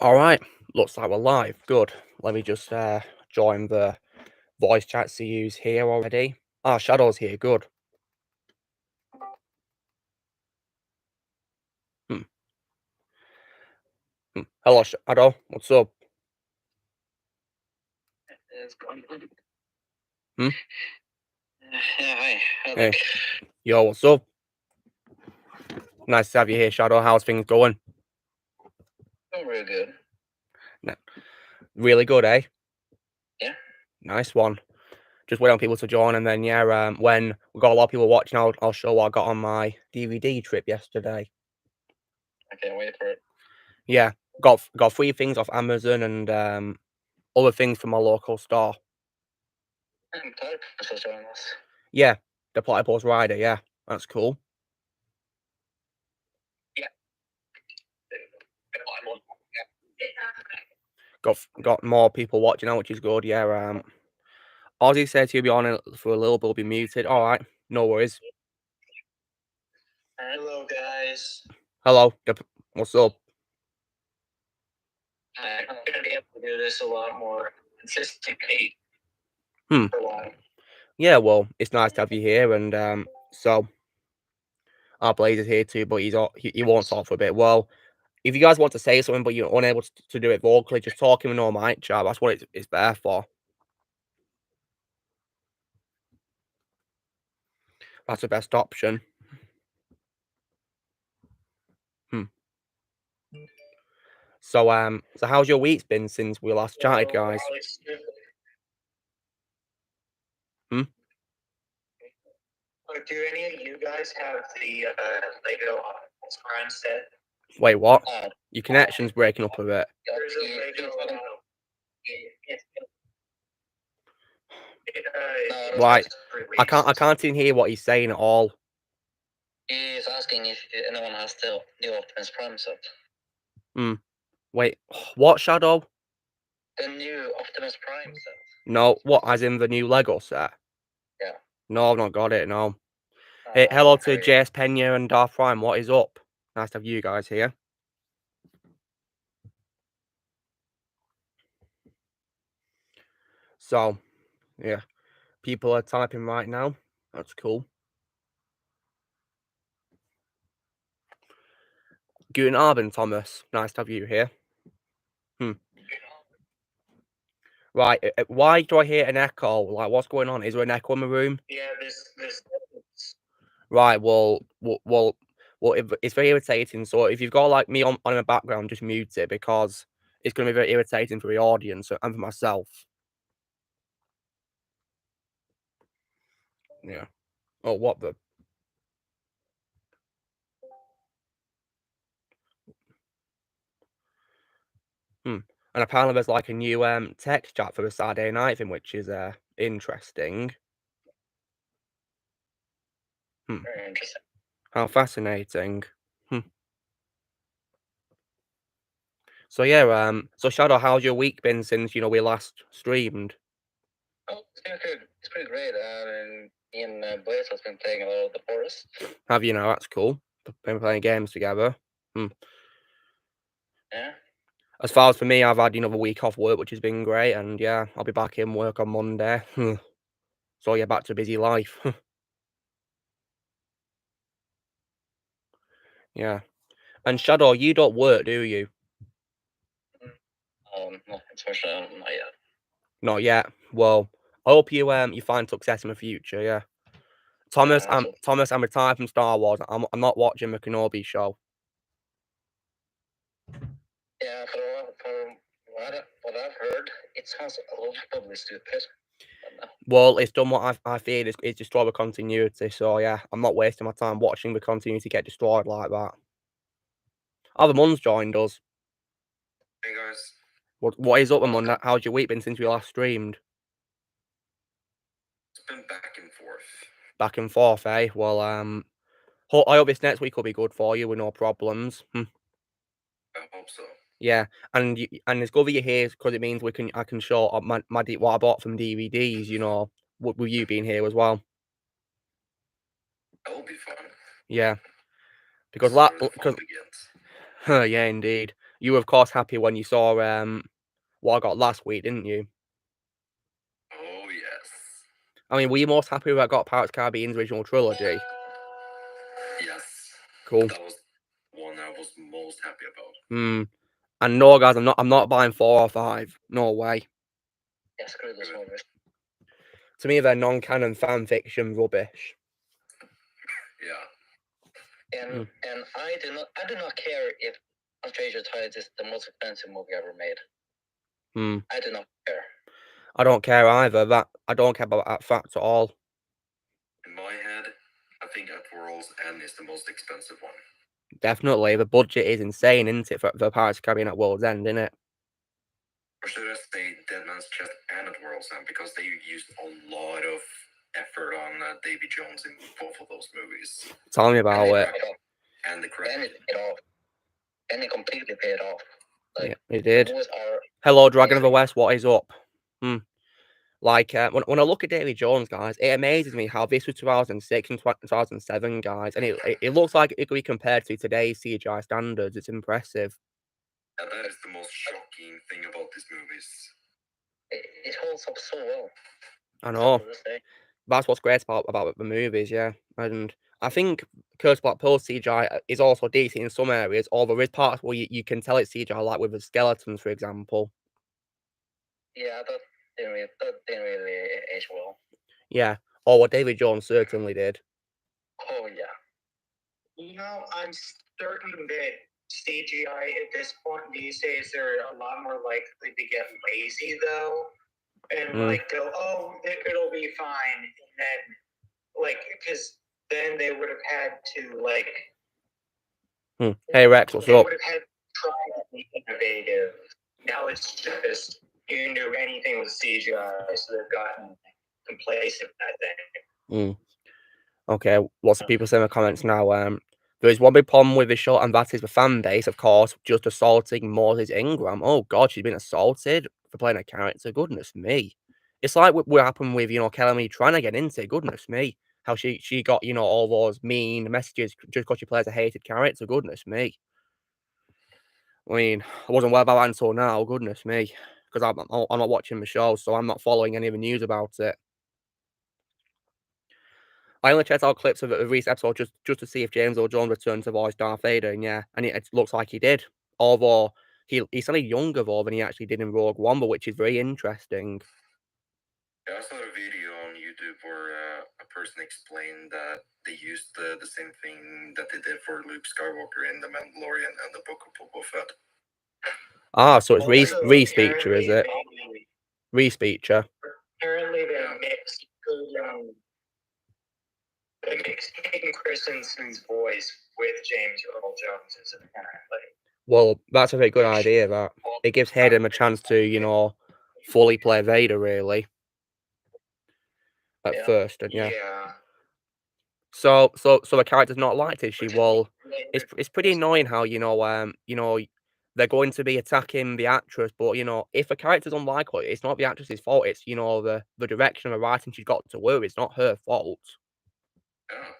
All right, looks like we're live. Good. Let me just join the voice chat. See who's here already. Ah, Shadow's here. Good. Hmm. Hello, Shadow. What's up? It's going good. Hmm? Yeah, hi. Hey. Yo, what's up? Nice to have you here, Shadow. How's things going? Oh, really good. Really good, eh? Yeah. Nice one. Just wait on people to join, and then yeah, when we got a lot of people watching, I'll show what I got on my DVD trip yesterday. I can't wait for it. Yeah, got 3 things off Amazon and other things from my local store. I'm tired for showing us. Yeah, the Platypus Rider. Yeah, that's cool. Yeah. Got more people watching now, which is good. Yeah. Ozzy says he'll be on it for a little bit. Will be muted. All right, no worries. Hello, guys. Hello. What's up? I'm gonna be able to do this a lot more consistently. Hmm. For a while. Yeah. Well, it's nice to have you here, and so our Blaze is here too, but he won't talk for a bit. Well, if you guys want to say something, but you're unable to do it vocally, just talk in a normal mic chat. That's what it's there for. That's the best option. Hmm. So how's your week been since we last chatted, guys? Hmm. Do any of you guys have the Lego Optimus Prime set? Wait, what? Your connection's breaking up a bit. There's a Lego. Right, I can't even hear what he's saying at all. He's asking if anyone has the new Optimus Prime set. Hmm. Wait, what, Shadow? The new Optimus Prime set. No, what, as in the new Lego set? Yeah. No, I've not got it, no. Hey, hello to JS Pena and Darth Prime, what is up? Nice to have you guys here. So, yeah, people are typing right now. That's cool. Guten Abend, Thomas. Nice to have you here. Right, why do I hear an echo? Like, what's going on? Is there an echo in the room? Yeah, this. Right, well, it's very irritating. So if you've got like me on in the background, just mute it because it's going to be very irritating for the audience and for myself. Yeah. Oh, what the? And apparently there's like a new text chat for the Saturday night thing, which is interesting. Very interesting. How fascinating. So yeah, so Shadow, how's your week been since we last streamed? Oh, it's been good. It's pretty great. And me and Blaze has been playing a lot of the forest. Have you now? That's cool. Been playing games together. Yeah. As far as for me, I've had another week off work, which has been great, and yeah, I'll be back in work on Monday. So yeah, back to busy life. Yeah. And Shadow, you don't work, do you? No, unfortunately, not yet. Not yet. Well, I hope you find success in the future. Yeah. Thomas, Yeah, I'm retired from Star Wars. I'm not watching the Kenobi show. Yeah, for what I've heard, it sounds a little probably stupid. Well, it's done what I feared. It's destroyed the continuity. So yeah, I'm not wasting my time watching the continuity get destroyed like that. Other Mun's joined us. Hey guys. What is up, Mun? How's your week been since we last streamed? It's been back and forth. Back and forth, eh? Well, I hope this next week will be good for you with no problems. I hope so. Yeah, and it's good that you're here because it means I can show up what I bought from DVDs. With you being here as well. That will be fun. Yeah, because This is where the fun begins. yeah, indeed. You were, of course, happy when you saw what I got last week, didn't you? Oh, yes. I mean, were you most happy with I got Pirates of the Caribbean's original trilogy? Yes. Cool. That was one I was most happy about. And no, guys, I'm not buying 4 or 5. No way. Yeah, screw this one. To me, they're non-canon fan fiction rubbish. Yeah. And I do not care if Stranger Tides is the most expensive movie ever made. I do not care. I don't care either. I don't care about that fact at all. In my head, I think At World's End is the most expensive one. Definitely, the budget is insane, isn't it, for Pirates of the Caribbean at World's End, isn't it? Or should I say Dead Man's Chest and At World's End, because they used a lot of effort on Davy Jones in both of those movies. Tell me about it. And the credit. And it paid off. And it completely paid off. Like, yeah, it did. Hello, Dragon of the West, what is up? Like, when I look at Davy Jones, guys, it amazes me how this was 2006 and 2007, guys, and it looks like it could be compared to today's CGI standards. It's impressive. And that is the most shocking thing about these movies. It holds up so well. I know. That's what's great about the movies, yeah. And I think Curse Black Pearl's CGI is also decent in some areas, although there is parts where you can tell it's CGI, like with the skeletons, for example. Yeah, that didn't really age well. Yeah. Or what David Jones certainly did. Oh, yeah. You know, I'm certain that CGI at this point these days are a lot more likely to get lazy, though. And, like, go, oh, it'll be fine. And then, like, because then they would have had to, like... Hey, Rex, what's up? They would have had to try to be innovative. Now it's just, you can do anything with CGI, so they've gotten complacent, I think. Okay, lots of people saying in the comments now, there is one big problem with this show, and that is the fan base, of course, just assaulting Moses Ingram. Oh, God, she's been assaulted for playing a character. Goodness me. It's like what happened with, Kelly trying to get into. Goodness me. How she got, all those mean messages just because she plays a hated character. Goodness me. I mean, I wasn't aware about that until now. Goodness me. Because I'm not watching the show, so I'm not following any of the news about it. I only checked out clips of the recent episode just to see if James Earl Jones returned to voice Darth Vader, and yeah, and it looks like he did. Although he's only younger though than he actually did in Rogue One, but which is very interesting. Yeah, I saw a video on YouTube where a person explained that they used the same thing that they did for Luke Skywalker in The Mandalorian and the Book of Boba Fett. Ah, so it's re-speecher, is it? Re-speecher. Apparently they mixed Hayden Christensen's voice with James Earl Jones's, apparently. Well, that's a very good idea, that. It gives Hayden a chance to, fully play Vader, really. At first, and yeah. So the character's not liked, is she? Well, it's pretty annoying how, they're going to be attacking the actress, but, if a character's unlikely, it's not the actress's fault, it's, the direction of the writing she's got to work, it's not her fault. Yeah.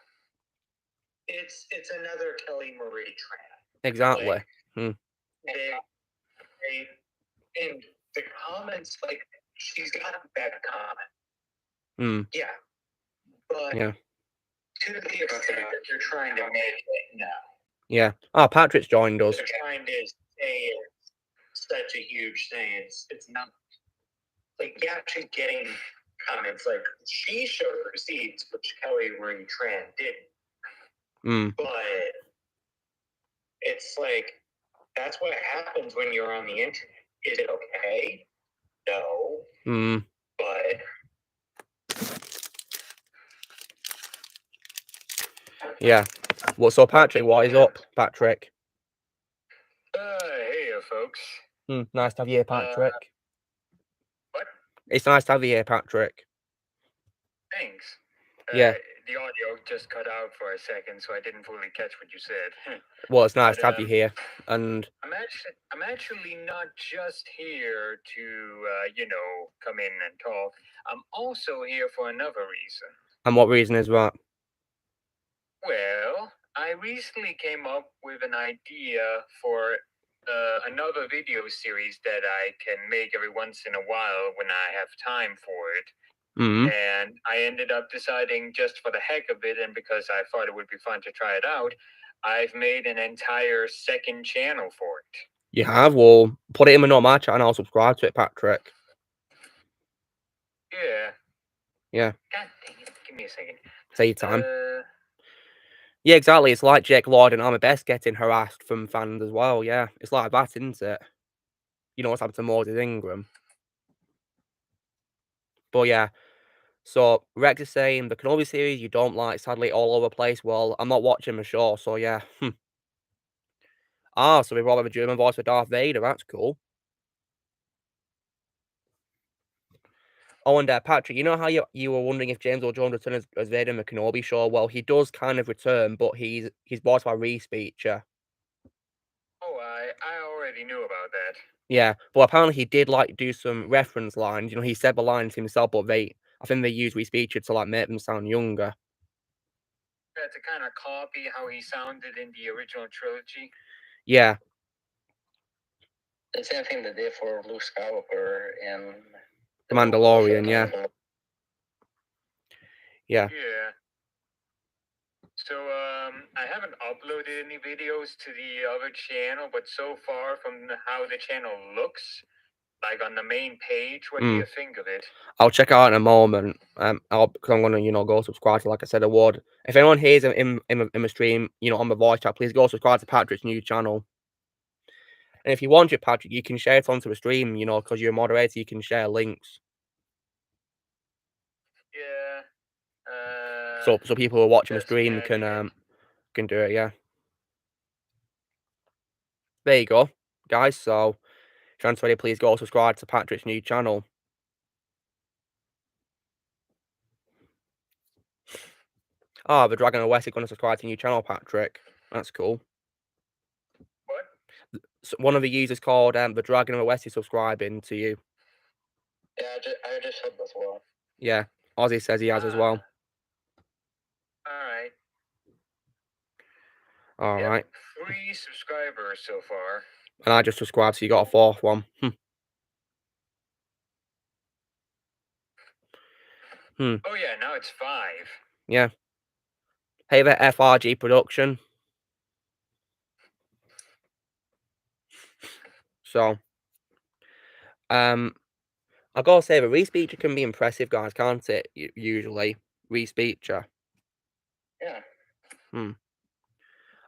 It's another Kelly Marie Tran. Exactly. Like, and the comments, like, she's got a bad comment. Yeah. But to the extent that you're trying to make it, no. Yeah. Oh, Patrick's joined us. They're trying to say it's such a huge thing. It's not. Like, yeah, she's getting comments. Like, she showed receipts, which Kelly Marie Tran didn't. But it's like, that's what happens when you're on the internet. Is it okay? No. But... Yeah. Well, so Patrick, what is up, Patrick? Hey, folks. Nice to have you here, Patrick. What? It's nice to have you here, Patrick. Thanks. Yeah. The audio just cut out for a second, so I didn't fully catch what you said. Well, it's nice to have you here, and I'm actually not just here to come in and talk. I'm also here for another reason. And what reason is that? Well, I recently came up with an idea for another video series that I can make every once in a while when I have time for it. And I ended up deciding, just for the heck of it, and because I thought it would be fun to try it out, I've made an entire second channel for it. You have? Well, put it in my normal chat and I'll subscribe to it, Patrick. Yeah. Yeah. God dang it. Give me a second. Take your time. Yeah, exactly. It's like Jake Lord and I'm best getting harassed from fans as well. Yeah, it's like that, isn't it? You know what's happened to Moses Ingram. But yeah, so Rex is saying the Kenobi series you don't like, sadly, all over the place. Well, I'm not watching the show, so yeah. Ah, so we brought up a German voice for Darth Vader. That's cool. Oh, and Patrick, you know how you were wondering if James Earl Jones returned as Vader in the Kenobi show? Well, he does kind of return, but he's voiced by Reese Beecher. Oh, I already knew about that. Yeah, but apparently he did like do some reference lines. You know, he said the lines himself, but I think they used Reese Beecher to like make them sound younger. Yeah, to kind of copy how he sounded in the original trilogy. Yeah. The same thing they did for Luke Skywalker in The Mandalorian, yeah. Yeah. Yeah. So, I haven't uploaded any videos to the other channel, but so far from how the channel looks, like on the main page, what do you think of it? I'll check it out in a moment. Because I'm gonna, go subscribe to, like I said, I would. If anyone hears in the stream, on the voice chat, please go subscribe to Patrick's new channel. And if you want it, Patrick, you can share it onto the stream, because you're a moderator, you can share links. Yeah. So people who are watching the stream can do it, yeah. There you go, guys. So, if you're ready, please go subscribe to Patrick's new channel. Ah, the Dragon of the West is going to subscribe to your new channel, Patrick. That's cool. What? So one of the users called the Dragon of the West is subscribing to you. Yeah, I just said as well. Yeah, Ozzy says he has as well. Alright. Alright. 3 subscribers so far. And I just subscribed, so you got a 4th one. Oh yeah, now it's 5. Yeah. Hey there, FRG Production. So, I gotta say, the Reese Beecher can be impressive, guys, can't it? Usually, Reese Beecher. Yeah.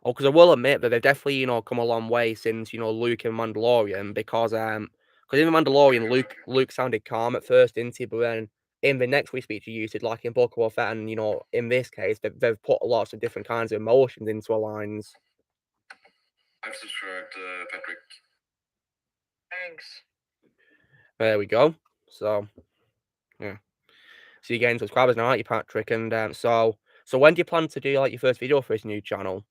Oh, because I will admit that they've definitely, come a long way since, Luke and Mandalorian, because in the Mandalorian, Luke sounded calm at first, didn't he? But then in the next Reese Beecher usage, like in Book of Fett, and in this case, they've put lots of different kinds of emotions into the lines. I've subscribed, Patrick. Thanks. There we go. So, yeah. So you're getting subscribers now, aren't you, Patrick? And so when do you plan to do like your first video for this new channel?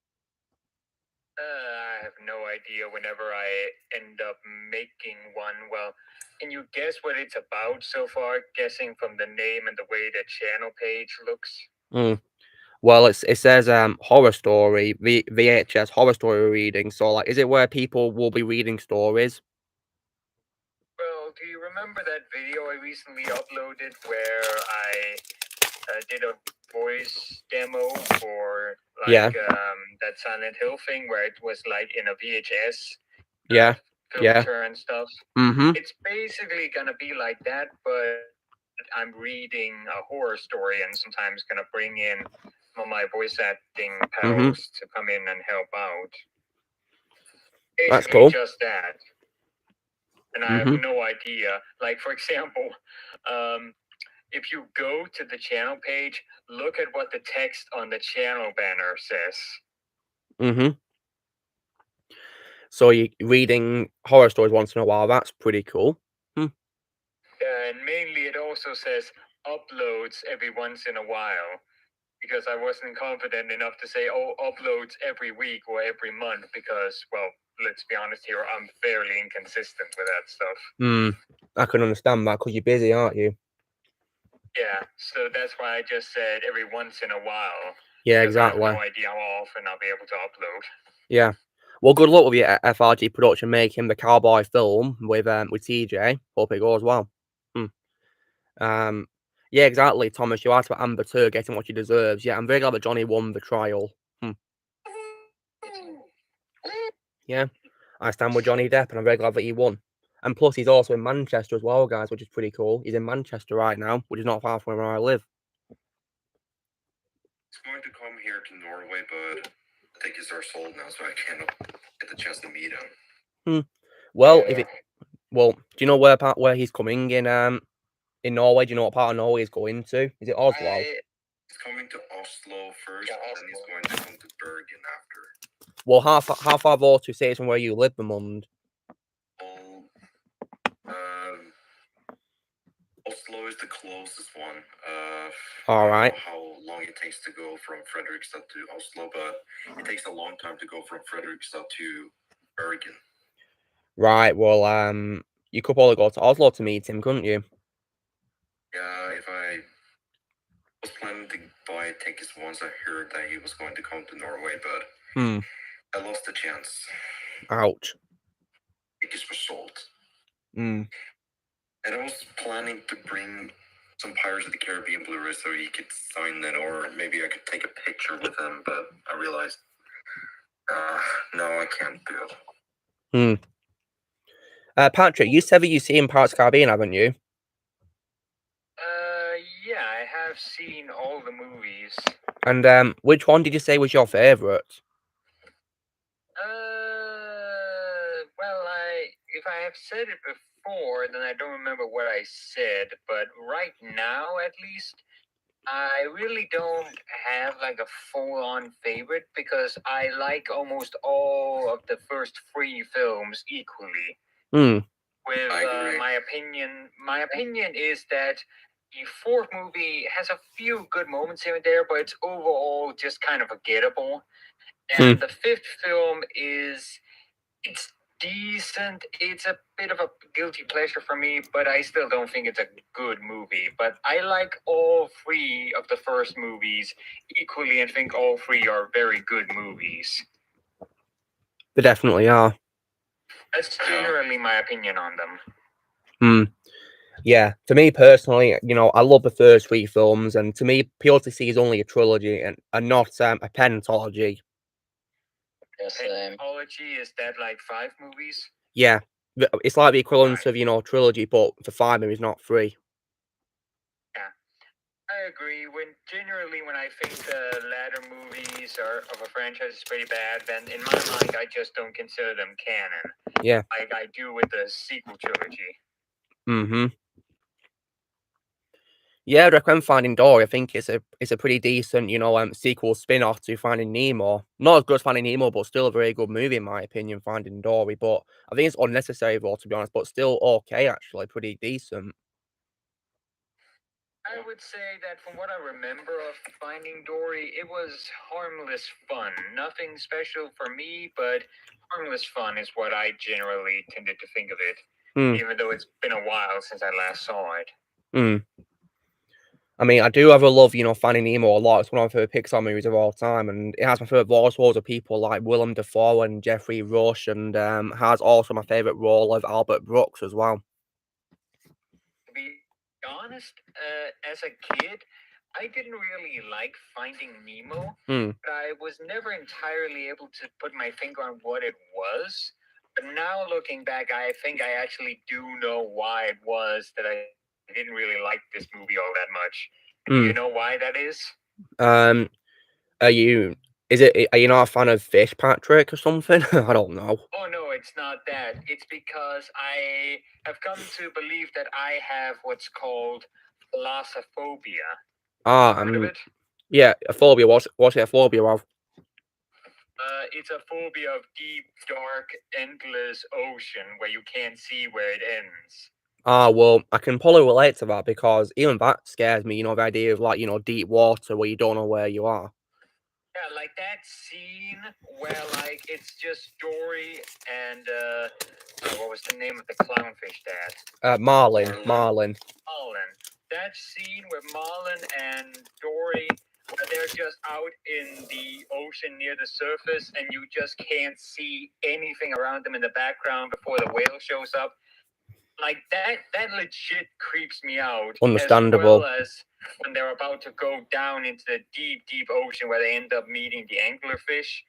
I have no idea. Whenever I end up making one, well, can you guess what it's about so far? Guessing from the name and the way the channel page looks. Well, it says horror story, VHS horror story reading. So like, is it where people will be reading stories? Well, do you remember that video I recently uploaded where I did a voice demo for like that Silent Hill thing where it was like in a VHS filter and stuff? It's basically gonna be like that, but I'm reading a horror story and sometimes gonna bring in my voice acting pals to come in and help out. Basically, that's cool. Just that. And I have no idea. Like, for example, if you go to the channel page, look at what the text on the channel banner says. So you're reading horror stories once in a while. That's pretty cool. And mainly it also says uploads every once in a while, because I wasn't confident enough to say, oh, uploads every week or every month, because, well, let's be honest here, I'm fairly inconsistent with that stuff. I can understand that because you're busy, aren't you? Yeah, so that's why I just said every once in a while. Yeah, exactly. I have no idea how often I'll be able to upload. Yeah. Well, good luck with your FRG production making the cowboy film with TJ. Hope it goes well. Yeah, exactly, Thomas. You asked about Amber 2 getting what she deserves. Yeah, I'm very glad that Johnny won the trial. Yeah, I stand with Johnny Depp, and I'm very glad that he won. And plus, he's also in Manchester as well, guys, which is pretty cool. He's in Manchester right now, which is not far from where I live. He's going to come here to Norway, but tickets are sold now, so I cannot get the chance to meet him. Well, do you know where he's coming in Norway? Do you know what part of Norway he's going to? Is it Oslo? He's coming to Oslo first, and then he's going to come to Bergen after. Well, how far are two states from where you live, Bemund? Oslo is the closest one. All right. I don't know how long it takes to go from Fredrikstad to Oslo, but it takes a long time to go from Fredrikstad to Bergen. Right. Well, you could probably go to Oslo to meet him, couldn't you? Yeah, if I was planning to buy tickets once I heard that he was going to come to Norway, but I lost the chance. Ouch. Tickets were sold. And I was planning to bring some Pirates of the Caribbean Blu-ray so he could sign it, or maybe I could take a picture with him, but I realized, no, I can't do it. Patrick, you said that you've seen Pirates of the Caribbean, haven't you? Yeah, I have seen all the movies. And which one did you say was your favorite? Well, if I have said it before, then I don't remember what I said, but right now, at least, I really don't have like a full-on favorite because I like almost all of the first 3 films equally. With my opinion is that the 4th movie has a few good moments here and there, but it's overall just kind of forgettable. And the 5th film it's decent. It's a bit of a guilty pleasure for me, but I still don't think it's a good movie. But I like all 3 of the first movies equally and think all 3 are very good movies. They definitely are. That's generally my opinion on them. Yeah, to me personally, I love the first 3 films, and to me, POTC is only a trilogy and not a pentology. Pentology, is that like 5 movies? Yeah, it's like the equivalent of, trilogy, but for 5 movies, not 3. Yeah, I agree. When I think the latter movies of a franchise is pretty bad, then in my mind, I just don't consider them canon. Yeah. Like I do with the sequel trilogy. Yeah, I'd recommend Finding Dory. I think it's a pretty decent, sequel spin-off to Finding Nemo. Not as good as Finding Nemo, but still a very good movie in my opinion, Finding Dory. But I think it's unnecessary though, to be honest, but still okay actually, pretty decent. I would say that from what I remember of Finding Dory, it was harmless fun. Nothing special for me, but harmless fun is what I generally tended to think of it, even though it's been a while since I last saw it. I mean, I do have a love, Finding Nemo a lot. It's one of my favorite Pixar movies of all time, and it has my favorite voice roles of people like Willem Dafoe and Jeffrey Rush, and has also my favorite role of Albert Brooks as well. To be honest, as a kid, I didn't really like Finding Nemo, but I was never entirely able to put my finger on what it was. But now looking back, I think I actually do know why it was that I didn't really like this movie all that much. Do you know why that is? Are you not a fan of fish, Patrick, or something? I don't know. Oh no, it's not that. It's because I have come to believe that I have what's called thalassophobia. Heard of it? Yeah, a phobia. What's it a phobia of? It's a phobia of deep, dark, endless ocean where you can't see where it ends. Well, I can probably relate to that because even that scares me, the idea of like, deep water where you don't know where you are. Yeah, like that scene where like it's just Dory and what was the name of the clownfish dad? Marlin. That scene with Marlin and Dory they're just out in the ocean near the surface, and you just can't see anything around them in the background before the whale shows up. Like that legit creeps me out. Understandable. As well as when they're about to go down into the deep ocean where they end up meeting the anglerfish.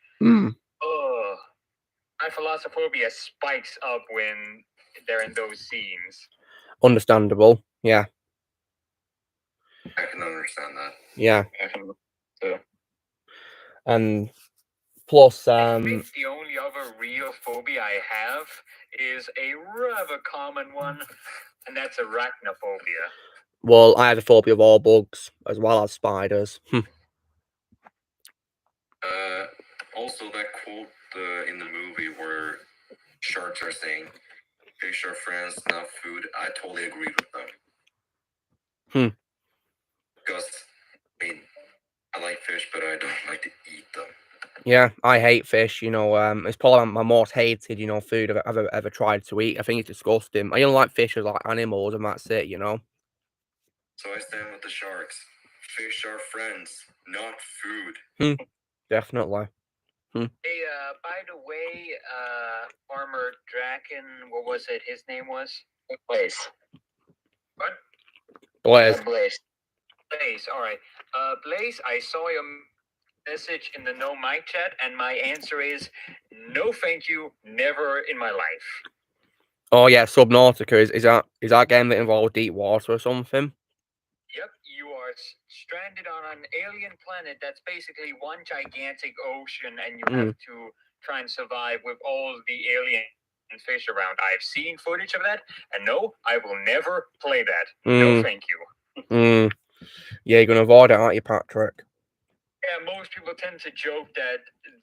Oh, my thalassophobia spikes up when they're in those scenes. Understandable. Yeah. I can understand that. Yeah. I can too. And plus, I think the only other real phobia I have is a rather common one, and that's arachnophobia. Well, I have a phobia of all bugs as well as spiders. Also, that quote in the movie where sharks are saying, "Fish are friends, not food." I totally agree with them. Because, I mean, I like fish, but I don't like to eat them. Yeah, I hate fish. You know, it's probably my most hated, you know, food I've ever tried to eat. I think it's disgusting. I don't like fish as like animals, and that's it. You know. So I stand with the sharks. Fish are friends, not food. Definitely. Hey, by the way, Armored Draken, what was it? His name was? Blaze. What? Blaze. Blaze. Blaze, alright. Blaze, I saw your message in the no mic chat, and my answer is no thank you, never in my life. Oh yeah, Subnautica, is that game that involves deep water or something? Yep, you are stranded on an alien planet that's basically one gigantic ocean, and you have to try and survive with all the alien fish around. I've seen footage of that, and no, I will never play that. No thank you. Yeah, you're gonna avoid it, aren't you, Patrick? Yeah, most people tend to joke that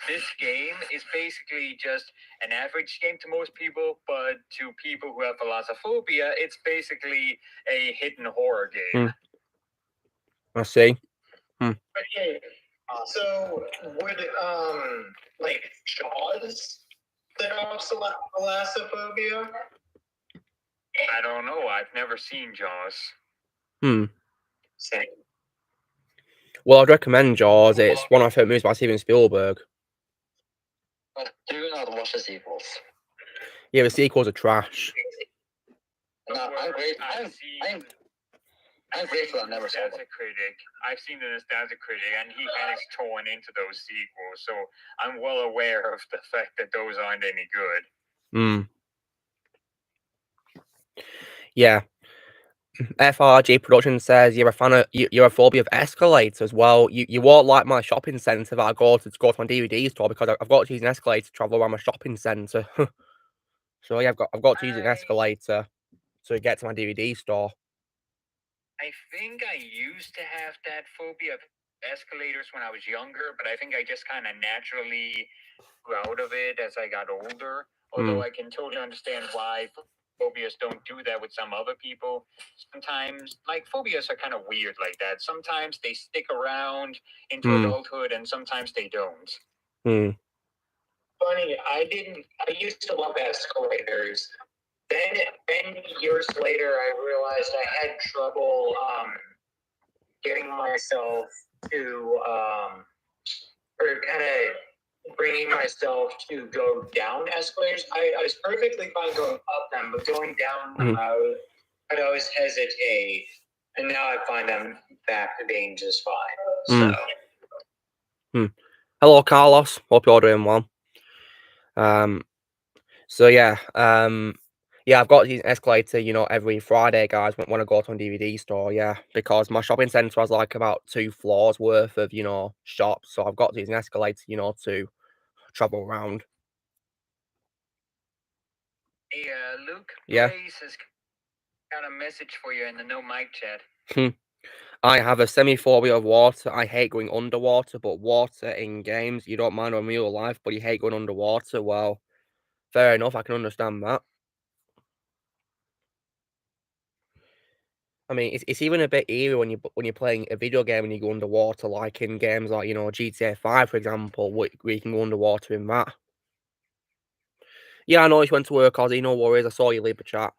this game is basically just an average game to most people, but to people who have thalassophobia, it's basically a hidden horror game. I see. Okay, so would like Jaws set off thalassophobia? I don't know. I've never seen Jaws. Same. Well, I'd recommend Jaws. It's one of my favorite movies by Steven Spielberg. But do not watch the sequels. Yeah, the sequels are trash. No, I'm grateful I never saw them. I've seen the Nostalgia Critic, and he has torn into those sequels, so I'm well aware of the fact that those aren't any good. Yeah. FRG Production says you're a phobia of escalators as well. You won't like my shopping centre that I go to go to my DVD store because I've got to use an escalator to travel around my shopping centre. So yeah, I've got to use an escalator to get to my DVD store. I think I used to have that phobia of escalators when I was younger, but I think I just kind of naturally grew out of it as I got older. Although I can totally understand why phobias don't do that with some other people. Sometimes, like, phobias are kind of weird like that. Sometimes they stick around into adulthood, and sometimes they don't. Funny, I used to love escalators. Then years later, I realized I had trouble getting myself to, or kind of bringing myself to go down escalators. I was perfectly fine going up them, but going down them, I'd always hesitate. And now I find them back to being just fine. So. Hello, Carlos. Hope you're doing well. So yeah, I've got to use an escalator, you know, every Friday, guys, when I go to a DVD store, yeah, because my shopping centre has like about 2 floors worth of, you know, shops, so I've got to use an escalator, you know, to travel around. Hey, Luke, yeah. Blaze has got a message for you in the no mic chat. I have a semi-phobia of water. I hate going underwater, but water in games, you don't mind in real life, but you hate going underwater. Well, fair enough, I can understand that. I mean, it's even a bit eerie when you're playing a video game and you go underwater, like in games like, you know, GTA 5, for example, where you can go underwater in that. Yeah, I know you went to work, Ozzy, no worries. I saw you leave the chat.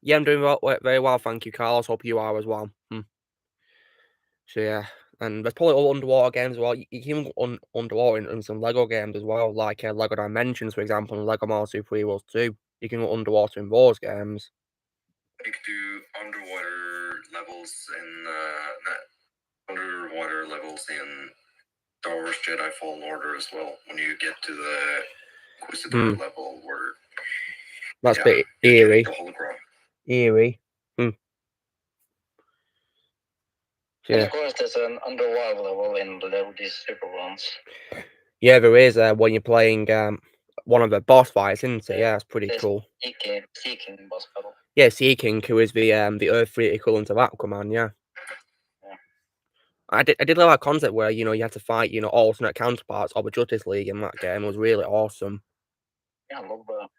Yeah, I'm doing very well, thank you, Carlos. Hope you are as well. So yeah, And there's probably other underwater games as well. You can even go underwater in some Lego games as well, like Lego Dimensions, for example, and Lego Marvel Super Heroes 2. You can go underwater in those games. You can do underwater levels in Star Wars Jedi Fallen Order as well. When you get to the Inquisitor level, where that's a bit eerie. The hologram. Eerie. And of course, there's an underwater level in these super ones. Yeah, there is when you're playing one of the boss fights, isn't it? Yeah, it's pretty cool. Sea King boss battle. Yeah, Sea King, who is the Earth 3 equivalent of Aquaman. Yeah. I did love that concept where you had to fight alternate counterparts of the Justice League in that game. It was really awesome. Yeah, I love that.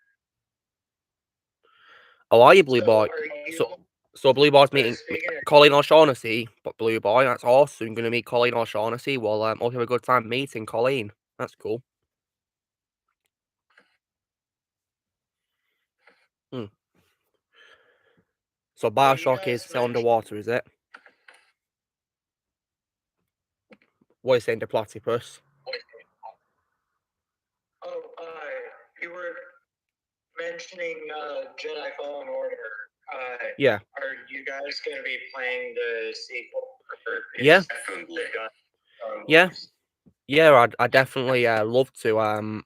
Oh, are you Blue Boy? So Blue Boy's meeting Colleen O'Shaughnessy, but Blue Boy, that's awesome. You're gonna meet Colleen O'Shaughnessy. Well, hope you have a good time meeting Colleen. That's cool. So Bioshock is still underwater, is it? What are you saying to Platypus? Oh, you were mentioning Jedi Fallen Order. Yeah. Are you guys going to be playing the sequel? Yeah. Yeah, I'd definitely love to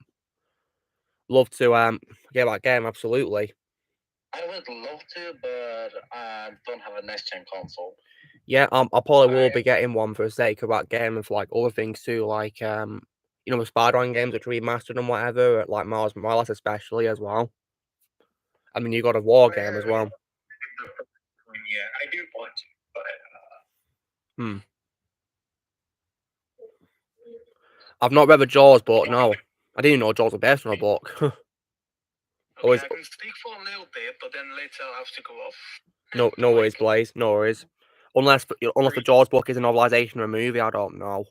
get that game, absolutely. I would love to, but I don't have a next-gen console. Yeah, I probably will be getting one for the sake of that game and for like other things too, like the Spider-Man games which are remastered and whatever, like Miles Morales especially as well. I mean, you got a War game as well. Yeah, I do want to, but I've not read the Jaws book, no. I didn't know Jaws was based on a book. Okay, I can speak for a little bit, but then later I'll have to go off. No worries, Blaze. No worries. Unless the Jaws book is a novelization or a movie, I don't know.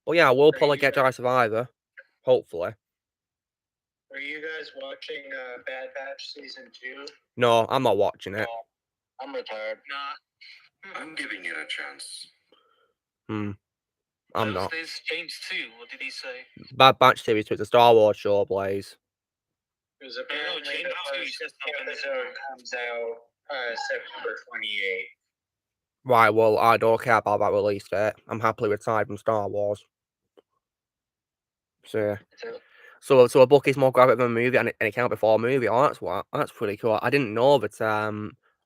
But yeah, we'll probably get Jedi Survivor. Hopefully. Are you guys watching Bad Batch Season 2? No, I'm not watching it. No, I'm retired. Nah. I'm giving it a chance. I'm not. There's James too. What did he say? Bad Batch series, so it's a Star Wars show, Blaze. Because apparently the first episode comes out September 28th. Right, well, I don't care about that release date. I'm happily retired from Star Wars. So a book is more graphic than a movie, and it came out before a movie. Oh, that's pretty cool. I didn't know that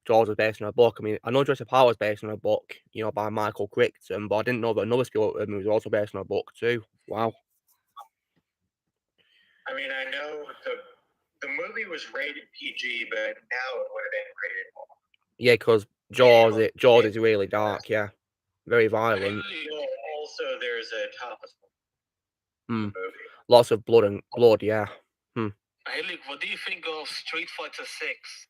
Jaws was based on a book. I mean, I know Jurassic Park was based on a book, by Michael Crichton, but I didn't know that another Spielberg movie was also based on a book too. Wow. I mean, I know the movie was rated PG, but now it would have been rated R. Yeah, because Jaws is really dark. Yeah, very violent. Also, there's a topless movie. Lots of blood. Yeah. Hey, Luke, what do you think of Street Fighter 6?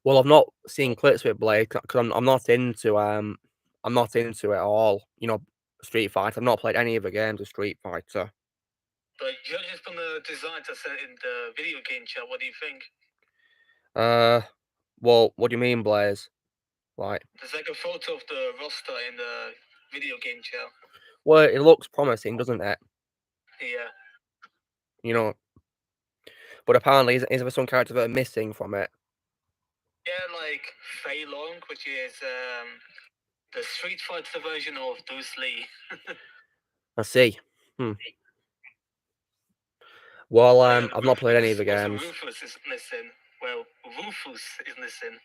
Well, I've not seen clips with Blade because I'm not into it at all. Street Fighter. I've not played any of the games of Street Fighter. But judging from the design to set in the video game chat, what do you think? Well, what do you mean, Blaze? Like, there's like a photo of the roster in the video game chat. Well, it looks promising, doesn't it? Yeah. But apparently, is there some characters that are missing from it? Yeah, like Fei Long, which is the Street Fighter version of Bruce Lee. I see. Well, I've not played any of the games. Rufus is missing. Well, Rufus is missing.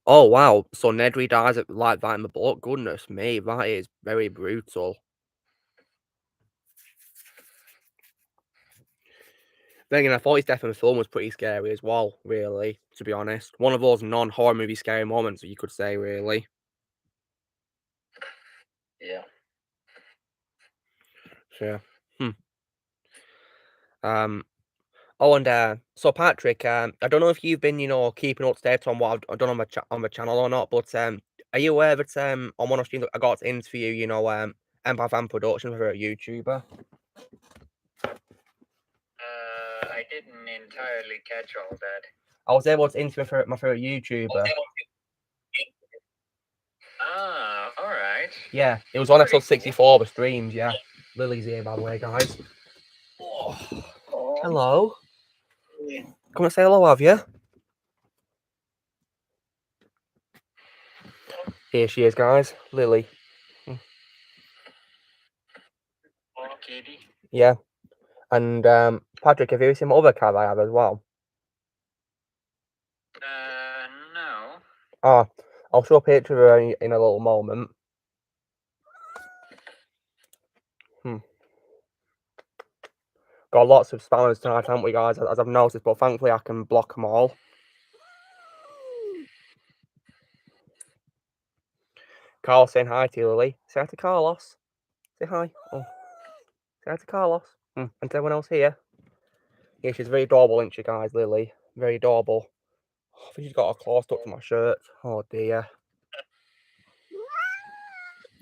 Oh, wow. So Nedry dies like that in the book? Goodness me, that is very brutal. Then again, I thought his death in the film was pretty scary as well, really, to be honest. One of those non-horror movie scary moments, you could say, really. Yeah. Sure. Oh, and so Patrick, I don't know if you've been, keeping up to date on what I've done on the channel or not, but are you aware that on one of the streams I got to interview, Empire Fan Productions for a YouTuber? I didn't entirely catch all that. I was able to interview my favorite YouTuber. Ah, all right. Yeah, it was on episode 64 of the streams. Yeah, Lily's here, by the way, guys. Oh. Hello. Come and say hello, have you? Here she is, guys. Lily. Kitty. Yeah. And Patrick, have you seen my other cat I have as well? No. Ah, I'll show a picture of her in a little moment. Got lots of spammers tonight, haven't we, guys? As I've noticed, but thankfully I can block them all. Carl saying hi to you, Lily. Say hi to Carlos. Say hi. Oh. Say hi to Carlos. And to everyone else here. Yeah, she's very adorable, isn't she, guys, Lily? Very adorable. Oh, I think she's got her claw stuck to my shirt. Oh, dear.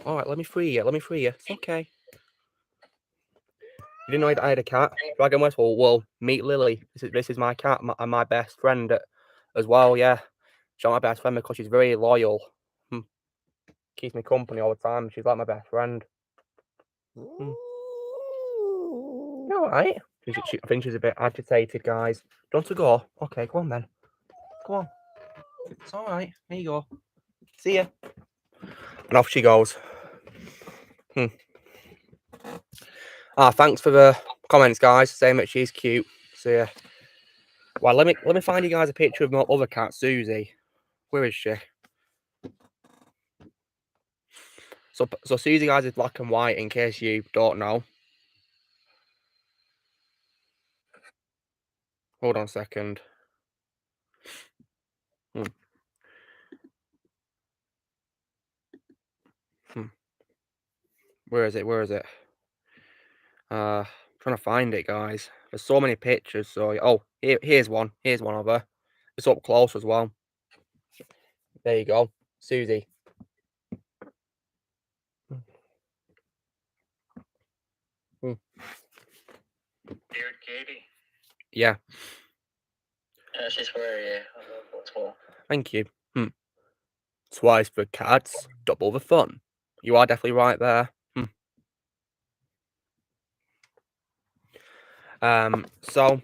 Alright, let me free you. Let me free you. It's okay. You didn't know I had a cat? Dragon West? Well, meet Lily. This is my cat and my best friend as well, yeah. She's my best friend because she's very loyal. Keeps me company all the time. She's like my best friend. Alright. I think she's a bit agitated, guys. Don't you go? Okay, go on then. Go on. It's alright. Here you go. See ya. And off she goes. Thanks for the comments, guys. Saying that she's cute. So yeah. Well, let me find you guys a picture of my other cat, Susie. Where is she? So Susie, guys, is black and white. In case you don't know. Hold on a second. Where is it? Where is it? Trying to find it, guys. There's so many pictures. So here's one. Here's one of her. It's up close as well. There you go, Susie. Dear Katie. Yeah. She's very adorable. Thank you. Twice for cats, double the fun. You are definitely right there. So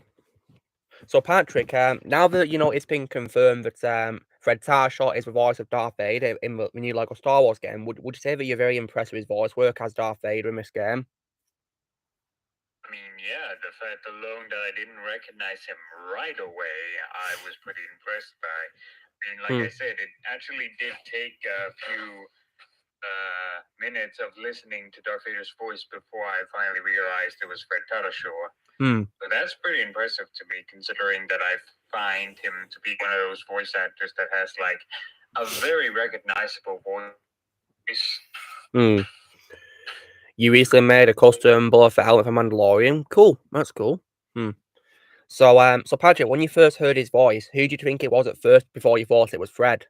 Patrick, now that it's been confirmed that Fred Tarshaw is the voice of Darth Vader in the new Lego Star Wars game, would you say that you're very impressed with his voice work as Darth Vader in this game? I mean, yeah, the fact alone that I didn't recognize him right away, I was pretty impressed by. I mean, like I said, it actually did take a few minutes of listening to Darth Vader's voice before I finally realized it was Fred Tarshaw. So that's pretty impressive to me, considering that I find him to be one of those voice actors that has like a very recognizable voice. You recently made a custom Boba Fett helmet for Mandalorian. Cool, that's cool. So Patrick, when you first heard his voice, who did you think it was at first before you thought it was Fred?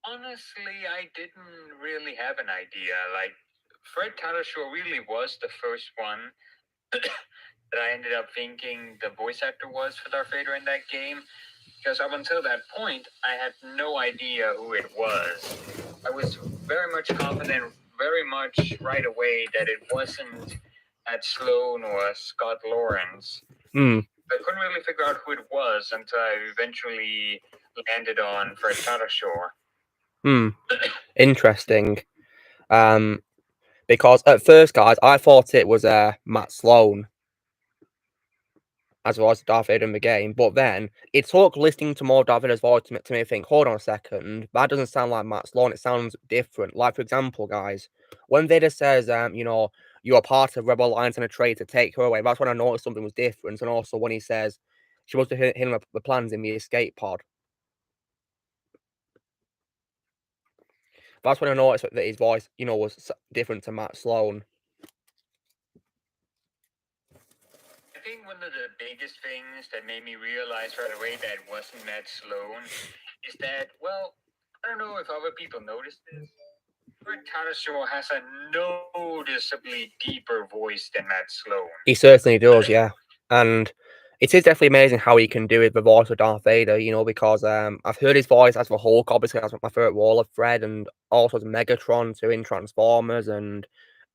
Honestly, I didn't really have an idea. Like, Fred Tarshaw really was the first one that I ended up thinking the voice actor was for Darth Vader in that game. Because up until that point, I had no idea who it was. I was very much confident, very much right away, that it wasn't Matt Sloan or Scott Lawrence. I couldn't really figure out who it was until I eventually landed on Fred Tarshaw. Interesting. Because at first, guys, I thought it was Matt Sloan as well as Darth Vader in the game, but then it took listening to more Darth Vader's voice to me think, hold on a second, that doesn't sound like Matt Sloan, it sounds different. Like, for example, guys, when Vader says, you're part of Rebel Alliance and a traitor, take her away, that's when I noticed something was different. And also when he says, she must have hidden the plans in the escape pod. That's when I noticed that his voice, was different to Matt Sloan. I think one of the biggest things that made me realize right away that it wasn't Matt Sloan is that, well, I don't know if other people noticed this, Fred Tarshaw has a noticeably deeper voice than Matt Sloan. He certainly does, yeah. And It is definitely amazing how he can do it, the voice of Darth Vader, you know, because I've heard his voice as the Hulk, obviously, that's my favourite role of Fred, and also as Megatron too in Transformers, and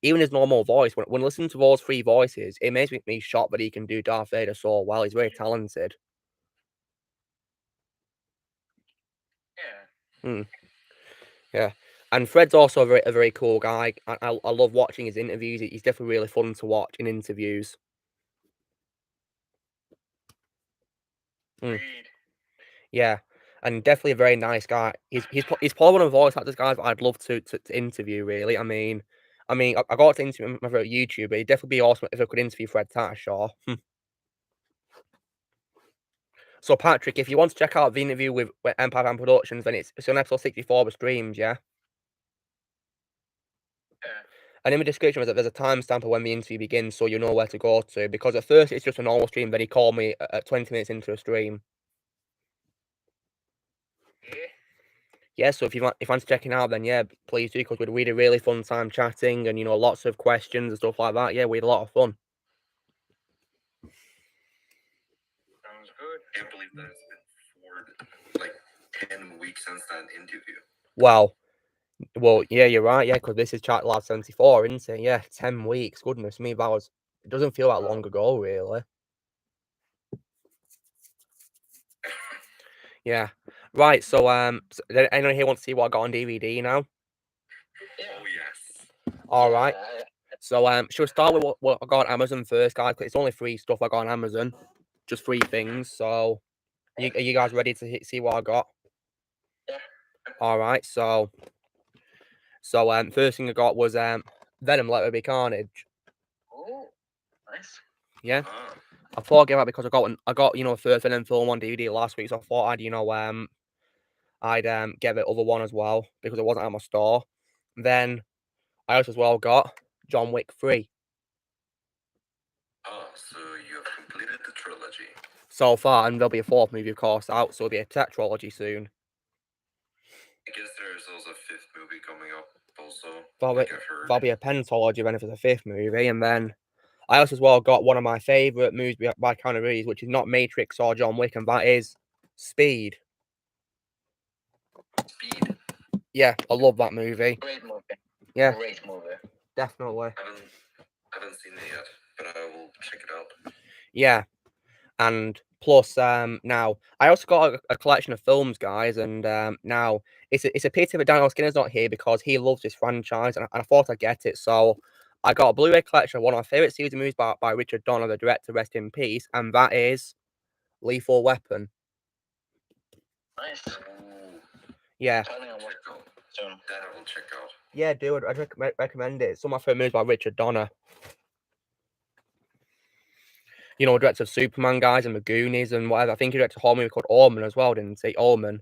even his normal voice. When listening to those three voices, it makes me shocked that he can do Darth Vader so well. He's very talented. Yeah. Yeah. And Fred's also a very cool guy. I love watching his interviews. He's definitely really fun to watch in interviews. Yeah, and definitely a very nice guy. He's probably one of the voice actors guys I'd love to interview. Really, I mean, I got to interview him for YouTube, but it'd definitely be awesome if I could interview Fred Tatasciore. So Patrick, if you want to check out the interview with Empire Fan Productions, then it's on episode 64 of the streams, yeah. And in the description, there's a timestamp of when the interview begins, so you know where to go to. Because at first it's just a normal stream, then he called me at 20 minutes into a stream. Yeah, so if you fancy checking out, then yeah, please do, because we had a really fun time chatting, and you know, lots of questions and stuff like that. Yeah, we had a lot of fun. Sounds good. I can't believe that it's been 10 weeks since that interview. Well, yeah, you're right. Yeah, because this is Chat Lab 74, isn't it? Yeah, 10 weeks. Goodness me, it doesn't feel that long ago, really. Yeah. Right. So anyone here wants to see what I got on DVD now? Yeah. Oh yes. All right. So should we start with what I got on Amazon first, guys? Because it's only free stuff I got on Amazon, just free things. So, are you guys ready to see what I got? Yeah. All right. So first thing I got was Venom: Let There Be Carnage. Oh, nice. Yeah. I thought I'd give that because I got you know first Venom film on DVD last week, so I thought I'd get the other one as well because it wasn't at my store. Then I also as well got John Wick 3. Oh, so you have completed the trilogy. So far, and there'll be a fourth movie, of course, out, so it'll be a tetralogy soon. I guess there's also a fifth movie coming up also, There'll be a pentalogy then if it's a fifth movie, and then I also as well got one of my favourite movies by Keanu Reeves, which is not Matrix or John Wick, and that is Speed. Speed? Yeah, I love that movie. Great movie. Yeah. Great movie. Definitely. I haven't seen it yet, but I will check it out. Yeah. And plus, now I also got a collection of films, guys, and now it's a pity that Daniel Skinner's not here because he loves this franchise, and I thought I'd get it. So I got a Blu-ray collection of one of my favorite series of movies by Richard Donner, the director, rest in peace, and that is Lethal Weapon. Nice. Yeah. Planning on watching soon. That I will check out. Yeah, dude, I'd recommend it. It's some of my favorite movies by Richard Donner. You know, director of Superman, guys, and the Goonies and whatever. I think he directed a whole movie called Omen as well, didn't he? Omen.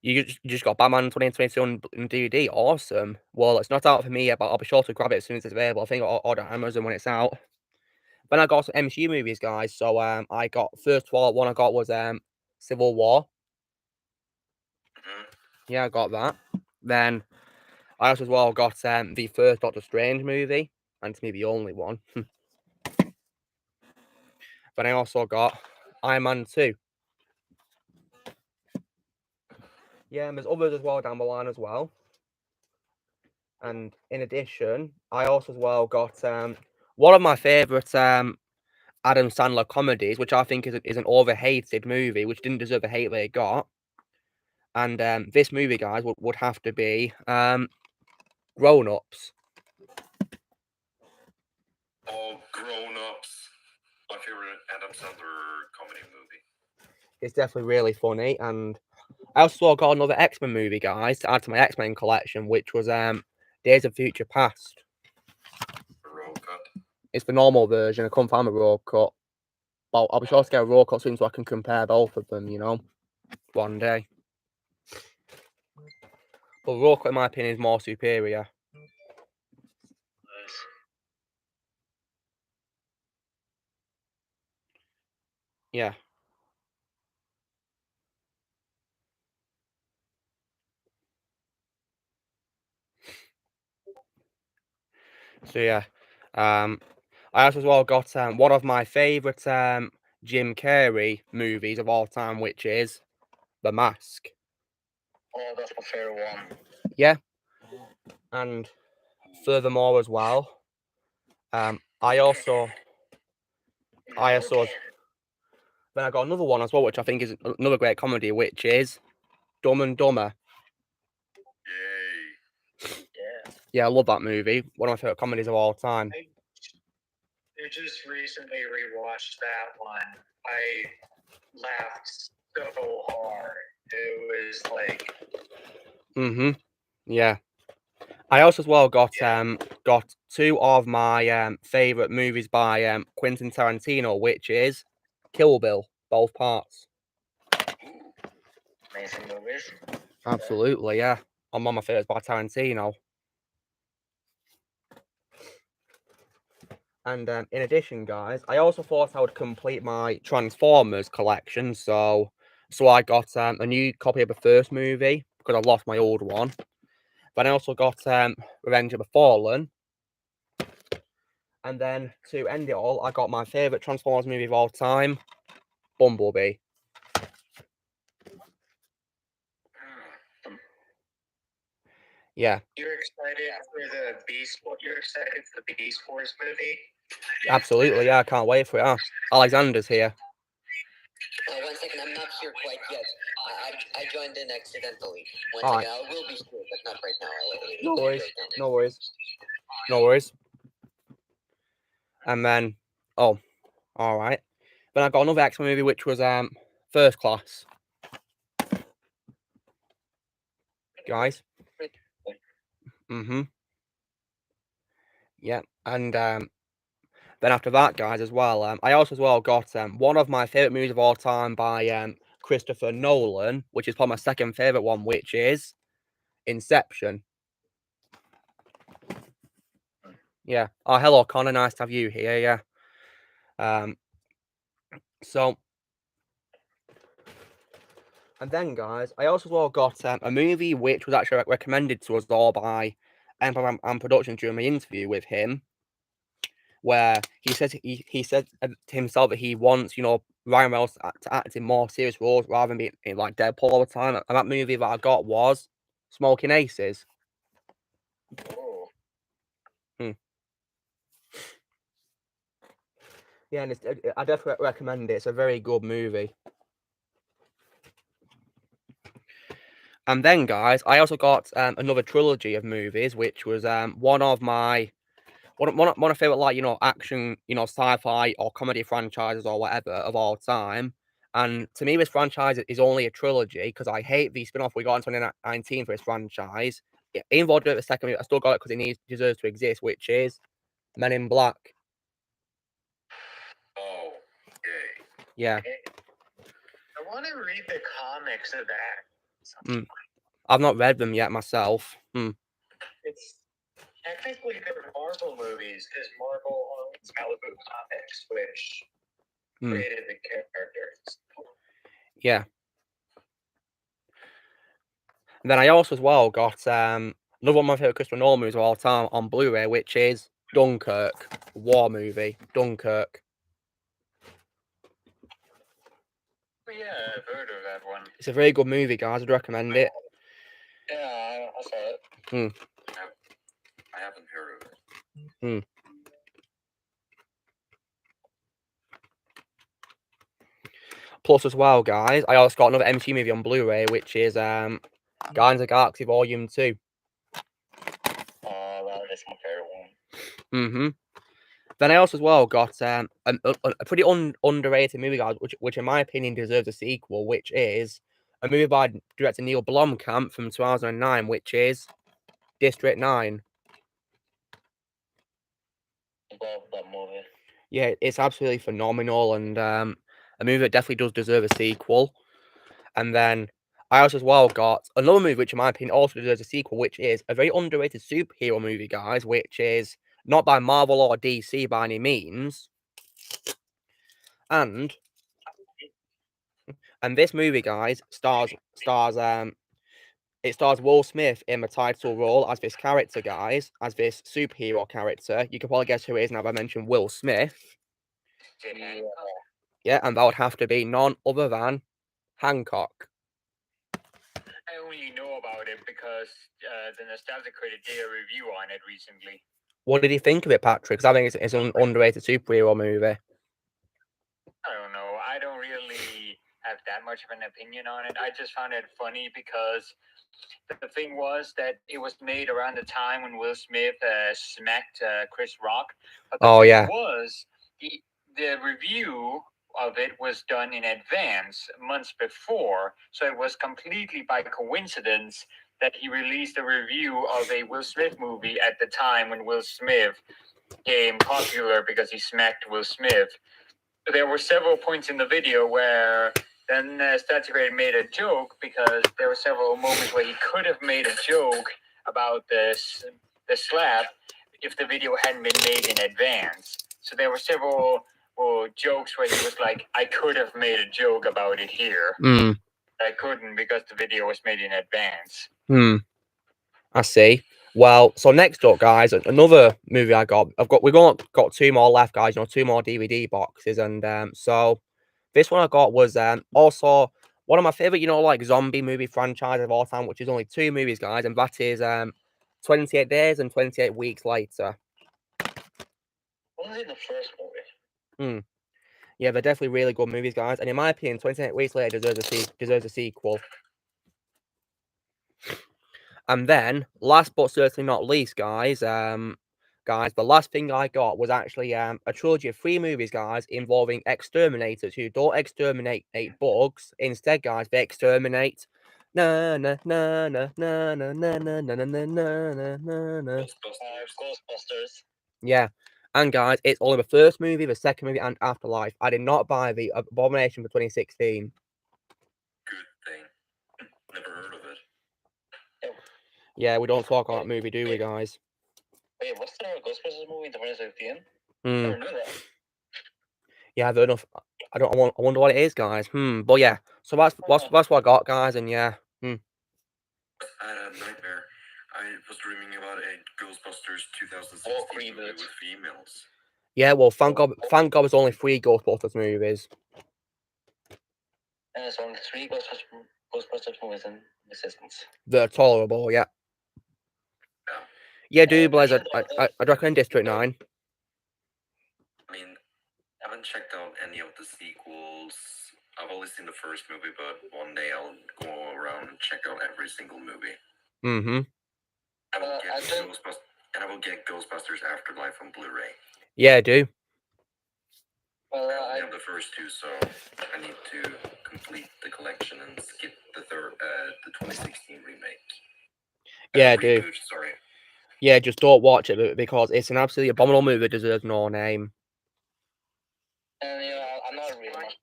You just got Batman 2022 on DVD. Awesome. Well, it's not out for me yet, but I'll be sure to grab it as soon as it's available. I think I'll order on Amazon when it's out. Then I got some MCU movies, guys. So I got first of all, one I got was Civil War. Yeah, I got that. Then I also as well got the first Doctor Strange movie, and it's maybe the only one. But I also got Iron Man 2. Yeah, and there's others as well down the line as well. And in addition, I also as well got one of my favourite Adam Sandler comedies, which I think is an overhated movie, which didn't deserve the hate that it got. And this movie, guys, would have to be Grown Ups. Oh, Grown Ups. My favorite Adam Sandler comedy movie. It's definitely really funny. And I also got another X-Men movie, guys, to add to my X-Men collection, which was Days of Future Past. The roll cut. It's the normal version. I couldn't find a raw cut. But I'll be sure to get a raw cut soon so I can compare both of them, you know, one day. But raw cut, in my opinion, is more superior. Nice. Yeah. So yeah, I also as well got one of my favourite Jim Carrey movies of all time, which is The Mask. Oh, that's my favorite one. Yeah. And furthermore as well, I also then I got another one as well, which I think is another great comedy, which is Dumb and Dumber. Yeah, I love that movie. One of my favorite comedies of all time. I just recently rewatched that one. I laughed so hard. It was like. Yeah. I also as well got two of my favorite movies by Quentin Tarantino, which is Kill Bill, both parts. Amazing movies. Absolutely, yeah. I'm one of my favorites by Tarantino. And in addition, guys, I also thought I would complete my Transformers collection. So I got a new copy of the first movie because I lost my old one. But I also got Revenge of the Fallen. And then to end it all, I got my favourite Transformers movie of all time, Bumblebee. Yeah. You're excited for the Beast? You're excited for the Beast Wars movie? Absolutely, yeah. I can't wait for it. Oh, Alexander's here. 1 second, I'm not here quite yet. I joined in accidentally. One All second, I will be here, but not right now. No worries. No worries. No worries. And then, oh, all right. Then I got another X-Men movie, which was First Class. Guys. Yeah, and then after that, guys, as well, I also as well got one of my favorite movies of all time by Christopher Nolan, which is probably my second favorite one, which is Inception. Yeah. Oh, hello, Connor. Nice to have you here. Yeah. So, and then, guys, I also as well got a movie which was actually recommended to us all by Empire and Production during my interview with him, where he said to himself that he wants, Ryan Reynolds to act in more serious roles rather than being like Deadpool all the time. And that movie that I got was Smoking Aces. Oh. Yeah, and I definitely recommend it. It's a very good movie. And then, guys, I also got another trilogy of movies, which was one of my favorite, like, action, sci-fi or comedy franchises or whatever of all time. And to me, this franchise is only a trilogy because I hate the spin-off we got in 2019 for this franchise. Even though I do it the second movie, I still got it because it deserves to exist, which is Men in Black. Oh, yay. Yeah. I want to read the comics of that. I've not read them yet myself. It's technically they're Marvel movies because Marvel owns Malibu Comics, which created the characters. Yeah. And then I also as well got another one of my favorite Christopher Nolan movies of all time on Blu-ray, which is Dunkirk, war movie, Dunkirk. Yeah, I've heard of that one. It's a very good movie, guys. I'd recommend it. Yeah, I saw it. I haven't heard of it. Plus, as well, guys, I also got another MCU movie on Blu-ray, which is Guardians of the Galaxy Volume 2. Oh, that is my favorite one. Then I also as well got a pretty underrated movie, guys, which in my opinion deserves a sequel, which is a movie by director Neil Blomkamp from 2009, which is District 9. Love that movie. Yeah, it's absolutely phenomenal, and a movie that definitely does deserve a sequel. And then I also as well got another movie which in my opinion also deserves a sequel, which is a very underrated superhero movie, guys, which is not by Marvel or DC by any means. And this movie, guys, stars It stars Will Smith in the title role as this character, guys, as this superhero character. You can probably guess who it is now. I mentioned Will Smith. Yeah, and that would have to be none other than Hancock. I only know about it because the Nostalgia Critic did a review on it recently. What did you think of it, Patrick? Because I think it's an underrated superhero movie. I don't know. I don't really have that much of an opinion on it. I just found it funny because the thing was that it was made around the time when Will Smith smacked Chris Rock. But the thing was, the review of it was done in advance, months before. So it was completely by coincidence that he released a review of a Will Smith movie at the time when Will Smith became popular because he smacked Will Smith. There were several points in the video where then Statuary made a joke because there were several moments where he could have made a joke about the slap if the video hadn't been made in advance. So there were several jokes where he was like, I could have made a joke about it here. I couldn't because the video was made in advance. I see. Well, so next up, guys, another movie we've got two more left, guys, two more DVD boxes. And so this one I got was also one of my favorite, like zombie movie franchise of all time, which is only two movies, guys, and that is 28 Days and 28 Weeks Later. Wasn't it the first movie? Yeah, they're definitely really good movies, guys. And in my opinion, 28 Weeks Later deserves a sequel. And then, last but certainly not least, guys, the last thing I got was actually a trilogy of 3 movies, guys, involving exterminators who don't exterminate bugs. Instead, guys, they exterminate na na na na na na na na na na na na na. Ghostbusters. Yeah. And guys, it's only the first movie, the second movie, and Afterlife. I did not buy the Abomination for 2016. Good thing. Never heard of it. Yeah, we don't talk about that movie, do we, guys? Wait, what's the Ghostbusters movie in 2016? Never knew that. Yeah, I've heard enough. I wonder what it is, guys. But yeah, so that's what I got, guys, and yeah. I had a nightmare. I was dreaming about a Ghostbusters 2016 movie with females. Yeah, well, thank God there's only 3 Ghostbusters movies. And there's only 3 Ghostbusters movies in existence. They're tolerable, yeah. Yeah, dude, Blaze, I'd recommend District 9. I mean, I haven't checked out any of the sequels. I've only seen the first movie, but one day I'll go around and check out every single movie. I will get Ghostbusters Afterlife on Blu-ray. Yeah, I do. Well, I have the first 2, so I need to complete the collection and skip the 2016 remake. Yeah, I do. Reboot, sorry. Yeah, just don't watch it because it's an absolutely abominable movie that deserves no name. And I'm not really much.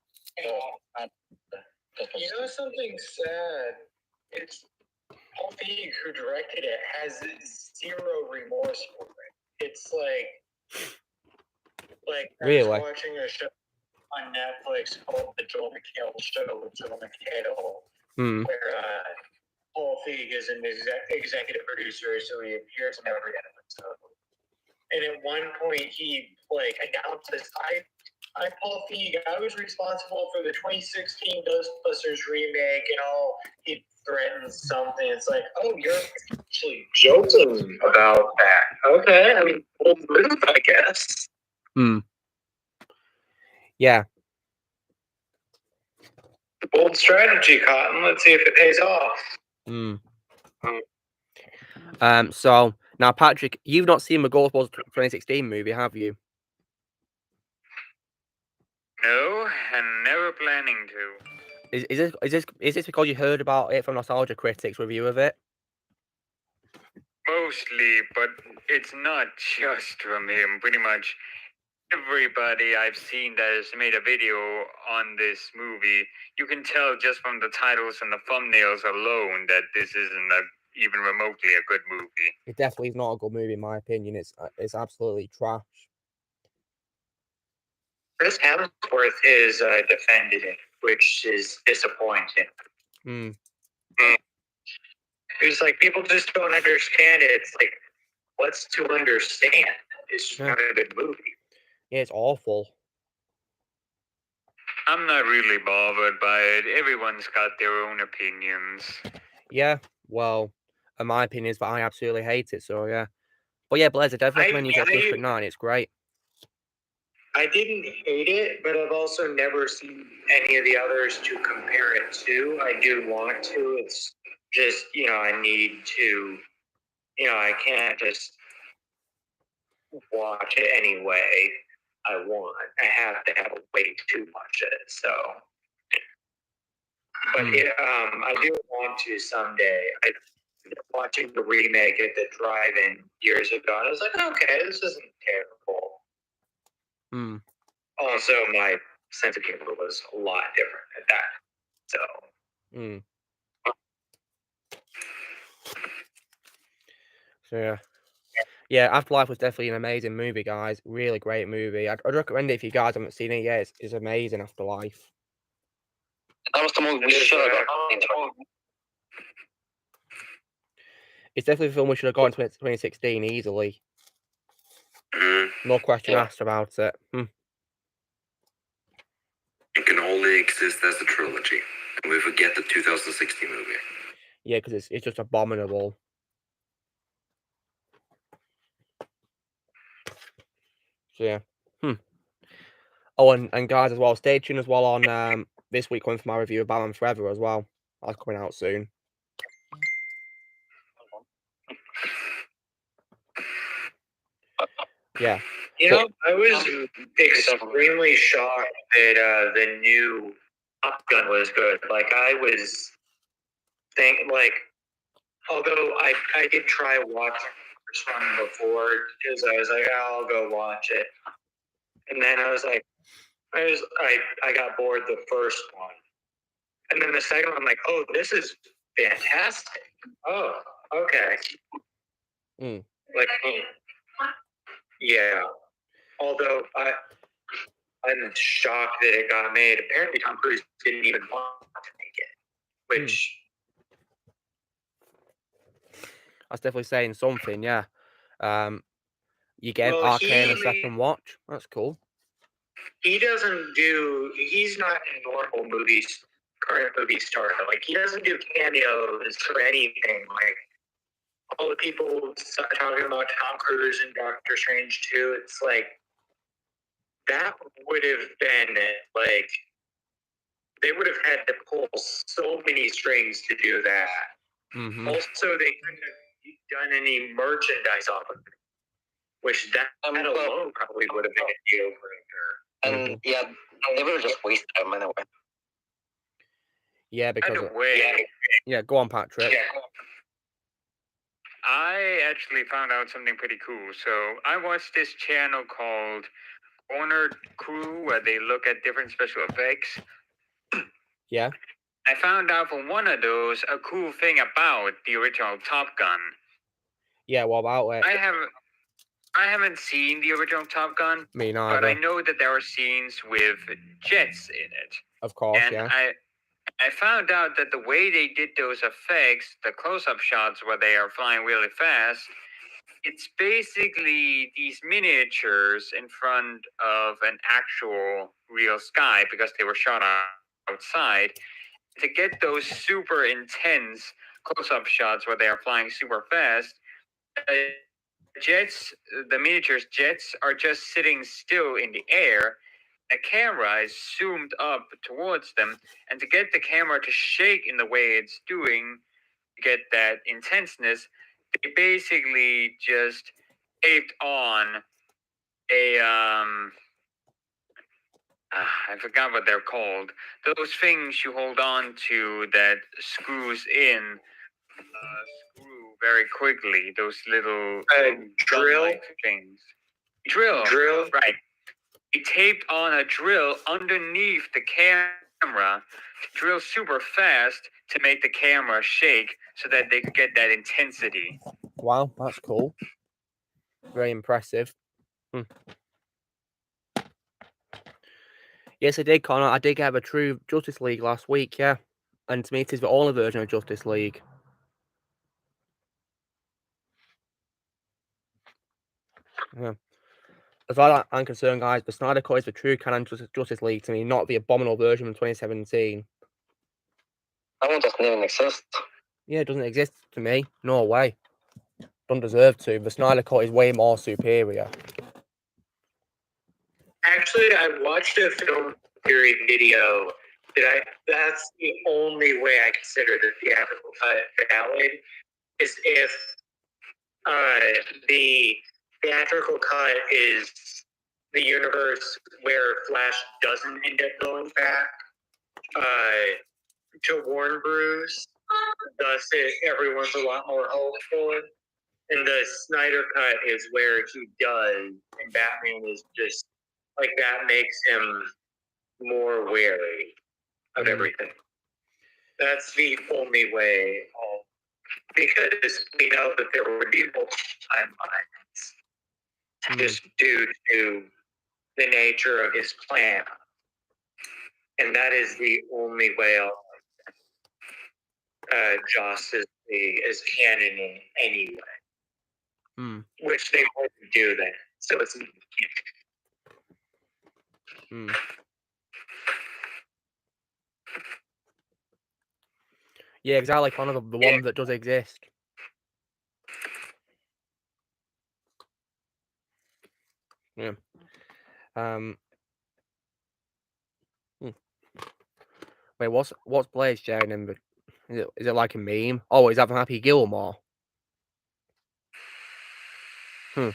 Something sad? It's Paul Feig, who directed it, has 0 remorse for it. It's like really? I was watching a show on Netflix called The Joel McHale Show with Joel McHale, where Paul Feig is an executive producer, so he appears in every episode. And at one point, he announced this: "I, Paul Feig, I was responsible for the 2016 Ghostbusters remake," and all. He threatens something. It's like, oh, you're actually joking about that. Okay, I mean, we'll move, I guess. Yeah. Bold strategy, Cotton. Let's see if it pays off. So now, Patrick, you've not seen the Ghostbusters 2016 movie, have you? No, and never planning to. Is this because you heard about it from Nostalgia Critic's review of it? Mostly, but it's not just from him. Pretty much everybody I've seen that has made a video on this movie, you can tell just from the titles and the thumbnails alone that this isn't even remotely a good movie. It definitely is not a good movie, in my opinion. It's absolutely trash. Chris Hemsworth is defended it, which is disappointing. It's like people just don't understand it. It's like, what's to understand? It's just not a good movie. Yeah, it's awful. I'm not really bothered by it. Everyone's got their own opinions. Yeah, well, in my opinion is that I absolutely hate it, so yeah. But yeah, Blaze, I definitely recommend you watch District 9, it's great. I didn't hate it, but I've also never seen any of the others to compare it to. I do want to. It's just, I need to, I can't just watch it any way I want. I have to have a way to watch it, so. But I do want to someday. I watching the remake at the drive-in years ago, and I was like, okay, this isn't terrible. Also, my sense of humor was a lot different at that. So yeah. Yeah, Afterlife was definitely an amazing movie, guys. Really great movie. I'd recommend it if you guys haven't seen it yet. It's amazing, Afterlife. That was the movie we should have got. It's definitely a film we should have got in 2016 easily. No question asked about it. It can only exist as a trilogy. And we forget the 2016 movie. Yeah, because it's just abominable. So yeah. Oh, and guys as well, stay tuned as well on this week coming for my review of Batman Forever as well. That's coming out soon. Yeah. I was extremely shocked that the new Top Gun was good. Like, I was thinking, although I did try watching the first one before, because I was like, I'll go watch it. And then I was like, I got bored the first one. And then the second one, I'm like, oh, this is fantastic. Oh, okay. Yeah. Although I'm shocked that it got made. Apparently, Tom Cruise didn't even want to make it, which that's definitely saying something. Yeah. You gave Arcane a second watch. That's cool. He's not a normal current movie star. Like, he doesn't do cameos or anything. Like, all the people talking about Tom Cruise and Doctor Strange 2, it's like, that would have been, like, they would have had to pull so many strings to do that. Also, they couldn't have done any merchandise off of it, which that alone probably would have been a deal breaker. And yeah, they would have just wasted them anyway. Yeah, because yeah, go on, Patrick. I actually found out something pretty cool. So I watched this channel called Cornered Crew, where they look at different special effects. Yeah. I found out from one of those a cool thing about the original Top Gun. Yeah, what about it? I haven't seen the original Top Gun. Me neither. But I know that there are scenes with jets in it. Of course, and I found out that the way they did those effects, the close-up shots where they are flying really fast, it's basically these miniatures in front of an actual real sky because they were shot outside. To get those super intense close-up shots where they are flying super fast, the miniatures jets are just sitting still in the air. The camera is zoomed up towards them, and to get the camera to shake in the way it's doing, to get that intenseness, they basically just taped on a I forgot what they're called. Those things you hold on to that screws in screw very quickly. Those little drill things. Drill. Right. He taped on a drill underneath the camera to drill super fast to make the camera shake so that they could get that intensity. Wow, that's cool. Very impressive. Yes, I did, Connor. I did have a true Justice League last week, yeah. And to me, it is the only version of Justice League. Yeah. As far as I'm concerned, guys, the Snyder Cut is the true canon Justice League to me, not the abominable version from 2017. That one doesn't even exist. Yeah, it doesn't exist to me. No way. Don't deserve to. The Snyder Cut is way more superior. Actually, I watched a film theory video that's the only way I consider the theatrical cut valid, is if the theatrical cut is the universe where Flash doesn't end up going back to warn Bruce. Thus, everyone's a lot more hopeful. And the Snyder cut is where he does, and Batman is just like, that makes him more wary of everything. That's the only way, because we know that there would be multiple timelines just due to the nature of his plan. And that is the only way Justice League is canon in any way. Which they wouldn't do that. So it's Yeah, exactly. Kind of the one that does exist. Yeah. Wait, what's Blaze sharing in? Is it like a meme? Oh, is that from Happy Gilmore? I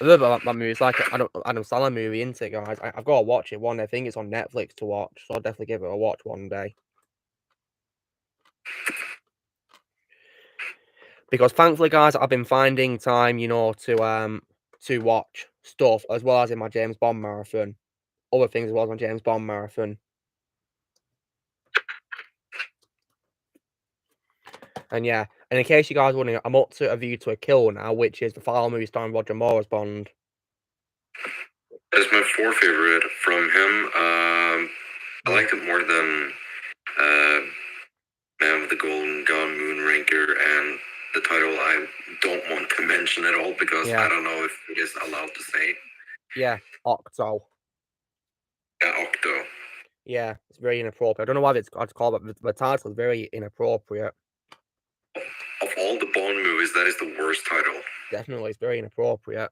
love that movie. It's like an Adam Sandler movie, isn't it, guys? I've got to watch it one day. I think it's on Netflix to watch, so I'll definitely give it a watch one day. Because thankfully, guys, I've been finding time, to watch stuff as well as in my James Bond marathon, other things as well as my James Bond marathon. And yeah, and in case you guys are wondering, I'm up to A View to a Kill now, which is the final movie starring Roger Moore as Bond. That's my fourth favorite from him. I liked it more than Man with the Golden Gun, Moonraker, and the title I don't want to mention at all because I don't know if it is allowed to say. Yeah, Octo. Yeah, Octo. Yeah, it's very inappropriate. I don't know why it's called, but the title is very inappropriate. Of all the Bond movies, that is the worst title. Definitely, it's very inappropriate.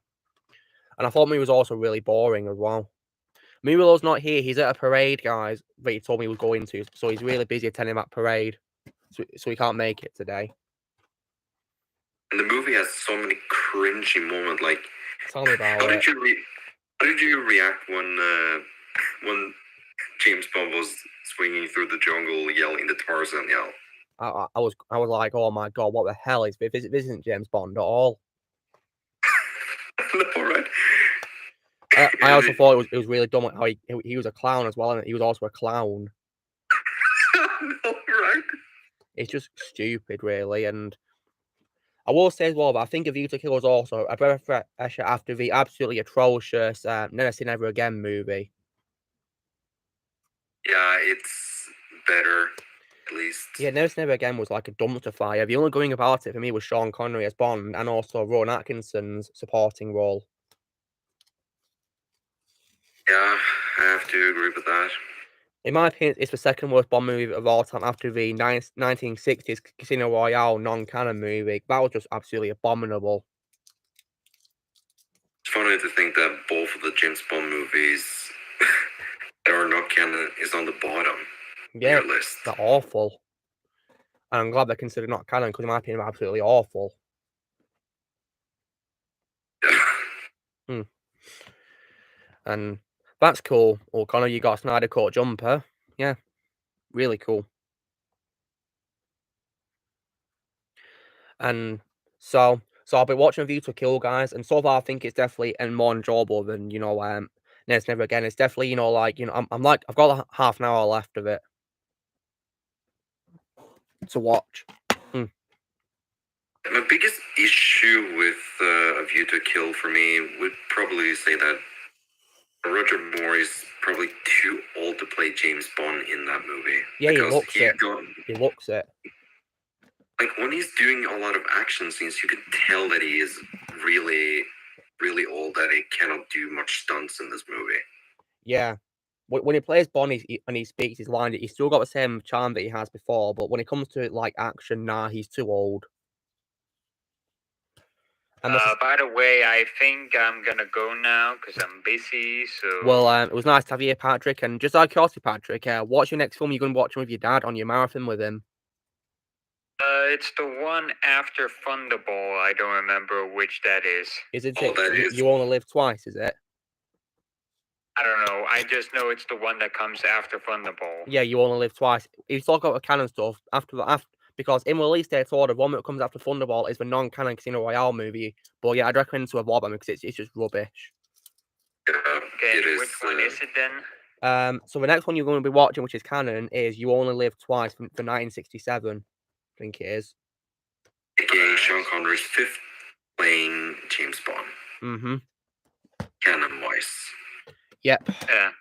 And I thought the movie was also really boring as well. Muralow's not here. He's at a parade, guys, that he told me he was going to. So he's really busy attending that parade. So he can't make it today. And the movie has so many cringy moments. Like, tell me about how did you react when James Bond was swinging through the jungle, yelling the Tarzan yell? I was like, oh my god, what the hell is this? This isn't James Bond at all. No, right? I also thought it was really dumb how he was a clown as well, and he was also a clown. No, right? It's just stupid, really. And I will say as well, but I think A View to Kill was also a breath of fresh air after the absolutely atrocious Never Say Never Again movie. Yeah, it's better, at least. Yeah, Never Say Never Again was like a dumpster fire. The only good thing about it for me was Sean Connery as Bond and also Rowan Atkinson's supporting role. Yeah, I have to agree with that. In my opinion, it's the second worst Bond movie of all time after the 1960s Casino Royale non-canon movie. That was just absolutely abominable. It's funny to think that both of the James Bond movies that are not canon is on the bottom of your list. They're awful. And I'm glad they're considered not canon because in my opinion, they're absolutely awful. Yeah. And that's cool. Well, Connor, you got a Snyder Cut jumper. Yeah, really cool. And so I've been watching A View to Kill, guys, and so far I think it's definitely more enjoyable than Never Never Again. It's definitely I'm like I've got half an hour left of it to watch. My biggest issue with A View to Kill for me would probably say that Roger Moore is probably too old to play James Bond in that movie. Yeah, he looks it. He looks it. Like, when he's doing a lot of action scenes, you can tell that he is really, really old. That Yeah. When he plays Bond and he speaks his line, he's still got the same charm that he has before, but when it comes to like action, nah, he's too old. By the way, I think I'm gonna go now because I'm busy. So well, it was nice to have you here, Patrick. And just out of curiosity, Patrick, what's your next film you're gonna watch with your dad on your marathon with him? It's the one after Thunderball. I don't remember which that is. Is it You Only Live Twice? Is it? I don't know. I just know it's the one that comes after Thunderball. Yeah, You Only Live Twice. If you talk about the canon stuff after because in release date order, one that comes after Thunderball is the non-canon Casino Royale movie. But yeah, I'd recommend to avoid them because it's just rubbish. Okay, which one is it then? So the next one you're going to be watching, which is canon, is You Only Live Twice for 1967. I think it is. AKA Sean Connery's fifth playing James Bond. Mm-hmm. Canon-wise. Yep. Yeah.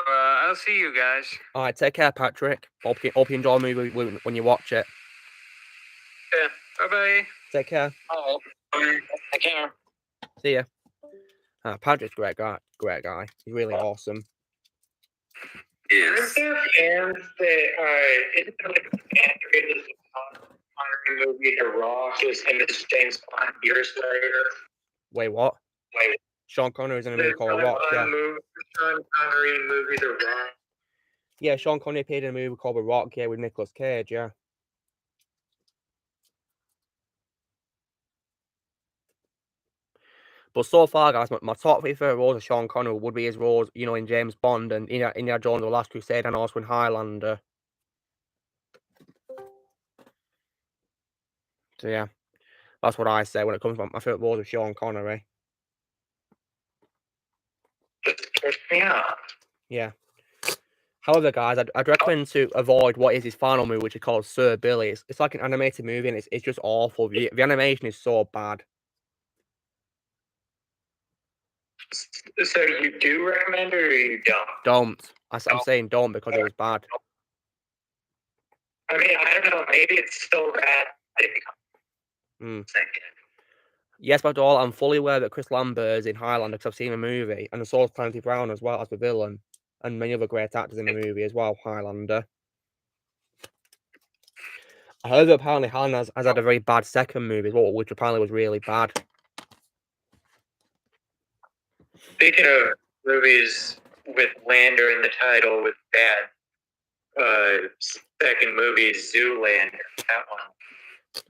I'll see you guys. All right, take care, Patrick. Hope you enjoy the movie when you watch it. Yeah. Bye-bye. Take care. Oh, take care. See ya. Patrick's a great guy. He's really awesome. Yes. Aren't there fans that isn't there like a fan created this movie The Rock is him as James Bond years later? Wait, what? Sean Connery's in a movie called Rock. Yeah. Sean Connery movie The Rock. Yeah, Sean Connery appeared in a movie called The Rock. Yeah, with Nicolas Cage. Yeah. But so far, guys, my top 3 favorite roles of Sean Connery would be his roles, in James Bond and Indiana Jones: The Last Crusade, and also in Highlander. So yeah, that's what I say when it comes to my favorite roles of Sean Connery. Yeah. However, guys, I'd recommend to avoid what is his final movie, which is called Sir Billy. It's like an animated movie, and it's just awful. The animation is so bad. So you do recommend it or you don't? Don't. I'm saying don't because it was bad. I mean, I don't know. Maybe it's still bad. Yes, but all I'm fully aware that Chris Lambert is in Highlander because I've seen the movie, and I saw Clancy Brown as well as the villain, and many other great actors in the movie as well. Highlander. I heard that apparently Highlander has had a very bad second movie, which apparently was really bad. Speaking of movies with Lander in the title with bad, second movie is Zoolander.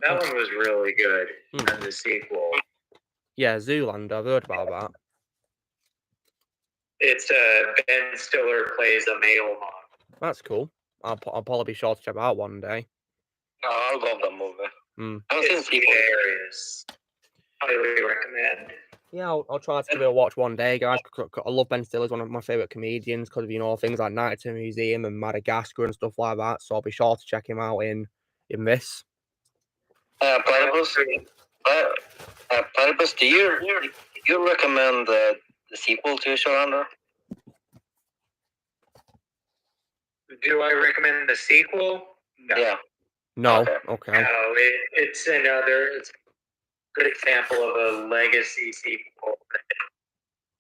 That one was really good. And the sequel. Yeah, Zoolander. I've heard about that. It's Ben Stiller plays a male mom. That's cool. I'll probably be sure to check it out one day. Oh, I love that movie. It's hilarious. Highly recommend. Yeah, I'll try to give it a watch one day, guys. I love Ben Stiller. He's one of my favorite comedians because of things like Night at the Museum and Madagascar and stuff like that. So I'll be sure to check him out in this. Platypus, do you recommend the sequel to Zoolander? Do I recommend the sequel? No. Yeah. No. Okay. No, it's a good example of a legacy sequel that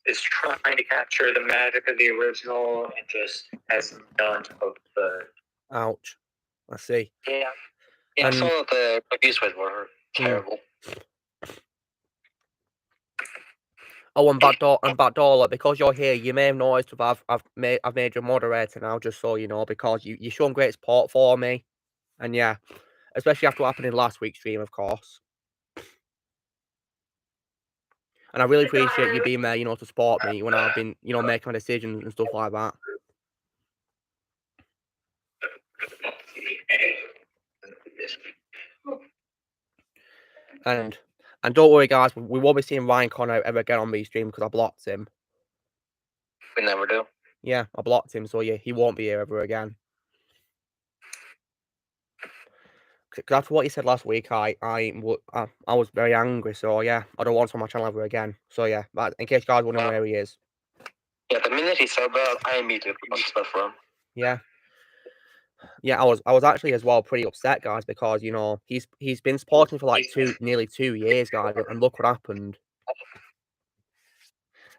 is trying to capture the magic of the original and just has none of the. Ouch. I see. Yeah. Yeah, some of the reviews were terrible. Oh, and Backdoor, because you're here, you may have noticed I've made you a moderator now, just so you know, because you've shown great support for me, and yeah, especially after what happened in last week's stream, of course. And I really appreciate you being there, to support me when I've been, making my decisions and stuff like that. And don't worry, guys, we won't be seeing Ryan Connor ever again on these streams because I blocked him. We never do. Yeah, I blocked him, so yeah, he won't be here ever again. Because after what he said last week, I was very angry, so yeah, I don't want him on my channel ever again. So yeah, but in case you guys wondering where he is. Yeah, the minute he said that, I immediately lost stuff for him. Yeah. Yeah, I was actually as well pretty upset, guys, because he's been supporting for like nearly 2 years, guys, and look what happened.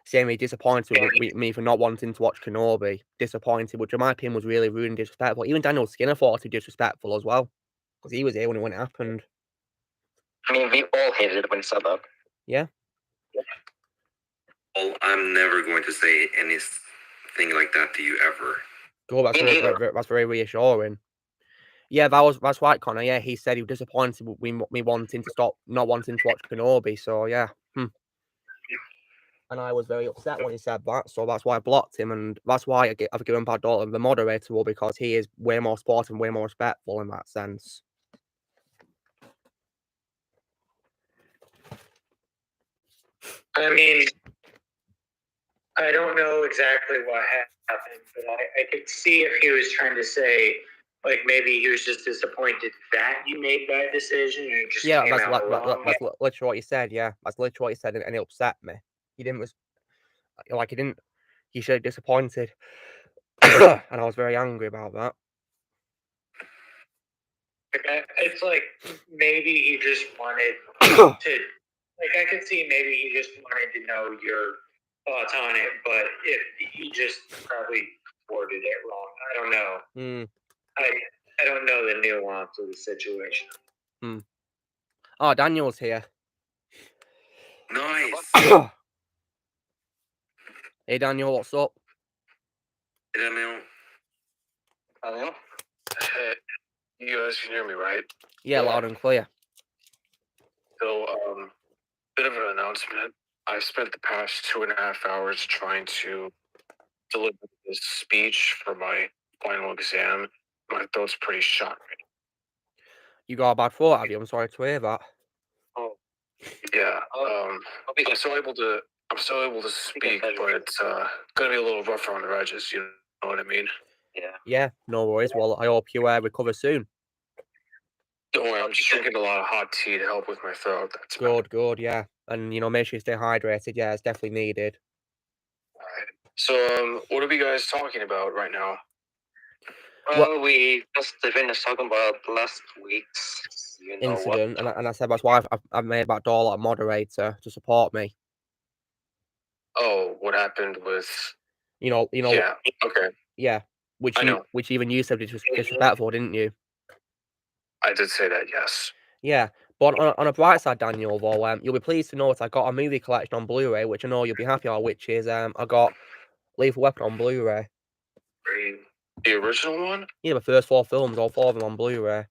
saying he's disappointed with me for not wanting to watch Kenobi. Disappointed, which in my opinion was really rude and disrespectful. Even Daniel Skinner thought it disrespectful as well, because he was here when it happened. I mean, we all hated it when it said that. Yeah. Well, I'm never going to say anything like that to you ever. Cool, that's very reassuring. Yeah, that's right, Connor. Yeah, he said he was disappointed with me wanting to not wanting to watch Kenobi. So yeah. And I was very upset when he said that, so that's why I blocked him, and that's why I've given Bad Dalton the moderator role, because he is way more sportive and way more respectful in that sense. I mean, I don't know exactly what happened, but I could see if he was trying to say, like, maybe he was just disappointed that you made that decision and it just came out wrong. That's literally what he said. Yeah, that's literally what he said, and it upset me. He showed disappointed, and I was very angry about that. It's like maybe he just wanted to. Like, I could see maybe he just wanted to know your thoughts on it, but if he just probably worded it wrong, I don't know. I don't know the nuance of the situation. Oh, Daniel's here. Nice. Hey, Daniel, what's up? Hey, Daniel. Daniel? Hey, you guys can hear me, right? Yeah, loud and clear. So, bit of an announcement. I spent the past 2.5 hours trying to deliver this speech for my final exam. My throat's pretty shot right now. You got a bad throat, have you? I'm sorry to hear that. Oh, yeah. I'm still able to speak, but it's gonna be a little rougher on the edges. You know what I mean? Yeah. Yeah, no worries. Well, I hope you recover soon. Don't worry, I'm just drinking a lot of hot tea to help with my throat. That's good, yeah. And make sure you stay hydrated. Yeah, it's definitely needed. All right. So, what are we guys talking about right now? Well, we just finished talking about last week's incident, and I said that's why I've made Bad Dalton a moderator to support me. Oh, what happened with? Yeah. Okay. Yeah. Which even you said was disrespectful, didn't you? I did say that, yes. Yeah, but on a bright side, Daniel, though, you'll be pleased to know that I got a movie collection on Blu-ray, which I know you'll be happy about, which is I got Lethal Weapon on Blu-ray. The original one? Yeah, the first 4 films, all 4 of them on Blu-ray.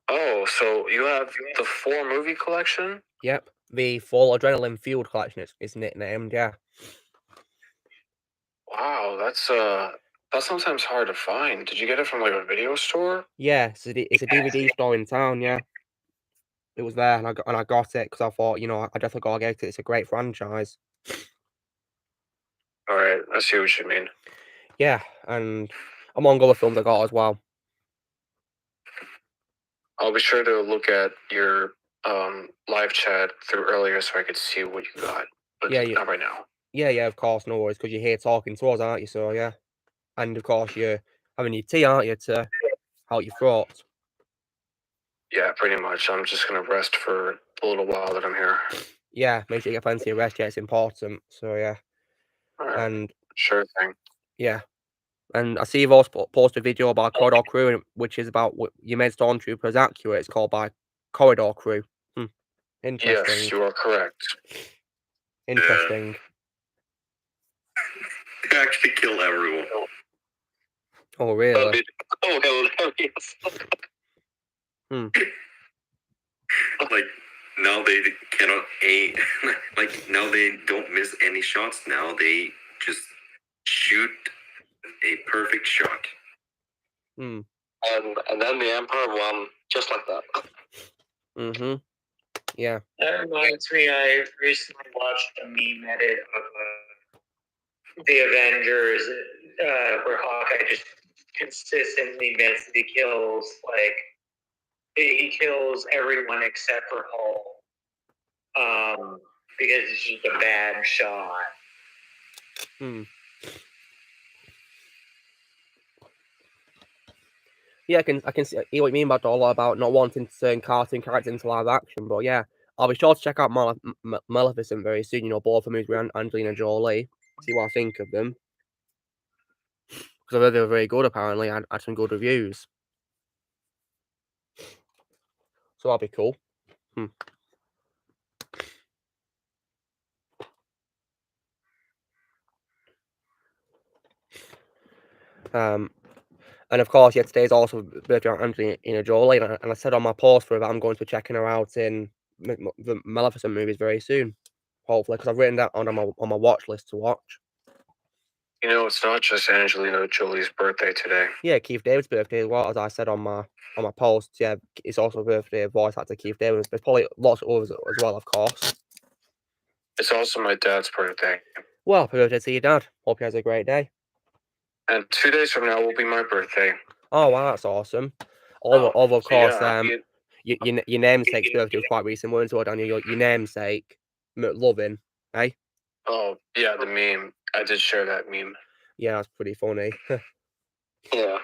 Oh, so you have the 4 movie collection? Yep, the full Adrenaline Fueled collection is nicknamed, yeah. Wow, that's sometimes hard to find. Did you get it from like a video store? Yeah, it's a DVD store in town, yeah. It was there, and I got it because I thought, I definitely gotta get it. It's a great franchise. All right, I see what you mean. Yeah, and among other films I got as well. I'll be sure to look at your live chat through earlier so I could see what you got, but not right now. Yeah, of course, no worries, because you're here talking to us, aren't you? So yeah, and of course you're having your tea, aren't you, to help your throat? Yeah, pretty much. I'm just gonna rest for a little while that I'm here. Yeah, make sure you get plenty of rest. Yeah, it's important. So yeah, all right. And sure thing. Yeah, and I see you've also posted a video about Corridor Crew, which is about you made Stormtroopers accurate. It's called by Corridor Crew. Interesting. Yes, you are correct. Interesting. They actually kill everyone. Oh, really? hilarious. Like, now they cannot now they don't miss any shots. Now they just shoot a perfect shot. And then the Emperor won just like that. Yeah. That reminds me, I recently watched a meme edit of the Avengers where Hawkeye just consistently misses. He kills everyone except for Hulk because it's just a bad shot. Yeah, I can see what you mean about not wanting to turn cartoon characters into live action, but yeah, I'll be sure to check out Maleficent very soon. You know, both of them with Angelina Jolie. See what I think of them. Because I heard they were very good, apparently. I had some good reviews. So that'll be cool. And of course, yeah, today's also birthday of Angelina Jolie. And I said on my post for her that I'm going to be checking her out in the Maleficent movies very soon. Hopefully, because I've written that on my watch list to watch. You know, it's not just Angelina Jolie's birthday today. Yeah, Keith David's birthday as well, as I said on my post. Yeah, it's also the birthday of voice actor Keith David. There's probably lots of others as well, of course. It's also my dad's birthday. Well, happy birthday to your dad. Hope he has a great day. And 2 days from now will be my birthday. Oh wow, that's awesome. Although of course, your namesake's birthday was quite recent, weren't it, Daniel? Your namesake, McLovin, eh? Oh yeah, the meme. I did share that meme. Yeah, that's pretty funny. Yeah.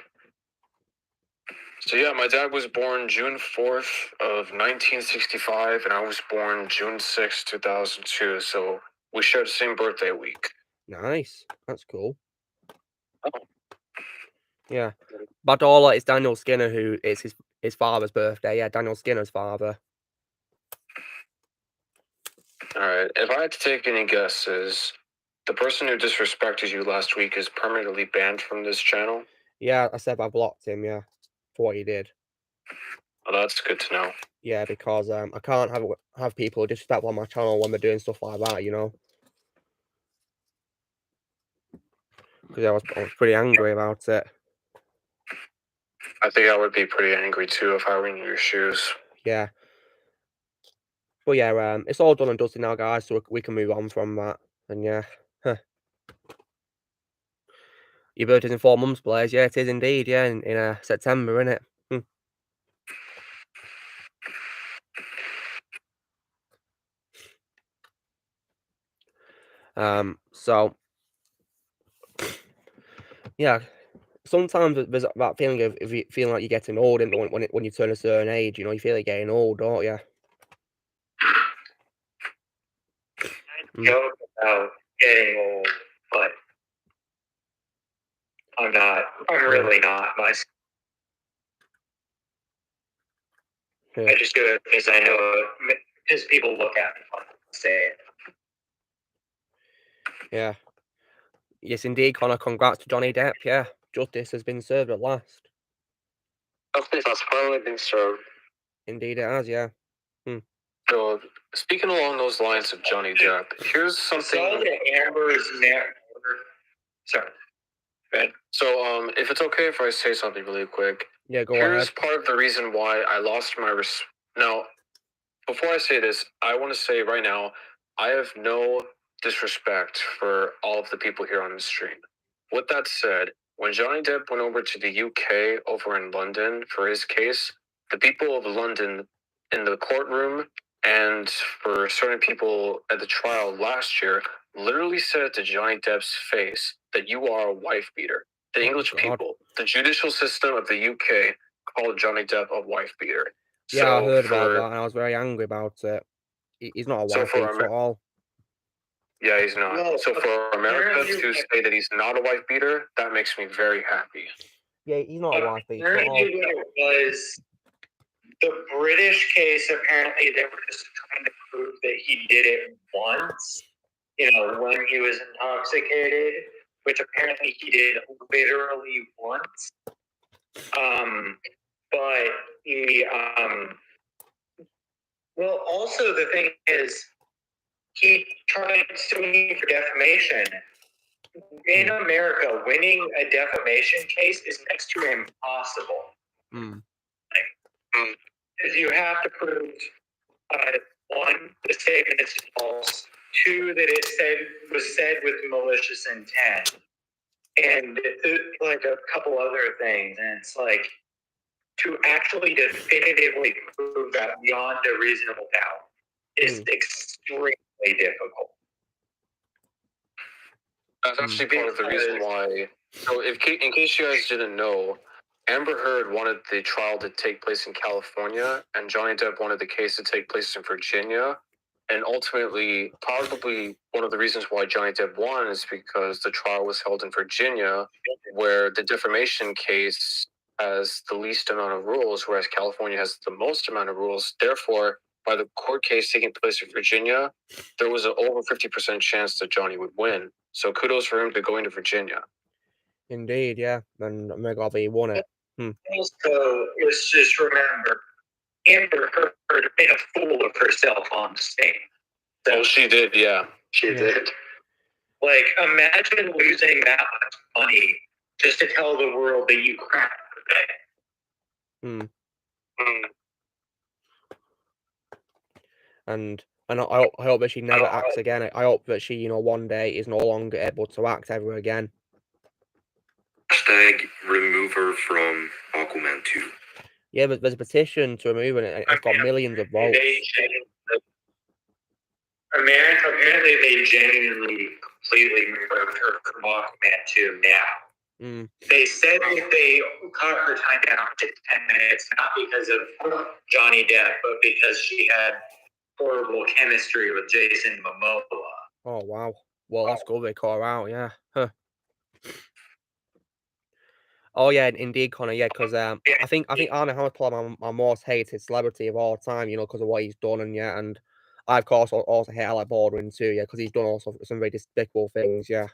So yeah, my dad was born June 4th of 1965, and I was born June 6th, 2002. So we share the same birthday week. Nice. That's cool. Oh. Yeah. Badola is Daniel Skinner, who is his father's birthday. Yeah, Daniel Skinner's father. Alright, if I had to take any guesses, the person who disrespected you last week is permanently banned from this channel? Yeah, I said I blocked him, yeah, for what he did. Well, that's good to know. Yeah, because I can't have people disrespect on my channel when they're doing stuff like that, you know? Because I was pretty angry about it. I think I would be pretty angry too if I were in your shoes. Yeah. But yeah, it's all done and dusted now, guys, so we can move on from that. And yeah. Your birthday's in 4 months, Blaze. Yeah, it is indeed. Yeah, in September, innit? So yeah, sometimes there's that feeling of feeling like you're getting old, and when you turn a certain age, you know, you feel like getting old, don't you? Joke about getting old, but I'm not. I'm really not. Yeah. I just do it because I know because people look at me and say it. Yeah. Yes, indeed, Connor. Congrats to Johnny Depp. Yeah, justice has been served at last. Justice has finally been served. Indeed, it has. Yeah. So, speaking along those lines of Johnny Depp, here's something. Sorry. Good. So, if it's okay if I say something really quick. Yeah, go ahead. Here's part of the reason why I lost my Now, before I say this, I want to say right now, I have no disrespect for all of the people here on the stream. With that said, when Johnny Depp went over to the UK over in London for his case, the people of London in the courtroom and for certain people at the trial last year literally said to Johnny Depp's face that you are a wife beater. The English people, the judicial system of the UK called Johnny Depp a wife beater. Yeah, I heard about that, and I was very angry about it. He's not a wife beater at all. Yeah, he's not. No, so for Americans to say that he's not a wife beater, that makes me very happy. Yeah, he's not a wife beater at all. Apparently what it was, the British case, apparently they were just trying to prove that he did it once, you know, when he was intoxicated, which apparently he did literally once. But he, well, also the thing is, he tried suing for defamation. In America, winning a defamation case is next to impossible. Because you have to prove, one, the statement is false, two, that it was said with malicious intent, and like a couple other things. And it's like, to actually definitively prove that beyond a reasonable doubt is extremely difficult. That's actually part of the reason why. So, in case you guys didn't know, Amber Heard wanted the trial to take place in California, and Johnny Depp wanted the case to take place in Virginia. And ultimately, probably one of the reasons why Johnny Depp won is because the trial was held in Virginia, where the defamation case has the least amount of rules, whereas California has the most amount of rules. Therefore, by the court case taking place in Virginia, there was an over 50% chance that Johnny would win. So kudos for him to go into Virginia. Indeed, yeah. And I'm glad he won it. Also, let's just remember, Amber Heard made a fool of herself on stage. So she did, yeah. She did. Like, imagine losing that much money just to tell the world that you cracked the bank. And I hope that she never acts again. I hope that she, one day is no longer able to act ever again. Hashtag remove her from Aquaman 2. Yeah, but there's a petition to remove it, and it's got millions of votes. Apparently, they genuinely completely removed her from Aquaman 2 now. They said that they cut her time down to 10 minutes, not because of Johnny Depp, but because she had horrible chemistry with Jason Momoa. Oh, wow. Well, that's good they call her out, yeah. Huh. Oh, yeah, indeed, Connor, yeah, because I think Armie Hammer's probably my most hated celebrity of all time, because of what he's done, and I, of course, also hate Alec Baldwin, too, yeah, because he's done also some very despicable things, yeah.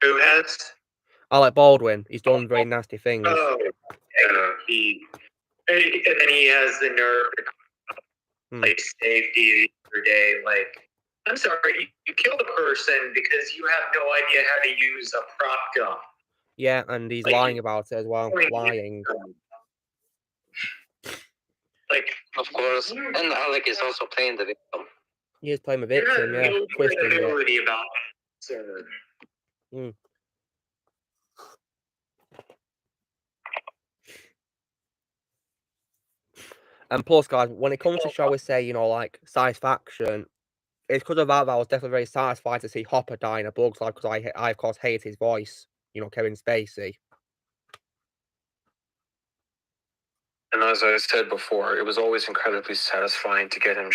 Who has? Alec Baldwin, he's done very nasty things. Oh, yeah, and then he has the nerve to like safety the other day. Like, I'm sorry, you killed a person because you have no idea how to use a prop gun. Yeah, and he's lying about it as well. Lying. Like, of course, and Alec is also playing the victim. He is playing the victim, yeah. Twisting it. About sir. And plus, guys, when it comes to, shall we say, like, satisfaction, it's because of that I was definitely very satisfied to see Hopper die in A Bug's Life, because I, of course, hate his voice, Kevin Spacey. And as I said before, it was always incredibly satisfying to get him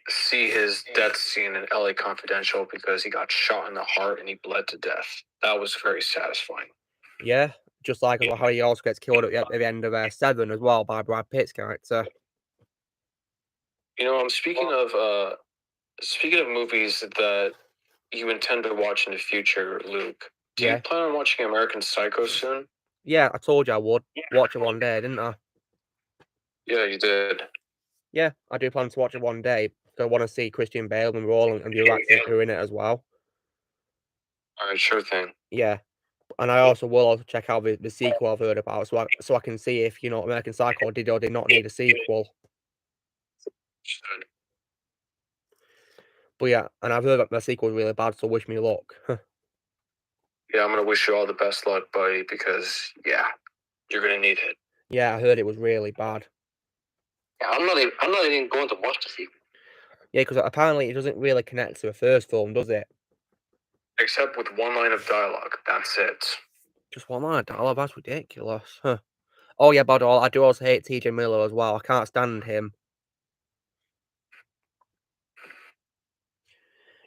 see his death scene in LA Confidential, because he got shot in the heart and he bled to death. That was very satisfying. Yeah, just like how he also gets killed at the end of 7 as well by Brad Pitt's character. I'm speaking of movies that you intend to watch in the future, Luke. Do you plan on watching American Psycho soon? Yeah, I told you I would. Watch it one day, didn't I? Yeah, you did. Yeah, I do plan to watch it one day. So I want to see Christian Bale and Roland and the other actors who are in it as well. All right, sure thing. Yeah, and I also will check out the sequel I've heard about, so I can see if American Psycho did or did not need a sequel. But yeah, and I've heard that the sequel is really bad, so wish me luck. Yeah, I'm gonna wish you all the best luck, buddy, because you're gonna need it. Yeah, I heard it was really bad. Yeah, I'm not even going to watch the sequel. Yeah, because apparently it doesn't really connect to the first film, does it? Except with one line of dialogue. That's it. Just one line of dialogue? That's ridiculous. Huh. Oh yeah, but I do also hate TJ Miller as well. I can't stand him.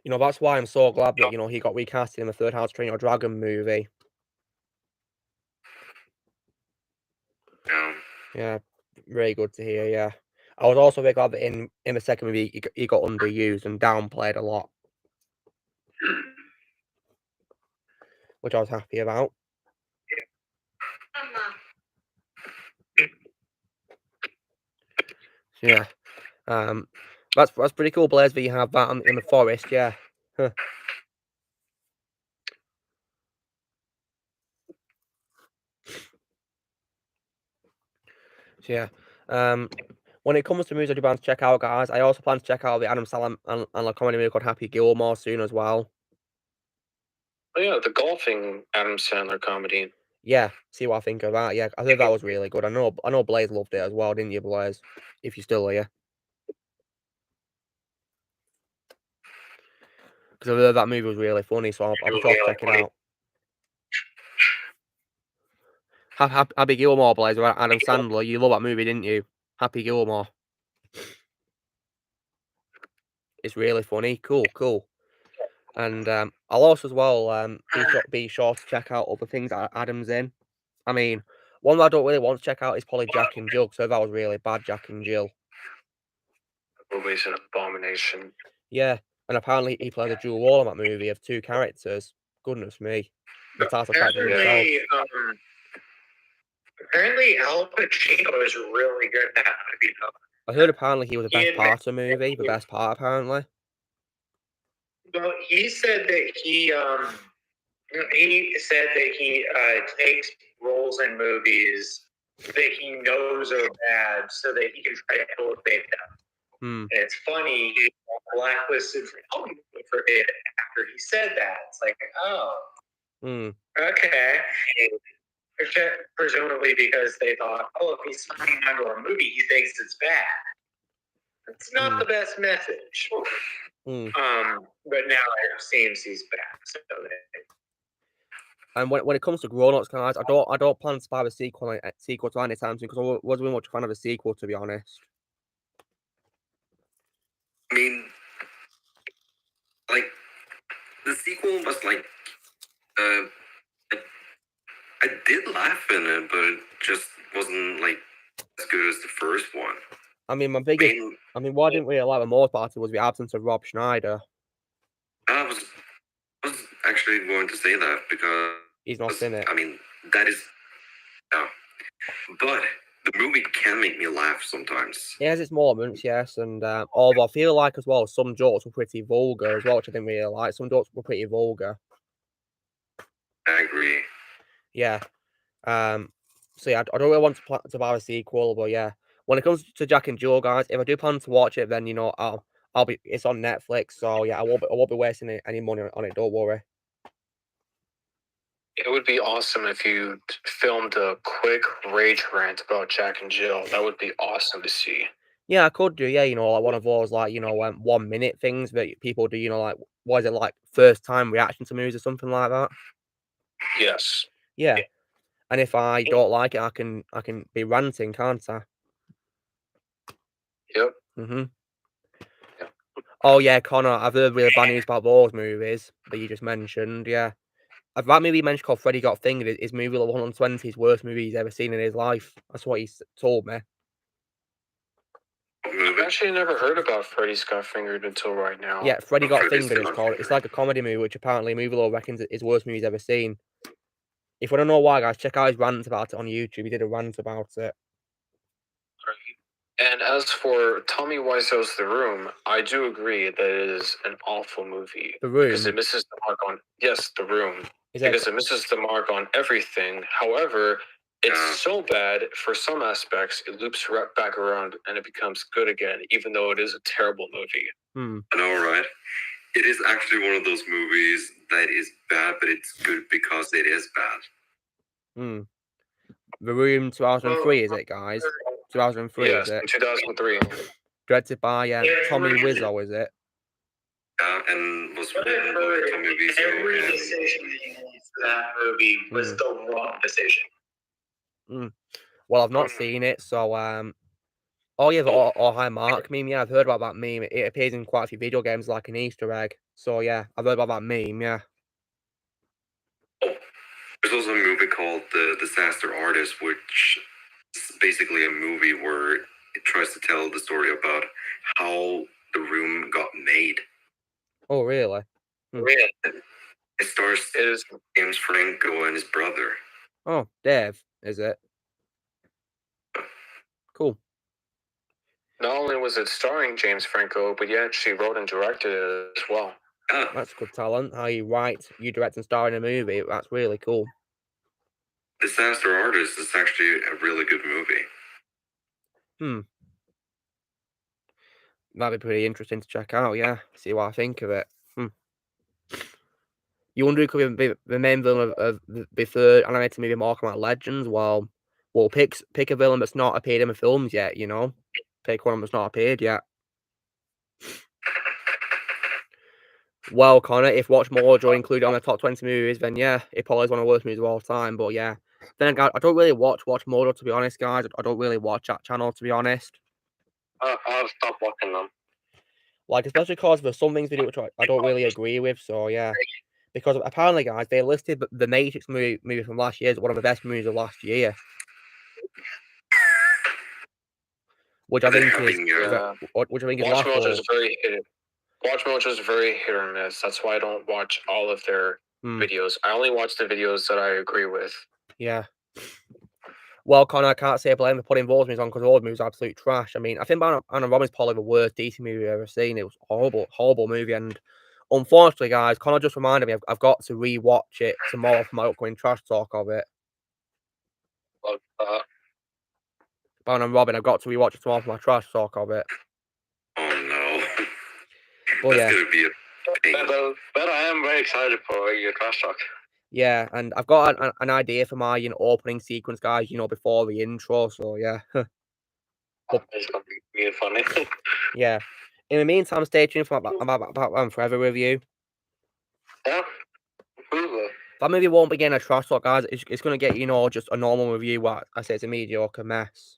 That's why I'm so glad that, he got recasted in the third How to Train Your Dragon movie. Yeah, very good to hear, yeah. I was also very glad that in the second movie, he got underused and downplayed a lot. Which I was happy about. Yeah. That's pretty cool, Blaze, that you have that in the forest, yeah. Huh. So yeah. When it comes to movies I do plan to check out, guys, I also plan to check out the Adam Sandler and a comedy movie called Happy Gilmore soon as well. Oh yeah, the golfing Adam Sandler comedy. Yeah, see what I think of that. Yeah, I heard that was really good. I know Blaze loved it as well, didn't you, Blaze? If you're still here. Because I heard that movie was really funny, so I'll be sure to check it out. Happy Gilmore, Blazer, Adam Sandler. You love that movie, didn't you? Happy Gilmore. It's really funny. Cool. And I'll also as well be sure to check out other things that Adam's in. I mean, one that I don't really want to check out is probably Jack and Jill, so that was really bad, Jack and Jill. The movie's an abomination. Yeah, and apparently he played a dual role in that movie of 2 characters. Goodness me. The title character himself. Apparently Al Pacino is really good at that movie, though. I heard apparently he was the best part of the movie, the best part apparently. Well, he said that he takes roles in movies that he knows are bad so that he can try to elevate them. And it's funny, he blacklisted for it after he said that. It's like, oh, okay. Presumably because they thought, oh, if he's signing onto a movie, he thinks it's bad. It's not the best message. But now it seems he's back. So and when it comes to grown-ups, guys, I don't plan to buy a sequel to anytime soon because I wasn't much fan of a sequel, to be honest. I mean, like the sequel was like, I did laugh in it, but it just wasn't like as good as the first one. I mean, what I didn't really like the most about it was the absence of Rob Schneider. I was actually going to say that because he's not in it. I mean, that is, but the movie can make me laugh sometimes. It has its moments, yes, and although I feel like as well some jokes were pretty vulgar as well, which I didn't really like. Some jokes were pretty vulgar. I agree. Yeah. So yeah, I don't really want to buy a sequel, but yeah, when it comes to Jack and Jill, guys, if I do plan to watch it, then you know it's on Netflix, so yeah, I won't be wasting any money on it. Don't worry. It would be awesome if you filmed a quick rage rant about Jack and Jill. That would be awesome to see. Yeah, I could do. Yeah, you know, like one of those like 1 minute things that people do. You know, like what is it like first time reaction to movies or something like that? Yes. Yeah. And if I don't like it, I can be ranting, can't I? Yep. Oh yeah, Connor, I've heard really bad news about those movies that you just mentioned. Yeah. That movie you mentioned called Freddy Got Fingered is movie 120's worst movie he's ever seen in his life. That's what he's told me. I've actually never heard about Freddy's Got Fingered until right now. Yeah, Freddy Got Fingered it's called. It's like a comedy movie, which apparently Movie Law reckons is worst movie he's ever seen. If you don't know why, guys, check out his rant about it on YouTube. He did a rant about it. And as for Tommy Wiseau's The Room, I do agree that it is an awful movie. The Room? Because it misses the mark on... Yes, The Room. Because it misses the mark on everything. However, it's so bad, for some aspects, it loops back around and it becomes good again, even though it is a terrible movie. I know, right? It is actually one of those movies that is bad, but it's good because it is bad. The Room 2003, is it, guys? 2003, yes, is it? 2003. Directed by Tommy Wiseau, is it? Yeah, and was written by Tommy Wiseau. Every decision that he made for that movie was the wrong decision. Well, I've not seen it, so oh yeah, the Oh Hi Mark meme. Yeah, I've heard about that meme. It appears in quite a few video games like an Easter egg. So yeah, I've heard about that meme. Yeah. There's also a movie called The Disaster Artist, which is basically a movie where it tries to tell the story about how The Room got made. Oh, really? It stars James Franco and his brother. Oh, Dave, is it? Cool. Not only was it starring James Franco, but he actually wrote and directed it as well. That's good talent. How you write, you direct and star in a movie. That's really cool. Disaster Artist is actually a really good movie. That'd be pretty interesting to check out, yeah. See what I think of it. You wonder who could be the main villain of the third animated movie, Arkham Legends? Well, pick a villain that's not appeared in the films yet, you know? Pick one that's not appeared yet. Well, Connor, if Watch Mojo included on the top 20 movies, then yeah, it probably is one of the worst movies of all time. But yeah, Then again, I don't really watch Modo, to be honest, guys. I don't really watch that channel, to be honest. I'll stop watching them. Like, especially because there's some things they do which I don't really agree with, so yeah. Because apparently, guys, they listed the Matrix movie from last year as one of the best movies of last year. Which I think is laughable. Watch Mojo is very hit or miss. That's why I don't watch all of their videos. I only watch the videos that I agree with. Yeah. Well, Connor, I can't say I blame for putting those movies on because those movies are absolute trash. I mean, I think Batman and Robin's probably the worst DC movie I've ever seen. It was a horrible movie. And unfortunately, guys, Connor just reminded me I've got to re-watch it tomorrow for my upcoming trash talk of it. Love Batman and Robin, I've got to re-watch it tomorrow for my trash talk of it. Oh, no. But That's going to be a pain. But I am very excited for your trash talk. Yeah, and I've got an idea for my opening sequence, guys, before the intro, so yeah. It's going to be funny. Yeah. In the meantime, stay tuned for my Batman Forever review. Yeah. That movie won't be getting a trash talk, guys. It's going to get, just a normal review. What I say it's a mediocre mess.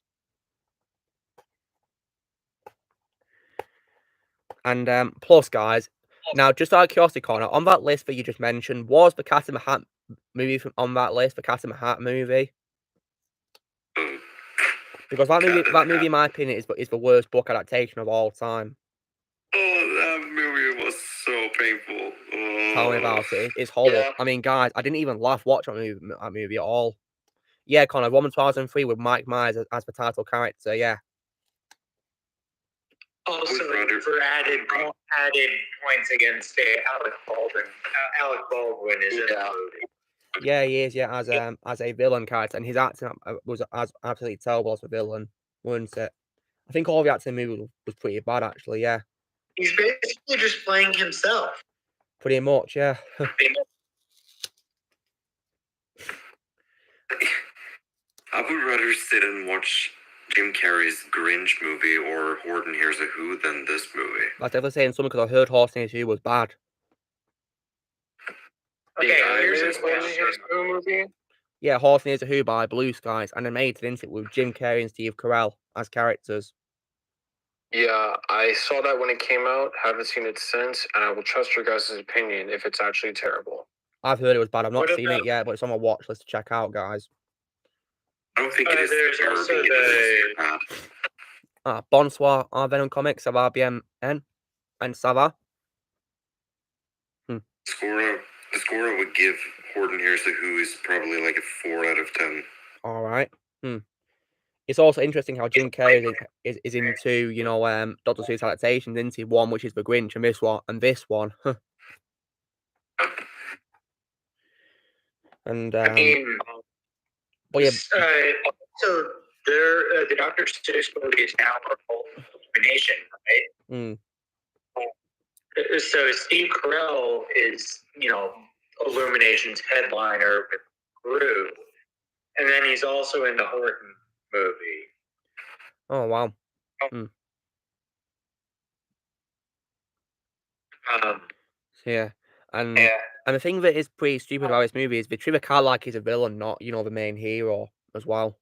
And plus, guys, now just out of curiosity, Connor, on that list that you just mentioned, was the Cat in the Hat movie on that list? The Cat in the Hat movie? Because that movie, in my opinion, is the worst book adaptation of all time. Oh, that movie was so painful. Oh. Tell me about it. It's horrible. Yeah. I mean, guys, I didn't even laugh watching that movie at all. Yeah, Connor, Woman 2003 with Mike Myers as the title character, yeah. Also, for added points against Alec Baldwin. Alec Baldwin is in the movie. Yeah, he is, yeah, as a villain character, and his acting was absolutely terrible as a villain, wasn't it? I think all the acting in the movie was pretty bad, actually, yeah. He's basically just playing himself. Pretty much, yeah. I would rather sit and watch Jim Carrey's Grinch movie or Horton Hears a Who than this movie. I was definitely saying something because I heard Horton Hears a Who was bad. Okay, here's a question. Movie? Yeah, Horton Hears a Who by Blue Skies, animated into it with Jim Carrey and Steve Carell as characters. Yeah, I saw that when it came out. Haven't seen it since, and I will trust your guys' opinion if it's actually terrible. I've heard it was bad. I've not seen it yet, but it's on my watch list to check out, guys. I don't think it is terrible. Bonsoir, our Venom Comics, ça va bien, and ça va? The score I would give Horton Hears a Who is probably like a 4 out of 10. All right. It's also interesting how Jim Carrey is into, Dr. Seuss adaptations, into one which is The Grinch, and this one. And I mean, but yeah. So the Dr. Seuss movie is now a full illumination, right? So Steve Carell is, Illumination's headliner with Gru, and then he's also in the Horton movie. Oh wow. Yeah, and the thing that is pretty stupid about this movie is they treat the cat like he's a villain, not the main hero as well.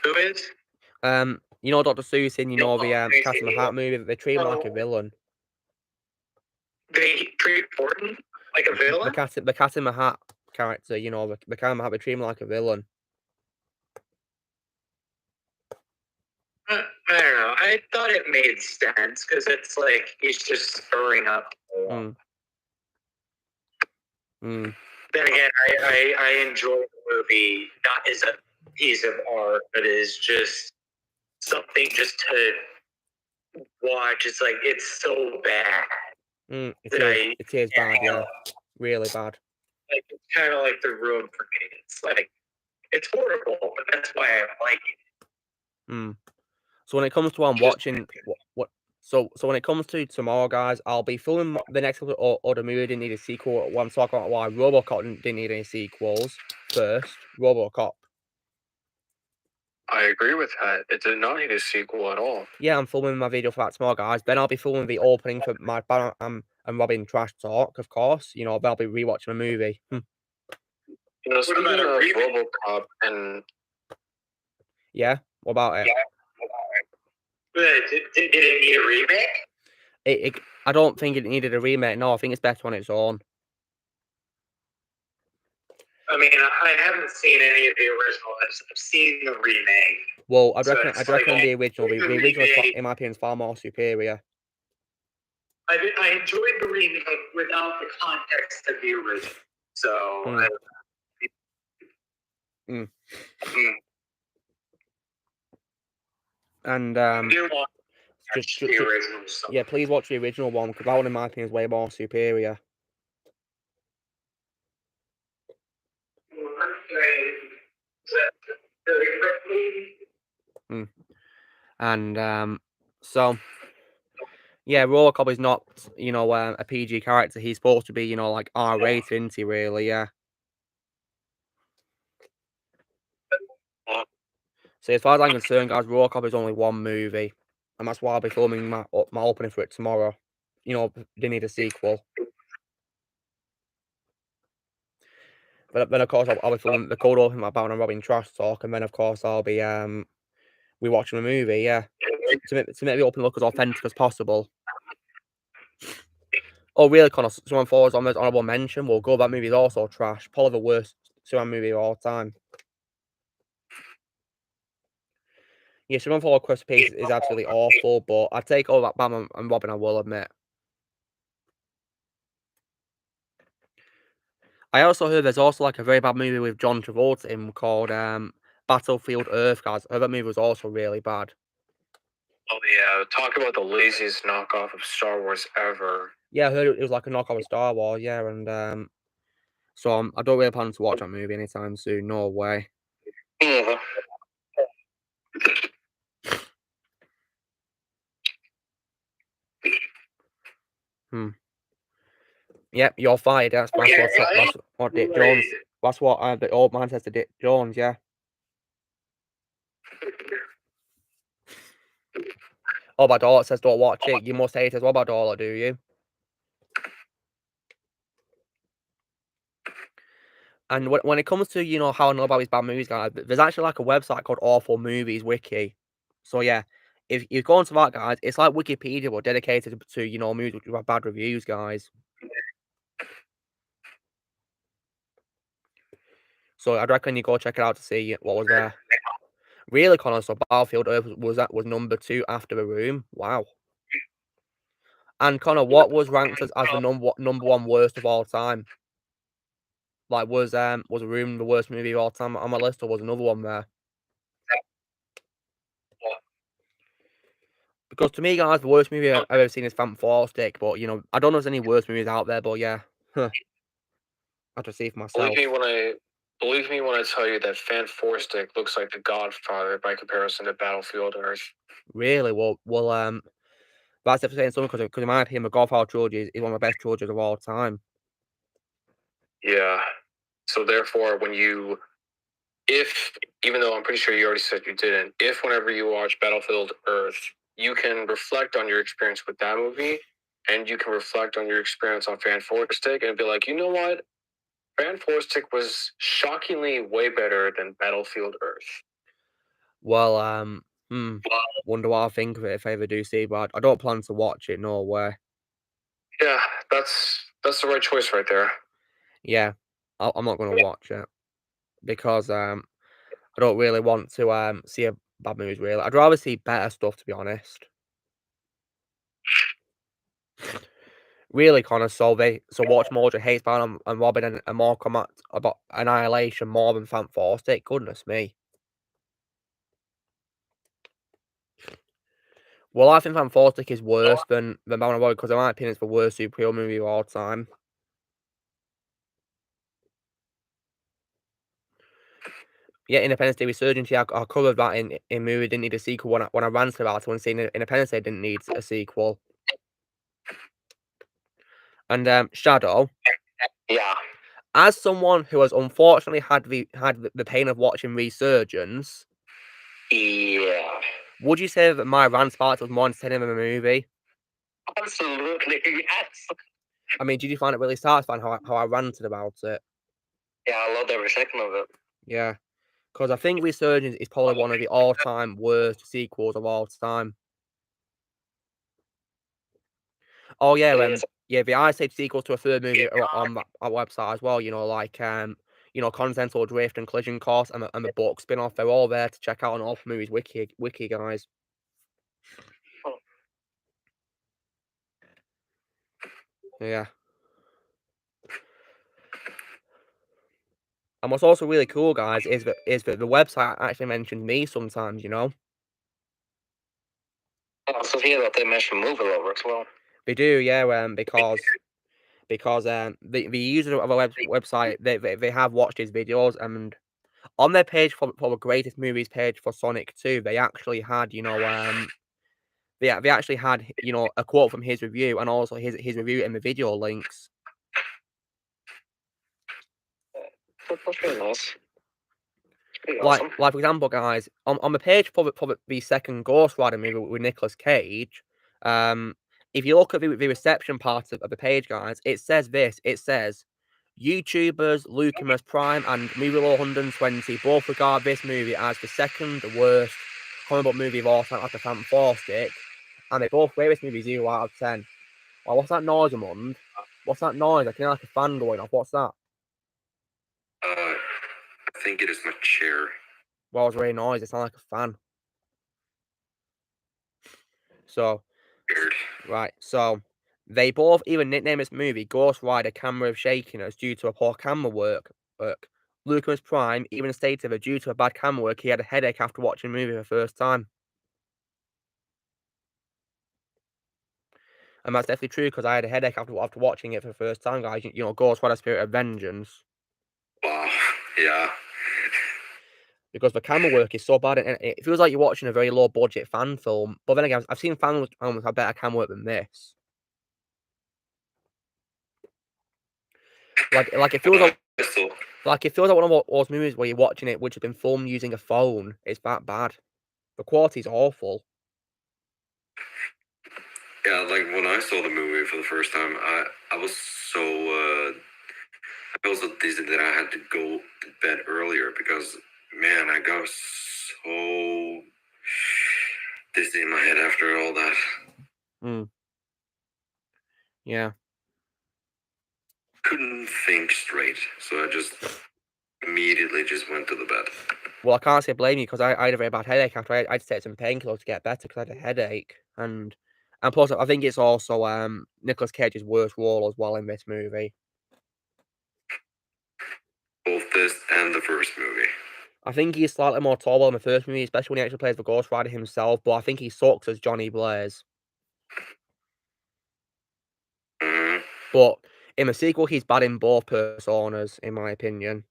Who is? Dr. Seuss in the Cat in the Hat movie, they treat him like a villain. They treat Horton like a villain? The Cat in the Hat character, the Cat in the Hat, they treat him like a villain. I don't know. I thought it made sense because it's like he's just stirring up. Then again, I enjoy the movie not as a piece of art, but as just something just to watch. It's like it's so bad. It is bad, yeah, really bad. Like it's kind of like The Room for me. It's like it's horrible, but that's why I like it. So when it comes to watching so when it comes to tomorrow, guys, I'll be filming the next episode or the movie didn't need a sequel. What I'm talking about why RoboCop didn't need any sequels first. RoboCop. I agree with that. It did not need a sequel at all. Yeah, I'm filming my video for that tomorrow, guys. Then I'll be filming the opening for my and Robin Trash Talk, of course. You know, they'll be rewatching a movie. You know, speaking of RoboCop and... Yeah, what about it? Did it need a remake? I don't think it needed a remake. No, I think it's better on its own. I mean, I haven't seen any of the original. I've seen the remake. Well, I reckon the original, in my opinion, is far more superior. I enjoyed the remake without the context of the original. So. And just the original. Yeah, please watch the original one, because that one, in my opinion, is way more superior. And so, yeah, RoboCop is not, you know, a PG character. He's supposed to be, you know, like R-rated, isn't he, really? Yeah. So as far as I'm concerned, guys, RoboCop is only one movie, and that's why I'll be filming my opening for it tomorrow. You know, they need a sequel. But then, of course, I'll be filming the cold open about and Robin Trash Talk, and then, of course, I'll be rewatching the movie, yeah, to make the open look as authentic as possible. Oh, really, Connor? Someone forwards on this honorable mention. Well, Go, that movie is also trash. Probably the worst Superman movie of all time. Yeah, someone forward Chris Peace is absolutely awful, but I take all that Batman and Robin, I will admit. I also heard there's also like a very bad movie with John Travolta in called Battlefield Earth, guys. I heard that movie was also really bad. Oh yeah, talk about the laziest knockoff of Star Wars ever. Yeah, I heard it was like a knockoff of Star Wars, yeah, and so I don't really plan to watch that movie anytime soon, no way. Yep, you're fired. That's what Dick Jones. That's what the old man says to Dick Jones. Yeah. Oh, my daughter says don't watch it. You must hate it. What about daughter? Do you? And when it comes to, you know, how I know about these bad movies, guys, there's actually like a website called Awful Movies Wiki. So yeah, if you go into that, guys, it's like Wikipedia, but dedicated to, you know, movies with bad reviews, guys. So I'd reckon you go check it out to see what was there. Really, Connor? So Battlefield Earth was number 2 after The Room. Wow. And Connor, what was ranked as the number 1 worst of all time? Like, was The Room the worst movie of all time on my list, or was another one there? Because to me, guys, the worst movie I've ever seen is Fantastic, but, you know, I don't know if there's any worse movies out there, but yeah. I have to see for myself. Believe me when I tell you that Fantastic looks like The Godfather by comparison to Battlefield Earth. Really? Well, that's definitely saying something, because in my opinion, the Godfather trilogy is one of the best trilogies of all time. Yeah. So therefore, even though I'm pretty sure you already said you didn't, if whenever you watch Battlefield Earth, you can reflect on your experience with that movie, and you can reflect on your experience on Fantastic, and be like, you know what? Fantastic was shockingly way better than Battlefield Earth. Well, wonder what I'll think of it if I ever do see, but I don't plan to watch it, no way. Yeah, that's the right choice right there. Yeah, I'm not going to watch it, because I don't really want to see a bad movies, really. I'd rather see better stuff, to be honest. Really, Connor, so watch Mordred hates Batman and Robin and more comment about Annihilation more than Fantastic. Goodness me. Well, I think Fantastic is worse than Batman and Robin, because in my opinion, it's the worst superhero movie of all time. Yeah, Independence Day Resurgence, yeah, I covered that in movie Didn't Need a Sequel when I ranted about it, when saying Independence Day didn't need a sequel. And Shadow. Yeah. As someone who has unfortunately had the pain of watching Resurgence, yeah, would you say that my rant part was more entertaining than the movie? Absolutely, yes. I mean, did you find it really satisfying how I ranted about it? Yeah, I loved every second of it. Yeah, because I think Resurgence is probably one of the all-time worst sequels of all time. Oh yeah, yeah, the I-Save sequels to a third movie on our website as well. You know, like Continental Drift and Collision Course and the book spin-off. They're all there to check out on All Movies Wiki, guys. Yeah. And what's also really cool, guys, is that the website actually mentions me sometimes. You know. Also, hear that they mention movie lovers as well. They do, yeah. Because the users of our website they have watched his videos, and on their page for the greatest movies page for Sonic 2, they actually had they actually had a quote from his review and also his review in the video links. That's really nice. Like for example, guys, on the page for the second Ghost Rider movie with Nicolas Cage, if you look at the reception part of the page, guys, it says this. It says, YouTubers Lucamus Prime and Movie Law 120 both regard this movie as the second worst comic book movie of all time after Phantom Force Stick, and they both rate this movie 0 out of 10. Well, what's that noise, Amund? What's that noise? I can hear like a fan going off. What's that? I think it is my chair. Well, it's really noisy. It sounds like a fan. So, Weird. right, so they both even nicknamed this movie Ghost Rider Camera of Shakiness due to a poor camera work. Lucas Prime even stated that due to a bad camera work, he had a headache after watching the movie for the first time. And that's definitely true, because I had a headache after watching it for the first time, guys. You know, Ghost Rider Spirit of Vengeance. Wow, yeah. Because the camera work is so bad, and it feels like you're watching a very low-budget fan film. But then again, I've seen fan films have better camera work than this. Like it feels like it feels like one of those movies where you're watching it, which has been filmed using a phone. It's that bad. The quality's awful. Yeah, like when I saw the movie for the first time, I was so I also dizzy that I had to go to bed earlier because, man, I got so dizzy in my head after all that. Yeah. Couldn't think straight, so I just immediately just went to the bed. Well, I can't say blame you, because I had a very bad headache after I had to take some painkillers to get better, because I had a headache. And plus, I think it's also Nicolas Cage's worst role as well in this movie. Both this and the first movie. I think he's slightly more tall in the first movie, especially when he actually plays the Ghost Rider himself, but I think he sucks as Johnny Blaze. But in the sequel, he's bad in both personas, in my opinion.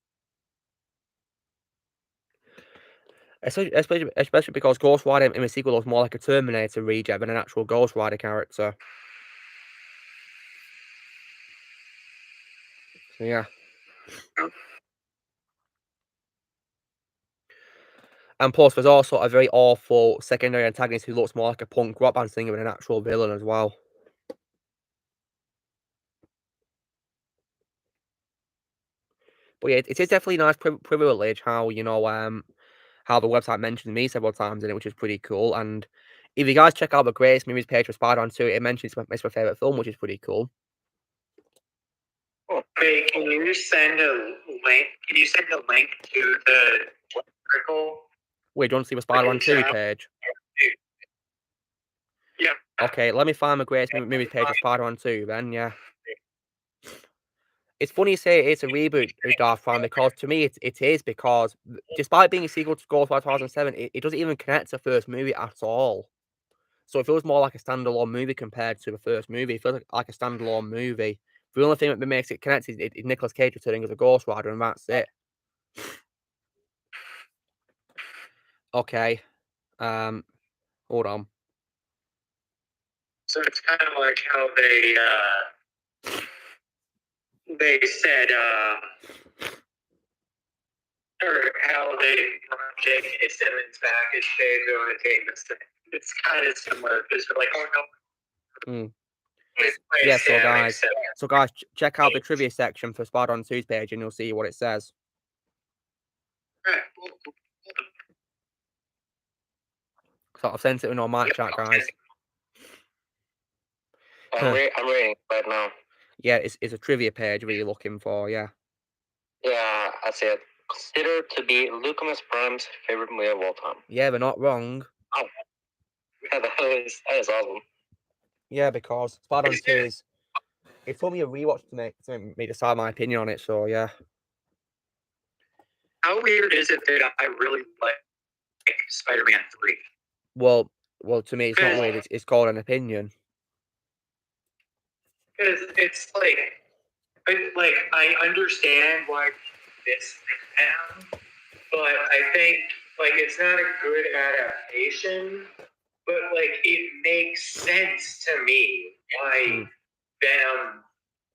Especially because Ghost Rider in the sequel was more like a Terminator reject than an actual Ghost Rider character. So yeah. And plus, there's also a very awful secondary antagonist who looks more like a punk rock band singer than an actual villain as well. But yeah, it is definitely a nice privilege how, how the website mentions me several times in it, which is pretty cool. And if you guys check out the greatest movies page for Spider-Man 2, it mentions it's my favorite film, which is pretty cool. Hey, can you send a link? Can you send a link to the article? Wait, do you want to see the Spider-Man 2 page? Yeah. Okay, let me find the greatest movies page of Spider-Man 2 then, yeah. It's funny you say it's a reboot, Darth Prime, because to me it is, because despite being a sequel to Ghost Rider 2007, it doesn't even connect to the first movie at all. So it feels more like a standalone movie compared to the first movie. It feels like a standalone movie. The only thing that makes it connect is Nicolas Cage returning as a Ghost Rider, and that's it. Okay. Hold on. So it's kind of like how they said, or how they brought J.K. Simmons back as Shades over Davis. It's kind of similar, because they're like, oh no. Yeah, so guys, So guys, check out the trivia section for Spider-Man 2's page, and you'll see what it says. So I've sent it in our mic chat, guys. I'm reading right now. Yeah, it's a trivia page. What you're looking for? Yeah. Yeah, I see it. Considered to be Optimus Prime's favorite movie of all time. Yeah, they're not wrong. Oh, yeah, that is awesome. Yeah, because Spider-Man 2 is. It took me a rewatch to make me decide my opinion on it. So yeah. How weird is it that I really like Spider-Man 3? Well, to me, it's not weird. It's called an opinion. Because it's like I understand why this down, but I think like it's not a good adaptation, but like it makes sense to me why Venom.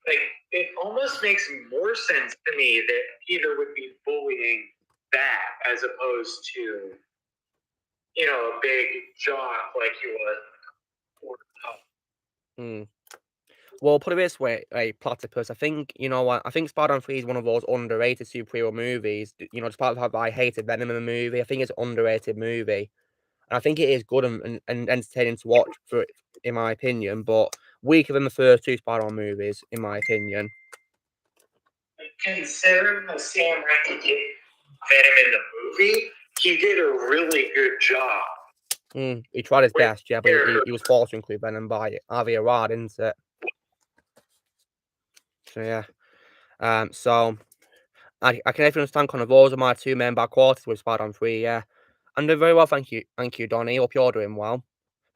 Like it almost makes more sense to me that Peter would be bullying that as opposed to, you know, a big jock like he was. Well, put it this way, Platypus, I think, you know what, I think Spider-Man 3 is one of those underrated superhero movies. You know, despite the fact that I hated Venom in the movie, I think it's an underrated movie. And I think it is good and entertaining to watch, in my opinion, but weaker than the first two Spider-Man movies, in my opinion. Considering the Sam Raimi did Venom in the movie, he did a really good job. He tried his best, yeah, but he was forced to include Venom by Avi Arad, isn't it? So yeah. So I can definitely understand kind of those are my two main bad quarters with Spider-Man 3, yeah. I'm doing very well, thank you, Donnie. Hope you're doing well.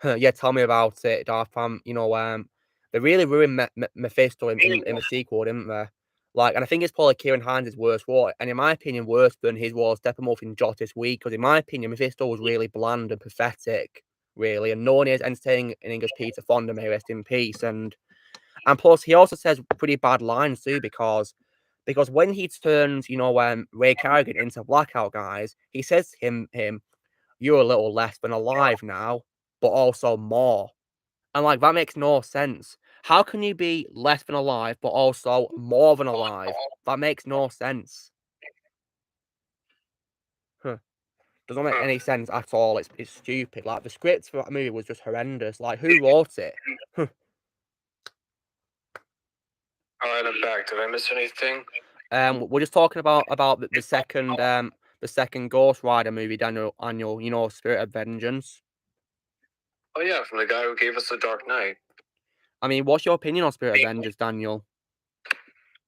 Yeah, tell me about it, Darth Fam. You know, they really ruined Mephisto in the sequel, didn't they? Like, and I think it's probably Kieran Hines' worst role, and in my opinion, worse than his role as Steppenwolf in Justice Week, because in my opinion, Mephisto was really bland and pathetic, really, and no one is entertaining in English Peter Fonda, may rest in peace, and plus he also says pretty bad lines too, because when he turns, you know, Ray Carrigan into Blackout, guys, he says to him, you're a little less than alive now, but also more. And like that makes no sense. How can you be less than alive but also more than alive? That makes no sense. Doesn't make any sense at all. It's stupid. Like the script for that movie was just horrendous. Like who wrote it? Alright, I'm back. Did I miss anything? We're just talking about the second Ghost Rider movie, Daniel. You know, Spirit of Vengeance. Oh yeah, from the guy who gave us The Dark Knight. I mean, what's your opinion on Spirit of Vengeance, Daniel?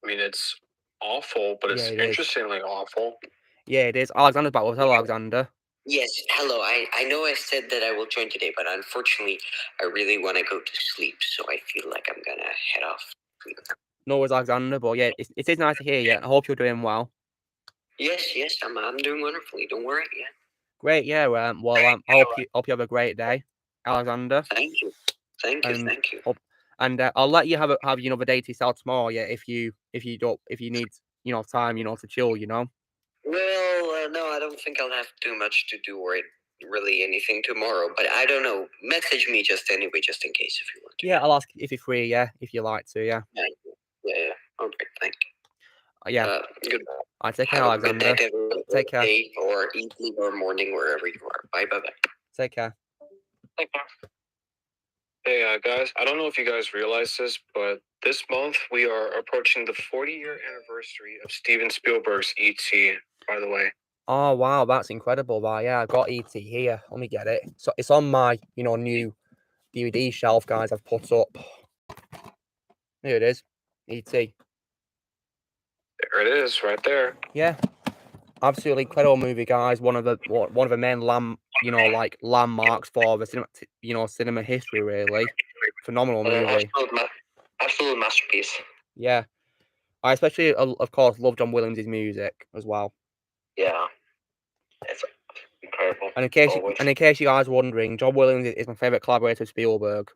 I mean, it's awful, but it's interestingly awful. Yeah, it is. Alexander's back with us. Hello, Alexander. Yes, hello. I know I said that I will join today, but unfortunately, I really want to go to sleep, so I feel like I'm gonna head off. No worries, Alexander, but yeah, it is nice to hear you. I hope you're doing well. Yes, I'm doing wonderfully. Don't worry, yeah. Great, yeah. I hope you have a great day, Alexander. Thank you. And I'll let you have another day to yourself tomorrow. Yeah, if you need time to chill. Well, no, I don't think I'll have too much to do or really anything tomorrow. But I don't know. Message me just in case if you want to. Yeah, I'll ask if you're free. Yeah, if you like to. Yeah. Yeah. Okay, thank you. Yeah. Goodbye. I take care, Alexander. Take care. Day or evening or morning, wherever you are. Bye. Take care. Take care. Hey, guys, I don't know if you guys realize this, but this month we are approaching the 40-year anniversary of Steven Spielberg's E.T., by the way. Oh, wow, that's incredible. Wow, yeah, I've got E.T. here. Let me get it. So it's on my, new DVD shelf, guys, I've put up. Here it is. E.T. There it is, right there. Yeah. Absolutely incredible movie, guys. One of the main landmarks for the cinema history, really. Phenomenal movie. Absolute masterpiece. Yeah. I especially, of course, love John Williams' music as well. Yeah. It's incredible. And in case you guys are wondering, John Williams is my favorite collaborator with Spielberg.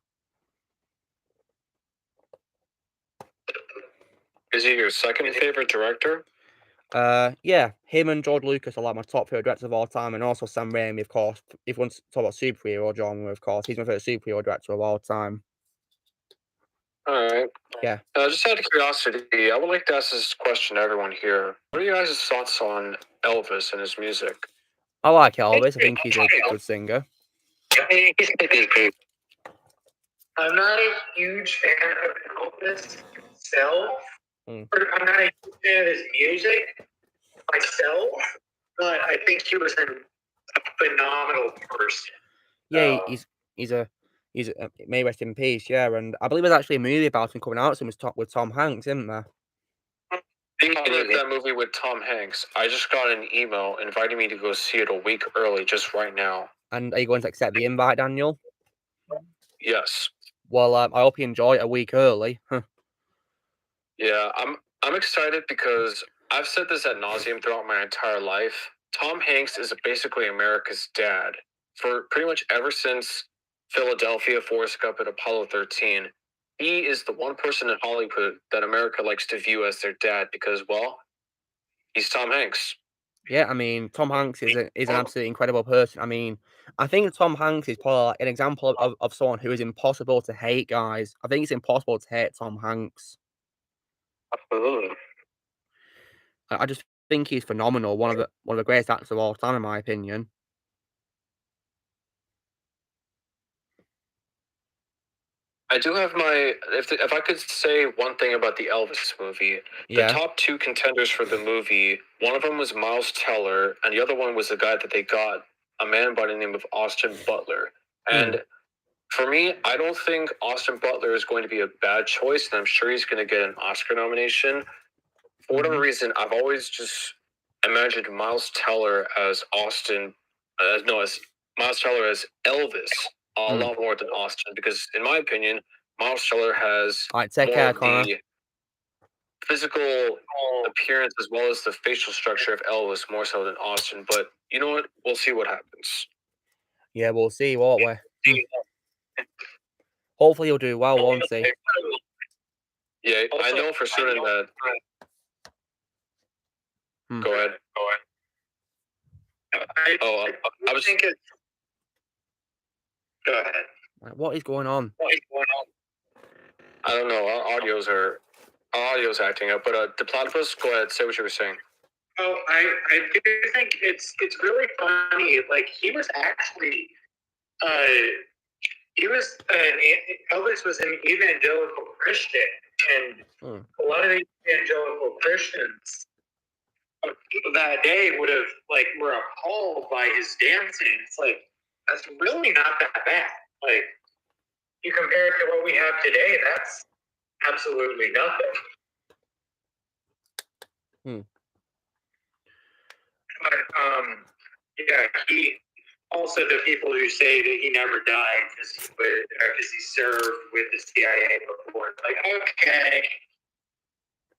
Is he your second favorite director? Yeah, him and George Lucas are like my top favorite directors of all time, and also Sam Raimi, of course. If you want to talk about superhero genre, of course, he's my favorite superhero director of all time. All right. Yeah. Just out of curiosity, I would like to ask this question to everyone here. What are you guys' thoughts on Elvis and his music? I like Elvis. I think he's a good singer. I'm not a huge fan of Elvis himself. I'm not a huge fan of his music myself, but I think he was a phenomenal person. Yeah, he's may rest in peace. Yeah, and I believe there's actually a movie about him coming out soon with Tom Hanks, isn't there? Speaking of that movie with Tom Hanks, I just got an email inviting me to go see it a week early, just right now. And are you going to accept the invite, Daniel? Yes. Well, I hope you enjoy it a week early. Yeah, I'm excited because I've said this ad nauseum throughout my entire life. Tom Hanks is basically America's dad. For pretty much ever since Philadelphia, Forrest Gump, and Apollo 13, he is the one person in Hollywood that America likes to view as their dad because, well, he's Tom Hanks. Yeah, I mean, Tom Hanks is an absolutely incredible person. I mean, I think Tom Hanks is probably like an example of someone who is impossible to hate, guys. I think it's impossible to hate Tom Hanks. Absolutely. I just think he's phenomenal. One of the greatest actors of all time, in my opinion. I do have my if I could say one thing about the Elvis movie, the top two contenders for the movie, one of them was Miles Teller, and the other one was the guy that they got, a man by the name of Austin Butler. And for me, I don't think Austin Butler is going to be a bad choice, and I'm sure he's going to get an Oscar nomination. For whatever reason, I've always just imagined Miles Teller as as Miles Teller as Elvis. A lot more than Austin, because in my opinion, Miles Teller has more of the physical appearance as well as the facial structure of Elvis more so than Austin. But you know what? We'll see what happens. Yeah, we'll see, won't we? Hopefully he'll do well, won't he? Yeah, I know for certain that. Go ahead. I was thinking. Go ahead. What is going on? I don't know. Our audio's acting up. But the platypus, go ahead. Say what you were saying. Oh, I do think it's really funny. Like he was actually, Elvis was an evangelical Christian, and a lot of the evangelical Christians of that day were appalled by his dancing. It's like that's really not that bad. Like you compare it to what we have today, that's absolutely nothing. But he also, the people who say that he never died because he served with the CIA before, like, okay,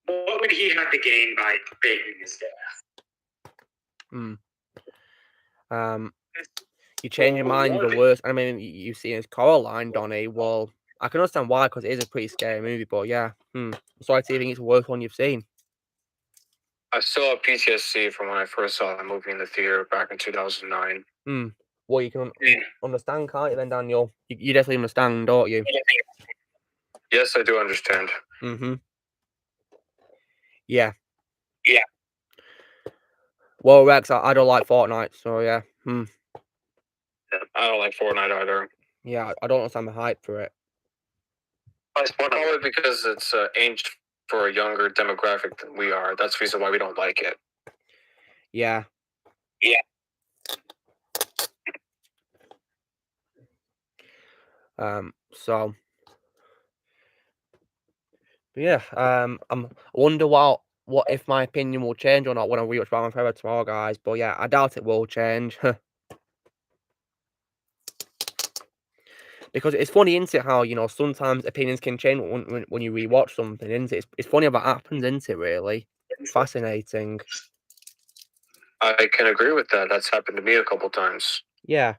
what would he have to gain by faking his death? You change your mind the worst. I mean, you've seen his Coraline, Donnie. Well, I can understand why, because it is a pretty scary movie. But yeah, so I think it's the worst one you've seen. I still have PTSD from when I first saw the movie in the theater back in 2009. Well, you can understand, can't you, then, Daniel? You definitely understand, don't you? Yes, I do understand. Yeah. Well, Rex, I don't like Fortnite, so yeah. I don't like Fortnite either. Yeah, I don't understand the hype for it. Probably because it's aimed for a younger demographic than we are. That's the reason why we don't like it. Yeah. So. But yeah. I wonder what if my opinion will change or not when I rewatch Batman Forever tomorrow, guys. But yeah, I doubt it will change. Because it's funny, isn't it, how, sometimes opinions can change when you rewatch something, isn't it? It's funny how that happens, isn't it, really? Fascinating. I can agree with that. That's happened to me a couple times. Yeah.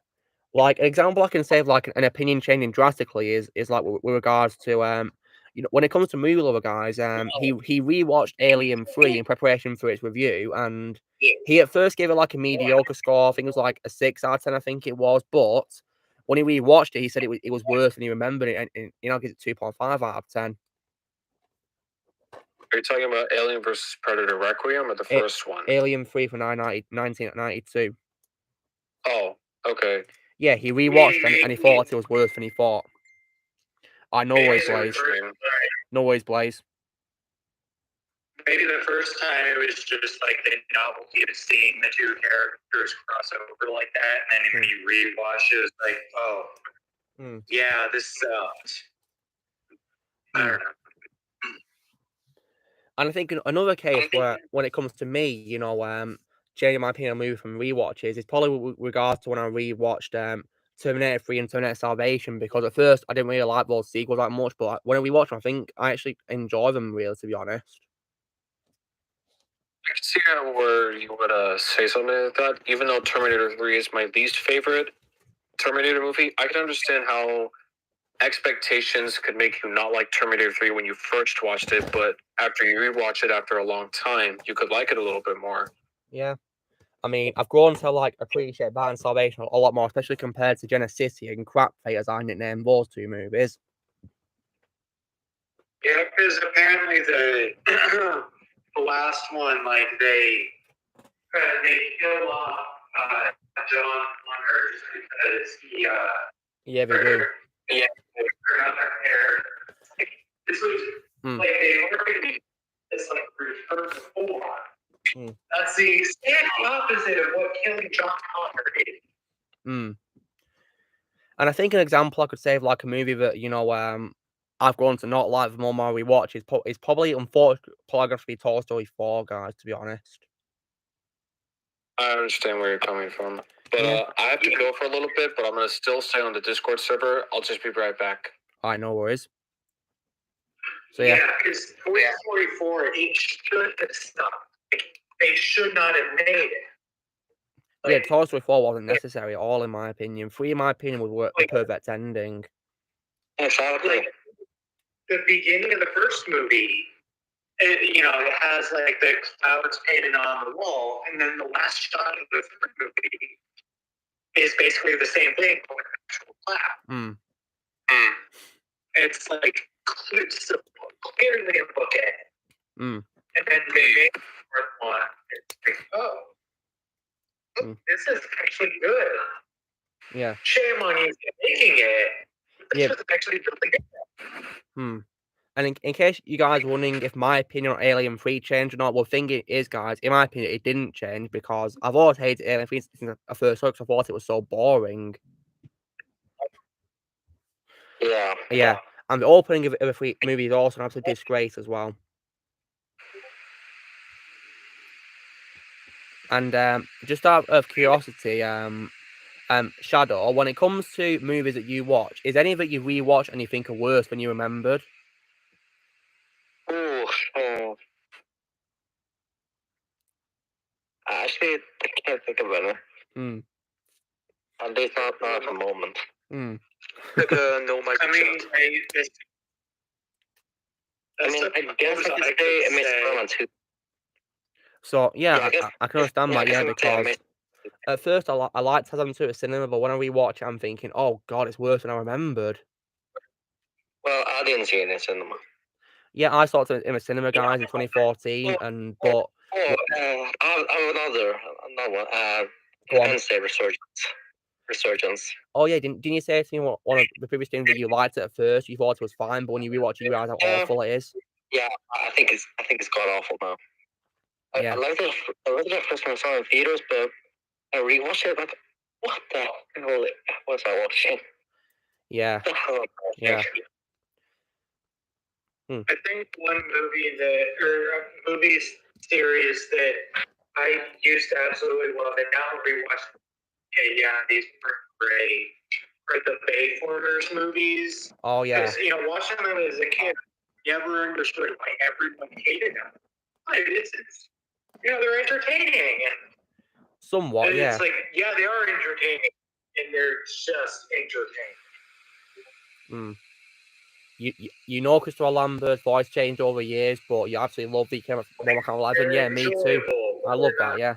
Like, an example I can say of, like, an opinion changing drastically is like, with regards to, when it comes to movie lover, guys, he rewatched Alien 3 in preparation for its review, and he at first gave it, like, a mediocre score. I think it was, like, a 6 out of 10, I think it was, but when he rewatched it, he said it was worse than he remembered it, and you know, gives it 2.5 out of 10. Are you talking about Alien vs. Predator Requiem or the first one? Alien 3 from 1992. Oh, okay. Yeah, he rewatched and he thought it was worse than he thought. I know where Blaze. No worries, Blaze. Maybe the first time it was just like the novelty of seeing the two characters cross over like that, and then when you rewatch it, it's like, oh, yeah, this sucks. I don't know. And I think another case where, when it comes to me, you know, changing my opinion on movie from rewatches is probably with regards to when I rewatched Terminator 3 and Terminator Salvation, because at first I didn't really like those sequels that much, but when I rewatched them, I think I actually enjoy them, really, to be honest. I can see where you would say something like that. Even though Terminator 3 is my least favorite Terminator movie, I can understand how expectations could make you not like Terminator 3 when you first watched it, but after you rewatch it after a long time, you could like it a little bit more. Yeah. I mean, I've grown to like appreciate Batman Salvation a lot more, especially compared to Genesis and Crap Fate, as I nicknamed those two movies. Yeah, because apparently the last one, like they kill off John Connor because he yeah, they do. Yeah, another character. This was like they already it's like referred before. That's the exact opposite of what killing John Connor did. And I think an example I could say of like a movie that, you know, I've grown to not like the more and more we watch is probably, unfortunately, probably going to be Toy Story 4, guys, to be honest. I understand where you're coming from. But I have to go for a little bit, but I'm going to still stay on the Discord server. I'll just be right back. All right, no worries. So, yeah, because Toy Story 4, it should have stopped. They should not have made it. Yeah, Toy Story 4 wasn't necessary at all, in my opinion. 3, in my opinion, would work the perfect ending. Like, the beginning of the first movie, you know, it has like the clouds painted on the wall, and then the last shot of the third movie is basically the same thing, but with an actual cloud. It's like it's clearly a bookend. And then they made the fourth one. It's like, oh, this is actually good. Yeah. Shame on you for making it. This was actually really good. And in case you guys are wondering if my opinion on Alien 3 changed or not, well, the thing is, guys, in my opinion, it didn't change, because I've always hated Alien 3 since I first saw it, because I thought it was so boring. Yeah. And the opening of the 3 movie is also an absolute disgrace as well. And just out of curiosity, Shadow, when it comes to movies that you watch, is any that you rewatch and you think are worse than you remembered? Actually, I can't think of any. At least not at the moment. Like no Michael I guess I could say Miss too. So, yeah, I can understand that, yeah, because at first I liked them to a cinema, but when I rewatch it, I'm thinking, oh, God, it's worse than I remembered. Well, I didn't see it in cinema. Yeah, I saw it in a cinema, guys, in 2014, but... another one. Wednesday Resurgence. Oh, yeah, didn't you say to me one of the previous things that you liked it at first, you thought it was fine, but when you rewatch it, you realize how awful it is? Yeah, I think it's god awful now. I loved it the first time I saw it in theaters, but I rewatched it like, what the hell was I watching? Yeah. Yeah. I think one movie series that I used to absolutely love, and now rewatch. These were great. Are the Bayformers movies? Oh yeah. Because watching them as a kid, never understood why everyone hated them. It's they're entertaining. Somewhat, yeah. It's like, yeah, they are entertaining, and they're just entertaining. You know Christopher Lambert's voice changed over years, but you absolutely love the Mortal Kombat 11. Yeah, me too. I love that, yeah.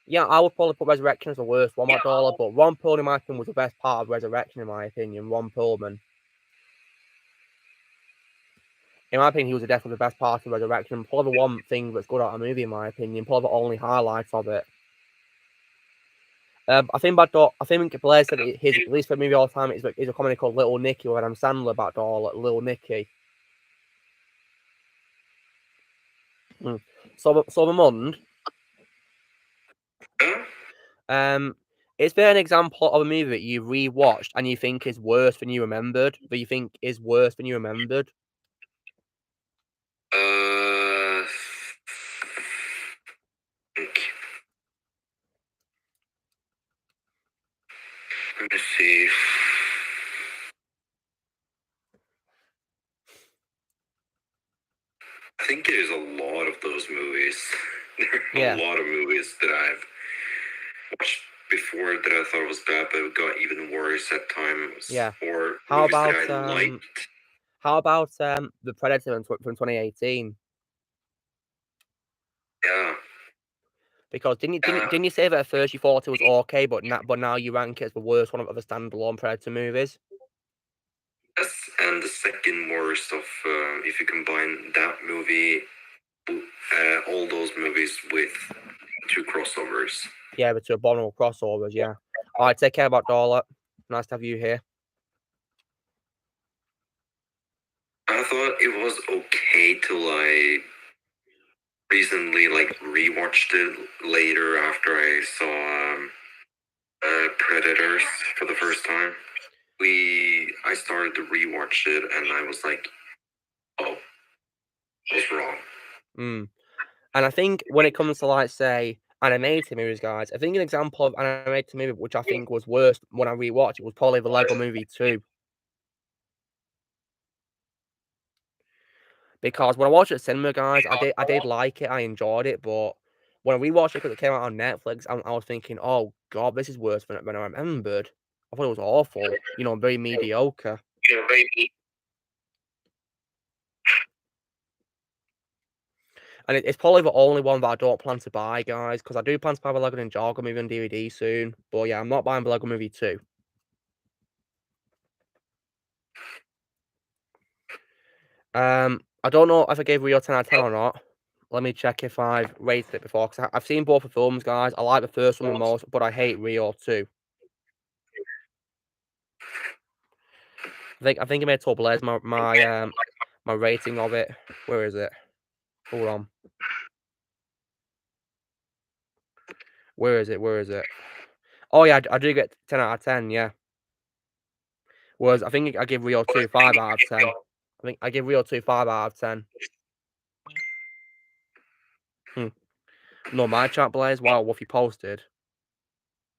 Yeah, I would probably put Resurrection as the worst one, $1, but Ron Perlman, in my opinion, was the best part of Resurrection, in my opinion. Ron Perlman. In my opinion, he was definitely the best part of Resurrection. Probably the one thing that's good about the movie, in my opinion. Probably the only highlights of it. I think Blair said his least favorite movie all the time is a comedy called Little Nicky with Adam Sandler about Little Nicky. So the Mund. Is there an example of a movie that you rewatched and you think is worse than you remembered? That you think is worse than you remembered? Let me see. I think there's a lot of those movies. There are a lot of movies that I've watched before that I thought was bad, but it got even worse at times. Yeah. Or how movies about that I liked. How about The Predator from 2018? Yeah. Because didn't you say that at first you thought it was okay, but now you rank it as the worst one of the standalone Predator movies? Yes, and the second worst of if you combine that movie, all those movies with 2 crossovers. Yeah, the 2 abominable crossovers. Yeah. All right, take care about Dollar. Nice to have you here. I thought it was okay till I recently rewatched it later after I saw Predators for the first time. I started to rewatch it and I was like, oh, what's wrong? And I think when it comes to say animated movies, guys, I think an example of an animated movie which I think was worse when I rewatched it was probably the Lego Movie 2. Because when I watched it at cinema, guys, I did like it, I enjoyed it, but when I rewatched it because it came out on Netflix, I was thinking, oh god, this is worse than I remembered. I thought it was awful, very mediocre. And it's probably the only one that I don't plan to buy, guys, because I do plan to buy the Lego Ninjago movie on DVD soon. But yeah, I'm not buying the Lego Movie 2. I don't know if I gave Rio 10 out of 10 or not. Let me check if I've rated it before, because I've seen both the films, guys. I like the first one the most, but I hate Rio 2. I think I made told Blair's my rating of it. Where is it? Hold on. Where is it? Oh yeah, I do get 10 out of 10, yeah. Whereas I think I give Rio 2 5 out of 10. I think I give Rio 2 5 out of 10. No, my chat, Blaze. Wow, what you posted?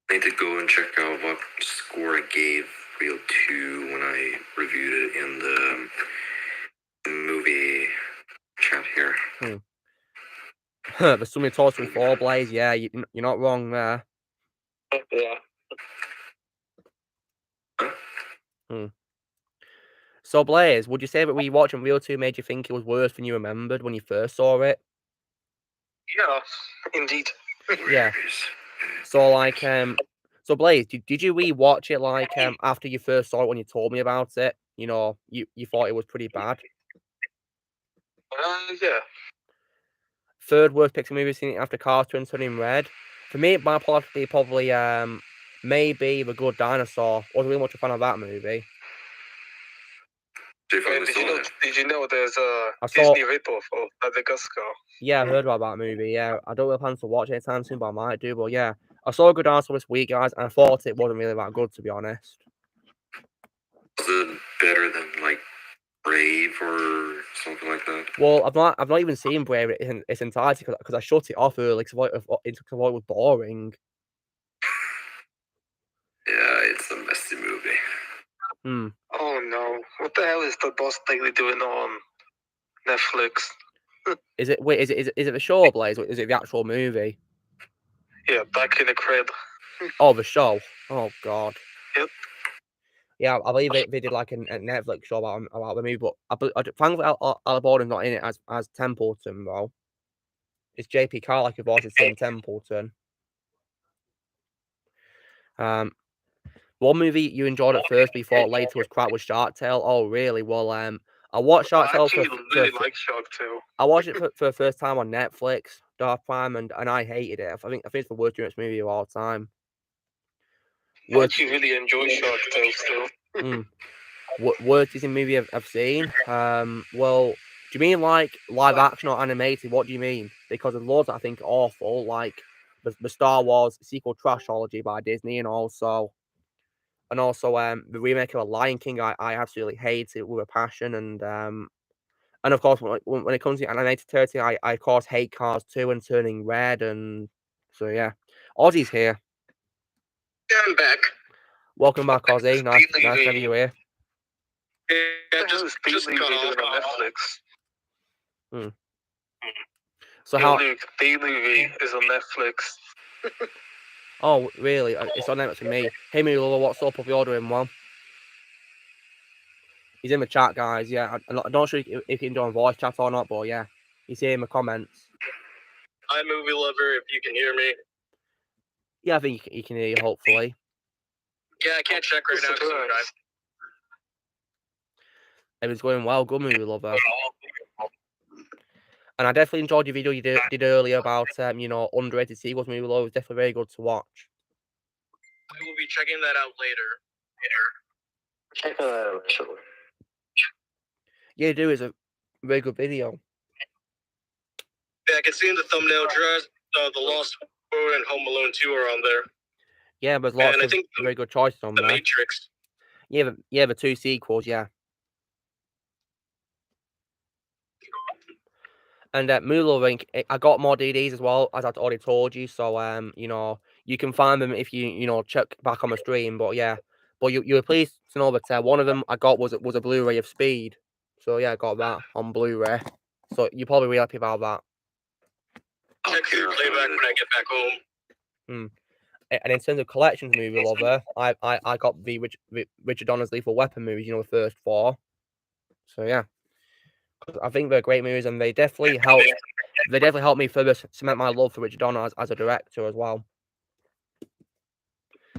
I need to go and check out what score I gave Rio 2 when I reviewed it in the movie chat here. There's somebody Toy Story 4, Blaze. Yeah, you're not wrong there. Yeah. So, Blaze, would you say that rewatching Rio 2 made you think it was worse than you remembered when you first saw it? Yeah, indeed. Yeah. So, so Blaze, did you rewatch it after you first saw it when you told me about it? You thought it was pretty bad. Yeah. Third worst Pixar movie seen after Cars 2 and Turning Red. For me, my plot would be probably maybe The Good Dinosaur. Wasn't really much a fan of that movie. Did you know there's a Disney ripoff of Madagascar? Yeah, I heard about that movie. Yeah, I don't really plan to watch it anytime soon, but I might do. But yeah, I saw A Good Dinosaur this week, guys, and I thought it wasn't really that good, to be honest. Was it better than Brave or something like that? Well, I've not even seen Brave in its entirety because I shut it off early because I thought it was boring. Yeah, it's a messy movie. Oh no! What the hell is the boss thing doing on Netflix? Is it the show, Blaze, or is it the actual movie? Yeah, Back in the Crib. Oh, the show. Oh God. Yep. Yeah, I believe they did a Netflix show about the movie, but thankfully Alec Baldwin's not in it as Templeton though. It's JP Carl who voices Tim Templeton. One movie you enjoyed at first, but you thought later was crap was Shark Tale. Oh, really? Well, I watched Shark Tale. I actually really like Shark Tale. I watched it for the first time on Netflix, Dark Prime, and I hated it. I think it's the worst Dreamworks movie of all time. I actually really enjoy Shark Tale still. Worst Disney movie I've seen. Well, do you mean like live action or animated? What do you mean? Because there's loads that I think are awful, like the Star Wars sequel Trashology by Disney, and also the remake of The Lion King. I absolutely hate it with a passion, and of course when it comes to animated territory, I of course hate Cars 2 and Turning Red, and so yeah, Ozzy's here. Yeah, I'm back. Welcome back, Ozzy. Nice to have you here. Yeah, just got off on Netflix. So how? Daily V is on Netflix. Oh, really? It's on Netflix for me. Hey, Mula, what's up? Hope you're doing well. He's in the chat, guys. Yeah, I'm not sure if he can join voice chat or not, but yeah, he's here in the comments. Hi, movie lover. If you can hear me. Yeah, I think he can hear you. Hopefully. Yeah, I can't check right now. It was going well. Good, movie lover. And I definitely enjoyed your video you did earlier about underrated sequels. Movie lover. It was definitely very good to watch. I will be checking that out later. Check that out, actually. Yeah, do. It's a very good video. Yeah, I can see in the thumbnail, The Lost World and Home Alone 2 are on there. Yeah, but lots of very good choices on there. The Matrix. Yeah, the 2 sequels, yeah. And Moolalink, I got more DVDs as well, as I've already told you. So you can find them if you check back on the stream. But yeah, but you were pleased to know that one of them I got was a Blu-ray of Speed. So yeah, I got that on Blu-ray. So you're probably really happy about that. Check your playback when I get back home. And in terms of collections, movie lover, I got the Richard Donner's Lethal Weapon movies. The first 4. So yeah, I think they're great movies, and they definitely help. They definitely helped me further cement my love for Richard Donner as a director as well.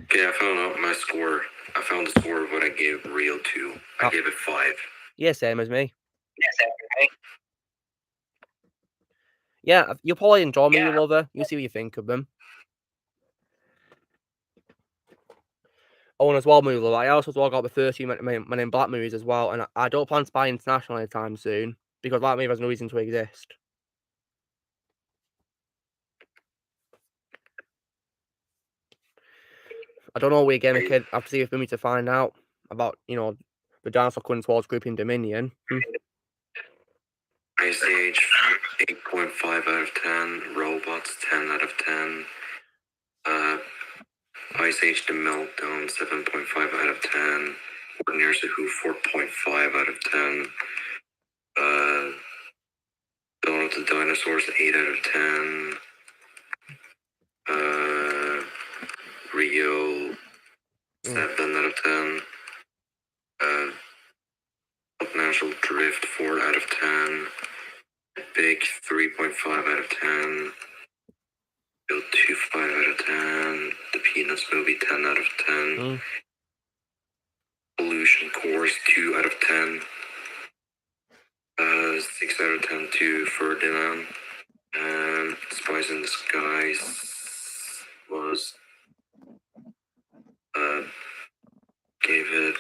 Okay, I found out my score. I found the score of what I gave Real 2. I gave it 5. Yeah, same as me. Yeah, you'll probably enjoy Movie Lover. You'll see what you think of them. Oh, and as well, Movie Lover, I also got the first few Men in Black movies as well, and I don't plan to buy international anytime soon, because that movie has no reason to exist. I don't know where again, kid. I have to see if we need to find out about, the dinosaur coming towards grouping Dominion. Ice Age, 8.5 out of 10. Robots, 10 out of 10. Ice Age The Meltdown, 7.5 out of 10. Ordinary Who, 4.5 out of 10. Dawn of the Dinosaurs, 8 out of 10. Rio, 7 out of 10. Financial Drift, 4 out of 10. Big, 3.5 out of 10. Bill 2, 5 out of 10. The Peanuts movie, 10 out of 10. Pollution Course, 2 out of 10. 6 out of 10 to Ferdinand. And Spies in Disguise was gave it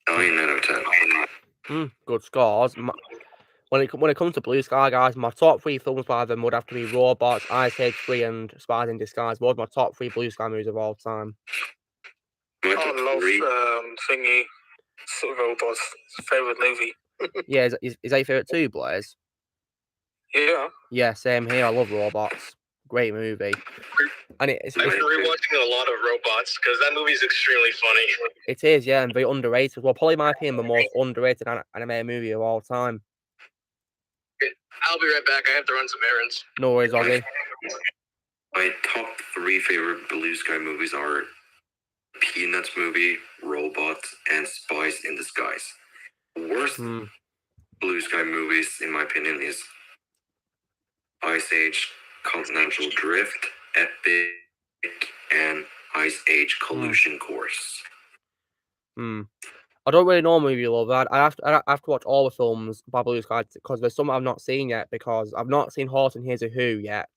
9 out of 10. Good scores. When it comes to Blue Sky, guys, my top 3 films by them would have to be Robots, Ice Age 3, and Spies in Disguise. Those are my top 3 Blue Sky movies of all time. I love Thingy. Robots. Favorite movie. Yeah, is that your favorite too, Blaze? Yeah. Yeah, same here. I love Robots. Great movie. And I've been rewatching a lot of Robots because that movie is extremely funny. It is, yeah, and very underrated. Well, probably my opinion, the most underrated anime movie of all time. I'll be right back. I have to run some errands. No worries, Ozzy. My top 3 favorite Blue Sky movies are Peanuts movie, Robots, and Spies in Disguise. Worst Blue Sky movies, in my opinion, is Ice Age, Continental Drift, Epic, and Ice Age Collusion Course. I don't really know movie lover. I have to watch all the films by Blue Sky because there's some I've not seen yet because I've not seen Horse and Here's a Who yet,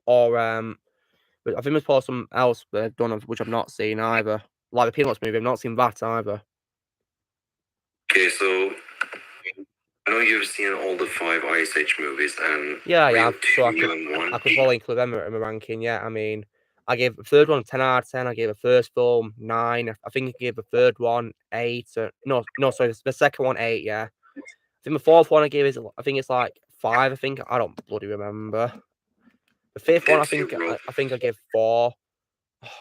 or but I think there's probably some else they've done which I've not seen either. Like the Peanuts movie, I've not seen that either. Okay, so I know you've seen all the 5 Ice Age movies, and yeah. So I could probably include them in my ranking. Yeah, I mean, I gave the third one 10 out of 10. I gave the first film 9. I think I gave the third one 8. No, sorry, the second one 8. Yeah, I think the fourth one I gave I think it's like 5. I don't bloody remember. The fifth one I think I gave 4.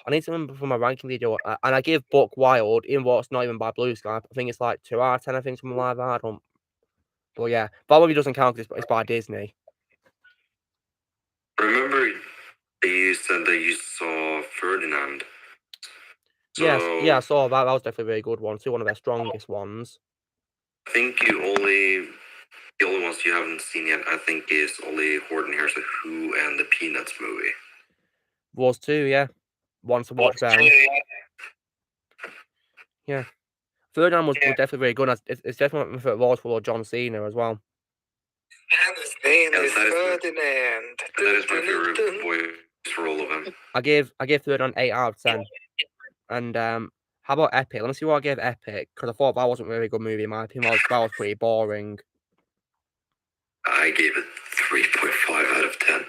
I need to remember from my ranking video, and I give Buck Wild, even though it's not even by Blue Sky. I think it's like 2 out of 10. I think something like that. I don't. But yeah, that movie doesn't count because it's by Disney. Remember, you said that you saw Ferdinand. So, yeah, I saw that. That was definitely a very good one. One of their strongest ones. I think the only ones you haven't seen yet, I think, is only Horton Hears a Who and the Peanuts movie. Was 2, yeah. Want to watch them. Yeah. Ferdinand was definitely very good. It's definitely my favorite voice for John Cena as well. And his name is Ferdinand. That is my favorite voice for all of them. I gave Ferdinand 8 out of 10. And how about Epic? Let me see what I gave Epic, because I thought that wasn't a really good movie in my opinion. That was pretty boring. I gave it 3.5 out of 10.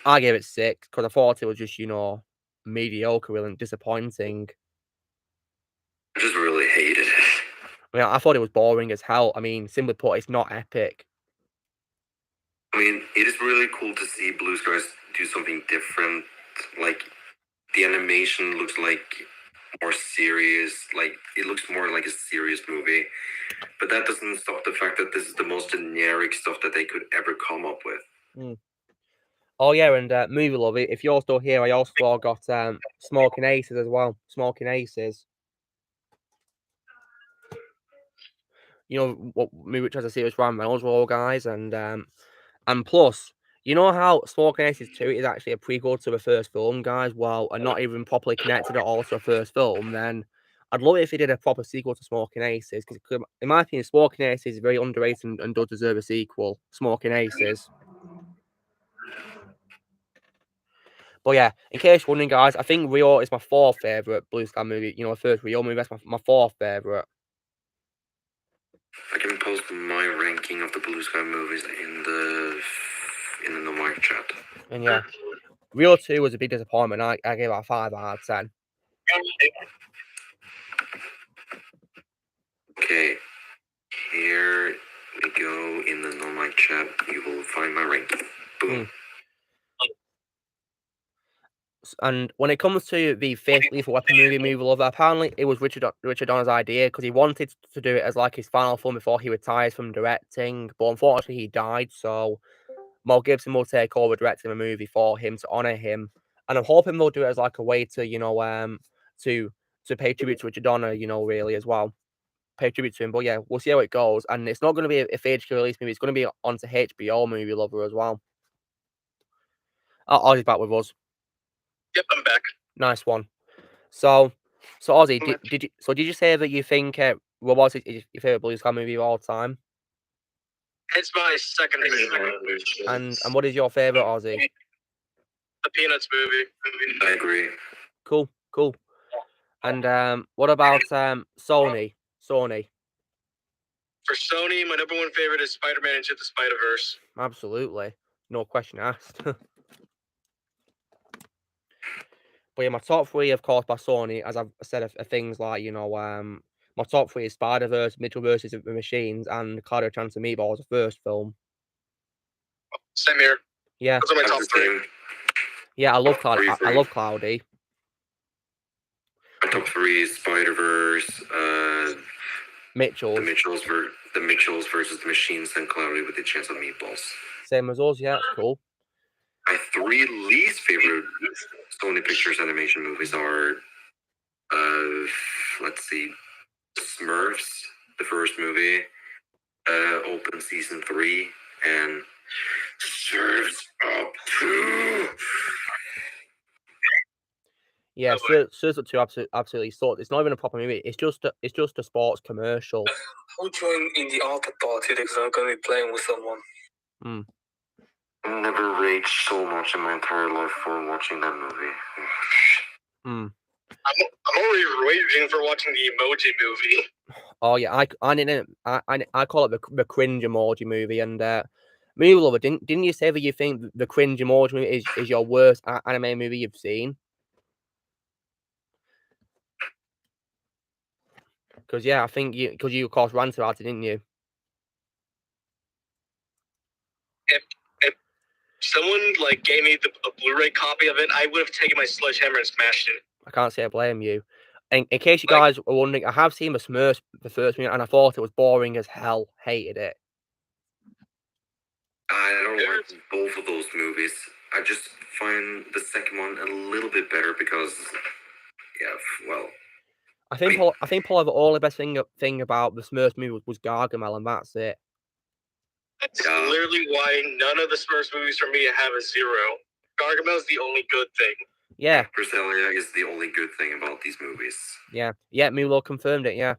I gave it 6 because I thought it was just, mediocre, really disappointing. I just really hated it. I mean, I thought it was boring as hell. I mean, simply put, it's not epic. I mean, it is really cool to see Blue Skies do something different. Like, the animation looks like more serious. Like, it looks more like a serious movie. But that doesn't stop the fact that this is the most generic stuff that they could ever come up with. Oh, yeah, and Movie Love, if you're still here, I also got Smoking Aces as well. Smoking Aces. What movie which has a serious Ryan Reynolds role, guys, and plus, you know how Smoking Aces 2 is actually a prequel to the first film, guys? Well, and not even properly connected at all to the first film, then I'd love it if they did a proper sequel to Smoking Aces, because in my opinion, Smoking Aces is very underrated and does deserve a sequel. Smoking Aces. But yeah, in case you're wondering, guys, I think Rio is my 4th favourite Blue Sky movie. First Rio movie, that's my 4th favourite. I can post my ranking of the Blue Sky movies in the mic chat. And yeah, Rio 2 was a big disappointment. I gave it a 5 out of 10. Okay, here we go in the mic chat. You will find my ranking. Boom. And when it comes to the 5th Lethal Weapon movie Lover, apparently it was Richard Donner's idea because he wanted to do it as like his final film before he retires from directing, but unfortunately he died, so Mel Gibson will take over directing the movie for him to honour him. And I'm hoping they'll do it as like a way to, to pay tribute to Richard Donner, really as well. Pay tribute to him. But yeah, we'll see how it goes. And it's not going to be a theatrical release movie, it's going to be onto HBO Movie Lover as well. Ozzy's back with us. Yep, I'm back. Nice one. So Ozzy, did you say that you think what was your favorite Blue Sky movie of all time? It's my second favorite. And what is your favorite, Ozzy? The Peanuts movie. I agree. Cool. And what about Sony? For Sony, my number 1 favorite is Spider-Man Into the Spider-Verse. Absolutely, no question asked. But yeah, my top 3, of course, by Sony, as I've said, are things like, my top 3 is Spider-Verse, Mitchell vs. the Machines, and Cloudy with a Chance of Meatballs, the first film. Same here. Yeah. Those are my top 3. Yeah, I love Cloudy. I love Cloudy. My top 3 is Spider-Verse, Mitchell's. The Mitchells versus the Machines, and Cloudy with a Chance of Meatballs. Same as us, yeah, that's cool. My 3 least favorite Sony Pictures animation movies are, let's see, Smurfs, the first movie, Open Season 3, and Surf's Up 2. Yeah, Surf's 2 absolutely sucked. It's not even a proper movie. It's just a sports commercial. Which one in the afterthought you think I'm gonna be playing with someone? I've never raged so much in my entire life for watching that movie. I'm already raging for watching the Emoji Movie. Oh yeah, I call it the cringe emoji movie. And Movie Lover, didn't you say that you think the cringe emoji movie is your worst anime movie you've seen? Because yeah, I think you of course ranted about it, didn't you? If someone like gave me a Blu-ray copy of it, I would have taken my sledgehammer and smashed it. I can't say I blame you. In case you guys were wondering, I have seen the Smurfs, the first movie, and I thought it was boring as hell. Hated it. I don't like both of those movies. I just find the second one a little bit better because, yeah, well. I think probably the only best thing about the Smurfs movie was Gargamel, and that's it. That's literally why none of the Smurfs movies for me have a 0. Gargamel's the only good thing. Yeah. Cresselia is the only good thing about these movies. Yeah, Mulo confirmed it, yeah.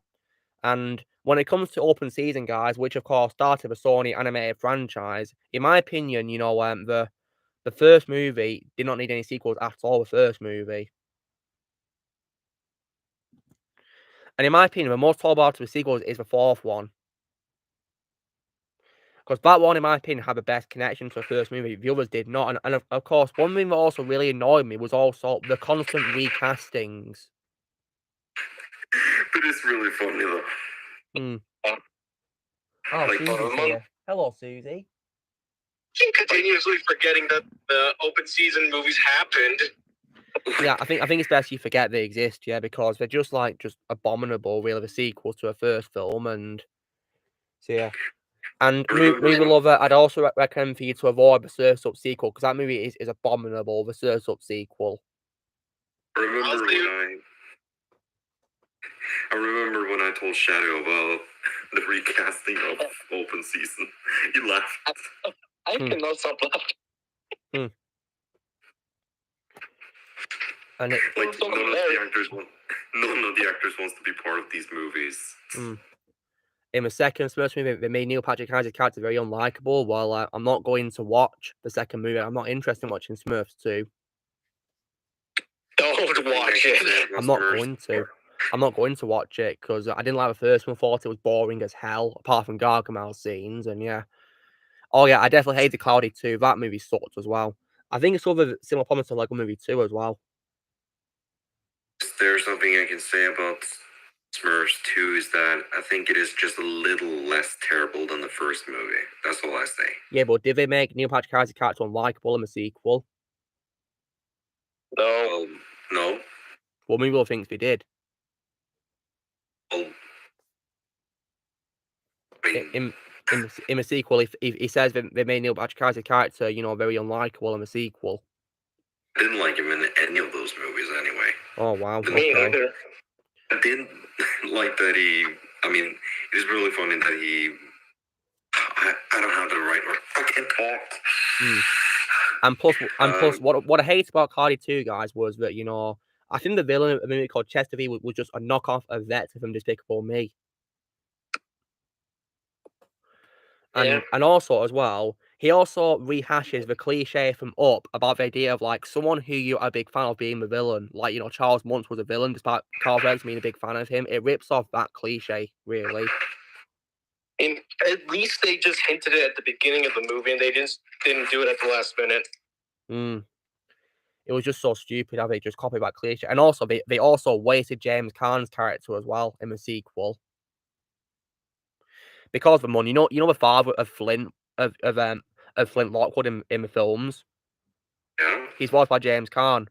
And when it comes to open season, guys, which of course started the Sony animated franchise, in my opinion, you know, the first movie did not need any sequels at all, the first movie. And in my opinion, the most tolerable out of the sequels is the fourth one. Because that one, in my opinion, had the best connection to the first movie. The others did not. And of course, one thing that also really annoyed me was also the constant recastings. But it's really funny, though. Oh, like, Susie's here. Hello, Susie. Keep continuously forgetting that the open season movies happened. Yeah, I think it's best you forget they exist, yeah, because they're just abominable, really, the sequels to a first film, and so yeah. And Movie Lover, I'd also recommend for you to avoid the Surf's Up sequel, because that movie is abominable, the Surf's Up sequel. I remember when I told Shadow about the recasting of open season. He laughed. I cannot stop laughing. And it, like none of the actors wants to be part of these movies. In the second Smurfs movie, they made Neil Patrick Harris's character very unlikable. Well, I'm not going to watch the second movie. I'm not interested in watching Smurfs 2. Don't watch it. I'm not going to. I'm not going to watch it because I didn't like the first one. Thought it was boring as hell, apart from Gargamel scenes. And yeah, oh yeah, I definitely hated Cloudy 2. That movie sucked as well. I think it's sort of similar comments to Lego Movie 2 as well. There's something I can say about Smurfs 2 is that I think it is just a little less terrible than the first movie. That's all I say. Yeah, but did they make Neil Patrick Harris's character unlikable in the sequel? No. No. Well, Movie Lover thinks they did. Well, in the sequel, he says they made Neil Patrick Harris's character, you know, very unlikable in the sequel. I didn't like him in any of those movies anyway. Oh, wow. Me either. I didn't like that I mean, it is really funny that I don't have the right word. I can't talk. And plus, what I hate about Cardi 2, guys, was that, you know, I think the villain of a movie called Chester V was just a knockoff of Vector from Despicable Me. And also, as well, he also rehashes the cliche from Up about the idea of, like, someone who you're a big fan of being the villain. Like, you know, Charles Muntz was a villain, despite Carl Reynolds being a big fan of him. It rips off that cliche, really. And at least they just hinted it at the beginning of the movie, and they just didn't do it at the last minute. It was just so stupid how they just copied that cliche. And also, they also wasted James Caan's character as well in the sequel. Because of the money, you know the father of Flint of Flint Lockwood in the films. Yeah. He's voiced by James Caan.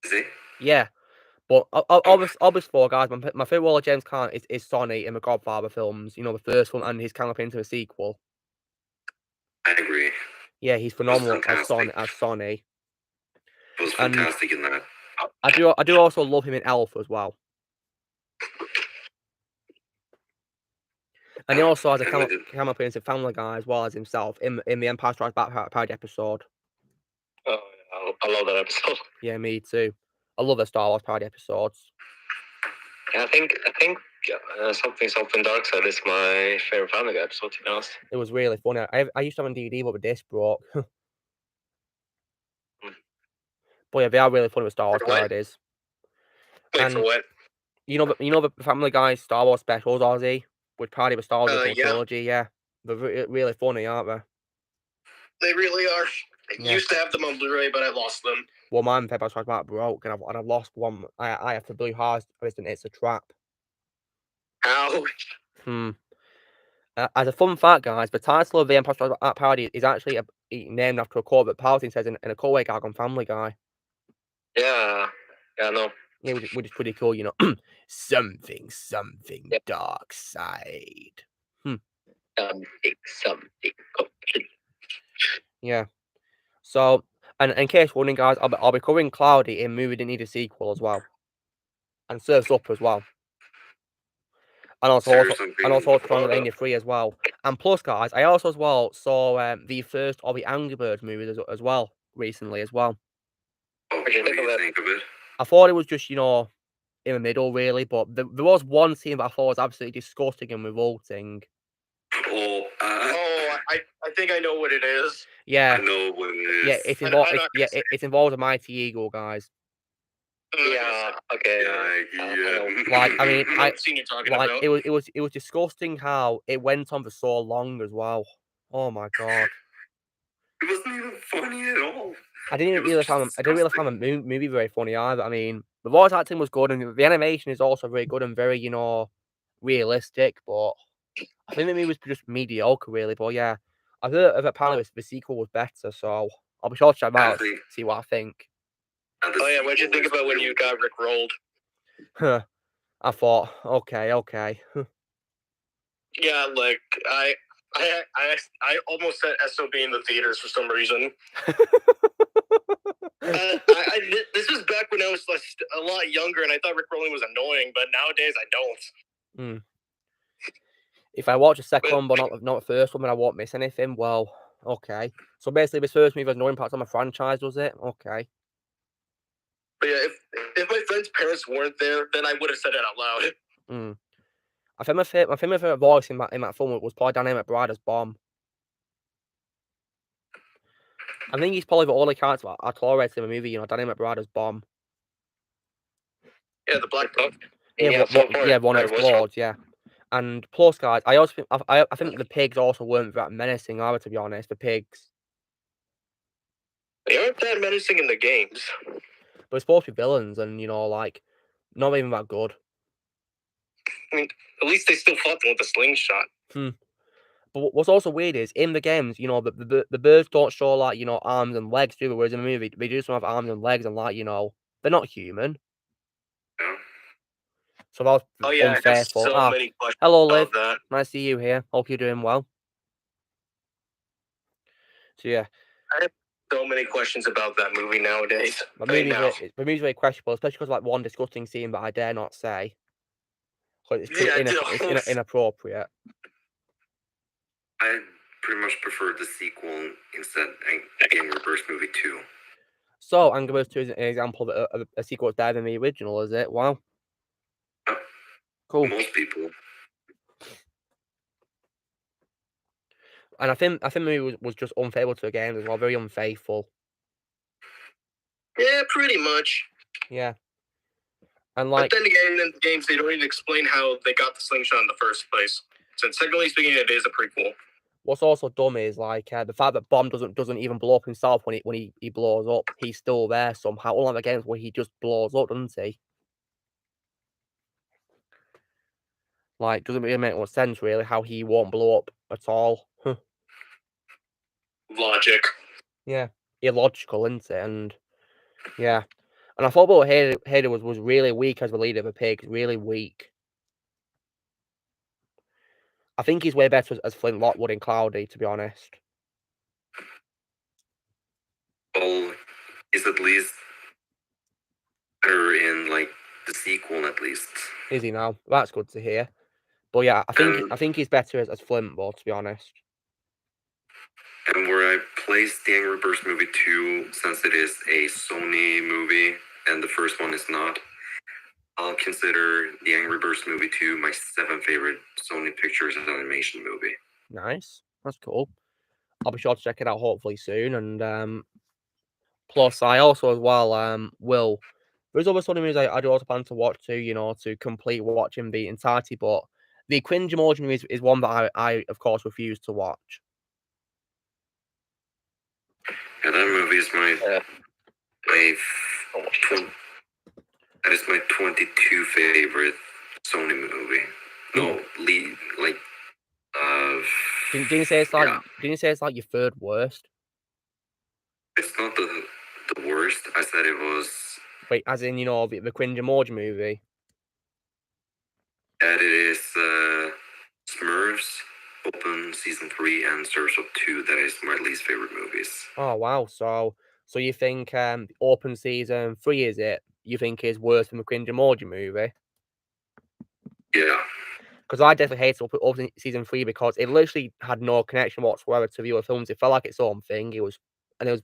Is he? Yeah, but obviously, guys, my favorite role of James Caan is Sonny in the Godfather films. You know, the first one and his cameo into the sequel. I agree. Yeah, he's phenomenal as Sonny. He was fantastic in that. I do also love him in Elf as well. And he also has a cameo appearance in Family Guy as well as himself in the Empire Strikes Back parody episode. Oh, yeah. I love that episode. Yeah, me too. I love the Star Wars parody episodes. Yeah, I think something Dark Side is my favorite Family Guy episode, to be honest. It was really funny. I used to have a DVD, but the disc broke. But yeah, they are really funny with Star Wars parodies. Wait, for what? You know the Family Guy Star Wars specials, Ozzy, which party with Star Wars trilogy. Yeah, they're really funny, aren't they? They really are. I used to have them on Blu-ray, but I lost them. Well, mine paper I was talking about broke, and I've lost one. I have to Blue Heart. It's a trap. Ouch. As a fun fact, guys, the title of the Empire Strikes Back parody is actually named after a quote that Palpatine says in a callback gag on Family Guy. Yeah, I know. Yeah, which is pretty cool, you know. something dark side. Something complete. Yeah. So, and in case wondering, guys, I'll be covering Cloudy in Movie Didn't Need a Sequel as well, and Surf's Up as well. And also Transylvania 3 as well. And plus, guys, I also as well saw the first of the Angry Birds movies as well recently as well. What do you think of it? I thought it was just, you know, in the middle really, but there was one scene that I thought was absolutely disgusting and revolting. I think I know what it is. Yeah. I know what it is. Yeah, it involves a mighty eagle, guys. Yeah. Okay. Like, I mean, I've seen you talking like about. it was disgusting how it went on for so long as well. Oh my god. It wasn't even funny at all. I didn't really find the movie very funny either. I mean, the voice acting was good, and the animation is also very good and very, you know, realistic. But I think the movie was just mediocre, really. But yeah, I've heard of apparently the sequel was better, so I'll be sure to check out see what I think. Oh yeah, what'd you think about when you got rickrolled? I thought, okay. Yeah, like I almost said SOB in the theaters for some reason. This was back when I was a lot younger, and I thought rickrolling was annoying, but nowadays I don't. If I watch the second one, but not the first one, then I won't miss anything. Well, okay. So basically, the first movie has no impact on my franchise, does it? Okay. But yeah, if my friend's parents weren't there, then I would have said it out loud. I think my favorite voice in that film was probably Danny McBride as Bomb. I think he's probably the only character I tolerated in the movie. You know, Danny McBride as Bomb. Yeah, the Black Duck. One of its lords. Yeah. And plus, guys, I also think I think the pigs also weren't that menacing either. To be honest, the pigs. They aren't that menacing in the games. But they're supposed to be villains, and you know, like, not even that good. I mean, at least they still fought them with a slingshot. But what's also weird is in the games, you know, the birds don't show like, you know, arms and legs, do they? Whereas in the movie, they do some have arms and legs, and like, you know, they're not human. So that was unfaithful. So many questions. Hello, Liv. Nice to see you here. Hope you're doing well. So yeah, I have so many questions about that movie nowadays. The movie's very questionable, especially because like one disgusting scene that I dare not say. It's it's inappropriate. I pretty much prefer the sequel instead of Angry Birds movie 2. So Angry Birds 2 is an example of a sequel that's better than the original, is it? Wow. Cool. Most people. And I think the movie was just unfaithful to the games as well, very unfaithful. Yeah, pretty much. Yeah. And like, but then again, in the games, they don't even explain how they got the slingshot in the first place. So technically speaking, it is a prequel. What's also dumb is like the fact that Bomb doesn't even blow up himself when he blows up. He's still there somehow. Unlike the games where he just blows up, doesn't he? Like, doesn't really make much sense really how he won't blow up at all. Logic. Yeah, illogical, isn't it? And yeah, and I thought about Hader was really weak as the leader of the pigs. Really weak. I think he's way better as Flint Lockwood in Cloudy, to be honest. Well, he's at least better in like the sequel, at least. Is he now? That's good to hear. But yeah, I think he's better as Flint, though, to be honest. And where I place the Angry Birds movie 2, since it is a Sony movie and the first one is not, I'll consider the Angry Birds movie 2 my 7th favorite Sony Pictures animation movie. Nice. That's cool. I'll be sure to check it out hopefully soon. And plus, I also as well will. There's other Sony movies I do also plan to watch too. To complete watching the entirety. But the Cringe Emoji movie is one that I of course refuse to watch. Yeah, that movie is that is my 22 favorite Sony movie. No, Didn't you say it's like? Yeah. Didn't you say it's like your third worst? It's not the worst. I said it was. Wait, as in the Cringe Emoji movie. That it is Smurfs, Open Season 3, and Surf's Up 2. That is my least favorite movies. Oh wow! So you think Open Season 3 is it? You think is worse than the Cringe Emoji movie? Yeah. Because I definitely hated Open Season 3 because it literally had no connection whatsoever to the other films. It felt like its own thing. It was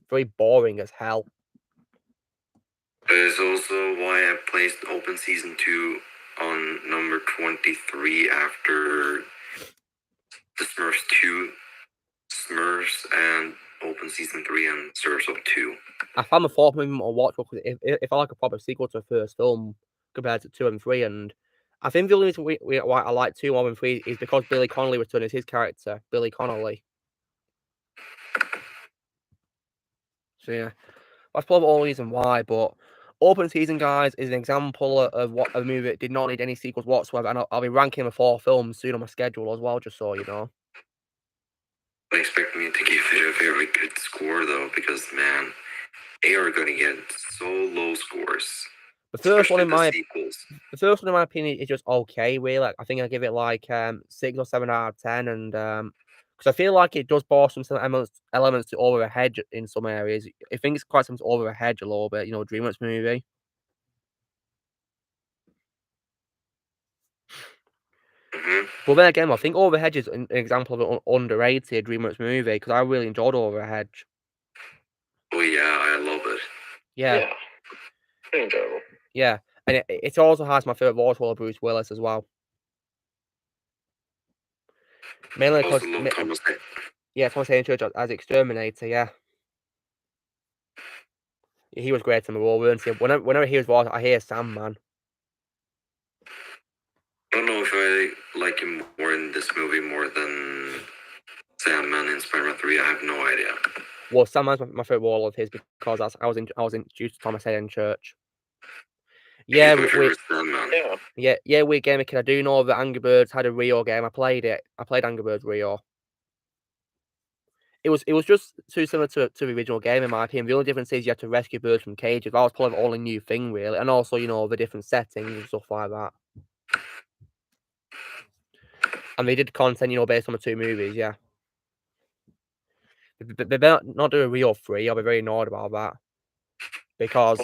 very boring as hell. That is also why I placed Open Season 2 on number 23 after the Smurfs 2, Smurfs, and Open Season 3 and Surf's Up 2. I found the fourth movie more watchable because it felt like a proper sequel to the first film compared to 2 and 3. And I think the only reason why I like 2 more than 3 is because Billy Connolly returned as his character, Billy Connolly. So yeah, that's probably the only reason why. But Open Season, guys, is an example of what a movie that did not need any sequels whatsoever. And I'll be ranking the 4 films soon on my schedule as well, just so you know. I expect me to give it a very good score though, because man, they are going to get so low scores. The first one in my opinion is just okay, really. Like, I think I give it like 6 or 7 out of 10, and because I feel like it does boast some elements to over a hedge in some areas. I think it's quite something to over a hedge a little bit, DreamWorks movie. Mm-hmm. But then again, I think Over a Hedge is an example of an underrated DreamWorks movie because I really enjoyed Over a Hedge. Oh yeah, I love it. Yeah. Pretty enjoyable. Yeah, and it also has my favorite voice role of Bruce Willis as well. Mainly because Thomas Hayden Church as Exterminator. Yeah, he was great in the role, weren't he? Whenever he was voiced, I hear Sandman. I don't know if I like him more in this movie more than Sandman in Spider-Man 3. I have no idea. Well, Sandman's my favorite role of his because I was introduced to Thomas Hayden Church. Yeah, yeah, weird game kid. I do know that Angry Birds had a Rio game. I played it. I played Angry Birds Rio. It was just too similar to the original game in my opinion. The only difference is you had to rescue birds from cages. That was probably the only new thing really, and also the different settings and stuff like that. And they did content based on the 2 movies. Yeah, they better not do a Rio 3. I'll be very annoyed about that because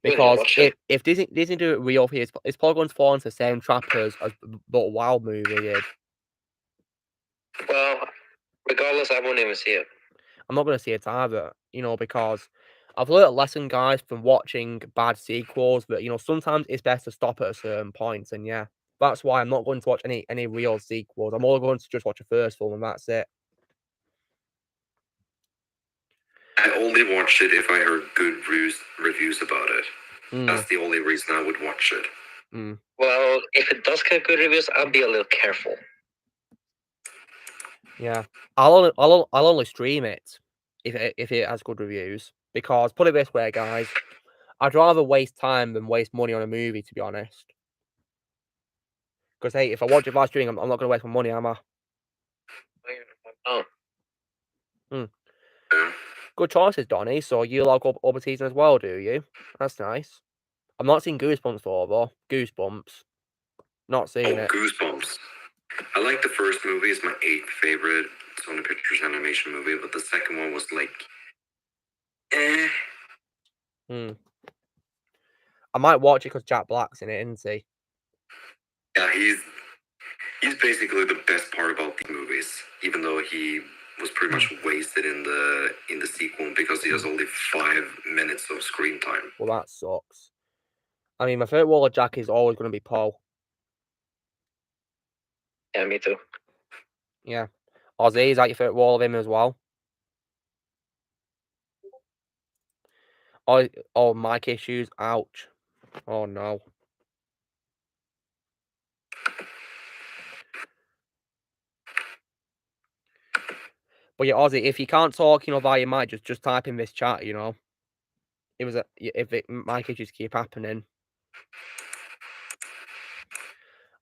if Disney do a Rio 3, it's probably going to fall into the same trap as the Wild movie did. Well, regardless, I won't even see it. I'm not going to see it either, because I've learned a lesson, guys, from watching bad sequels that, sometimes it's best to stop at a certain point. And yeah, that's why I'm not going to watch any real sequels. I'm only going to just watch a first film and that's it. I only watched it if I heard good reviews about it. That's the only reason I would watch it. Well, if it does get good reviews, I'll be a little careful. Yeah, I'll only stream it if it has good reviews. Because put it this way, guys, I'd rather waste time than waste money on a movie, to be honest. Because hey, if I watch it via streaming, I'm not going to waste my money, am I? Oh. Good choices, Donnie. So you like Open Season as well, do you? That's nice. I've not seen Goosebumps though. Goosebumps. Not seen it. Goosebumps. I like the first movie. It's my 8th favorite Sony Pictures animation movie, but the second one was like, I might watch it because Jack Black's in it, isn't he? Yeah, he's basically the best part about the movies, even though he was pretty much wasted in the sequel because he has only 5 minutes of screen time. Well, that sucks. I mean, my favorite wall of Jack is always going to be Paul. Yeah, me too. Yeah. Ozzy, is that your favorite wall of him as well? Oh, mic issues. Ouch. Oh, no. But yeah, Ozzy, if you can't talk, via your mic, just type in this chat, if mic issues keep happening.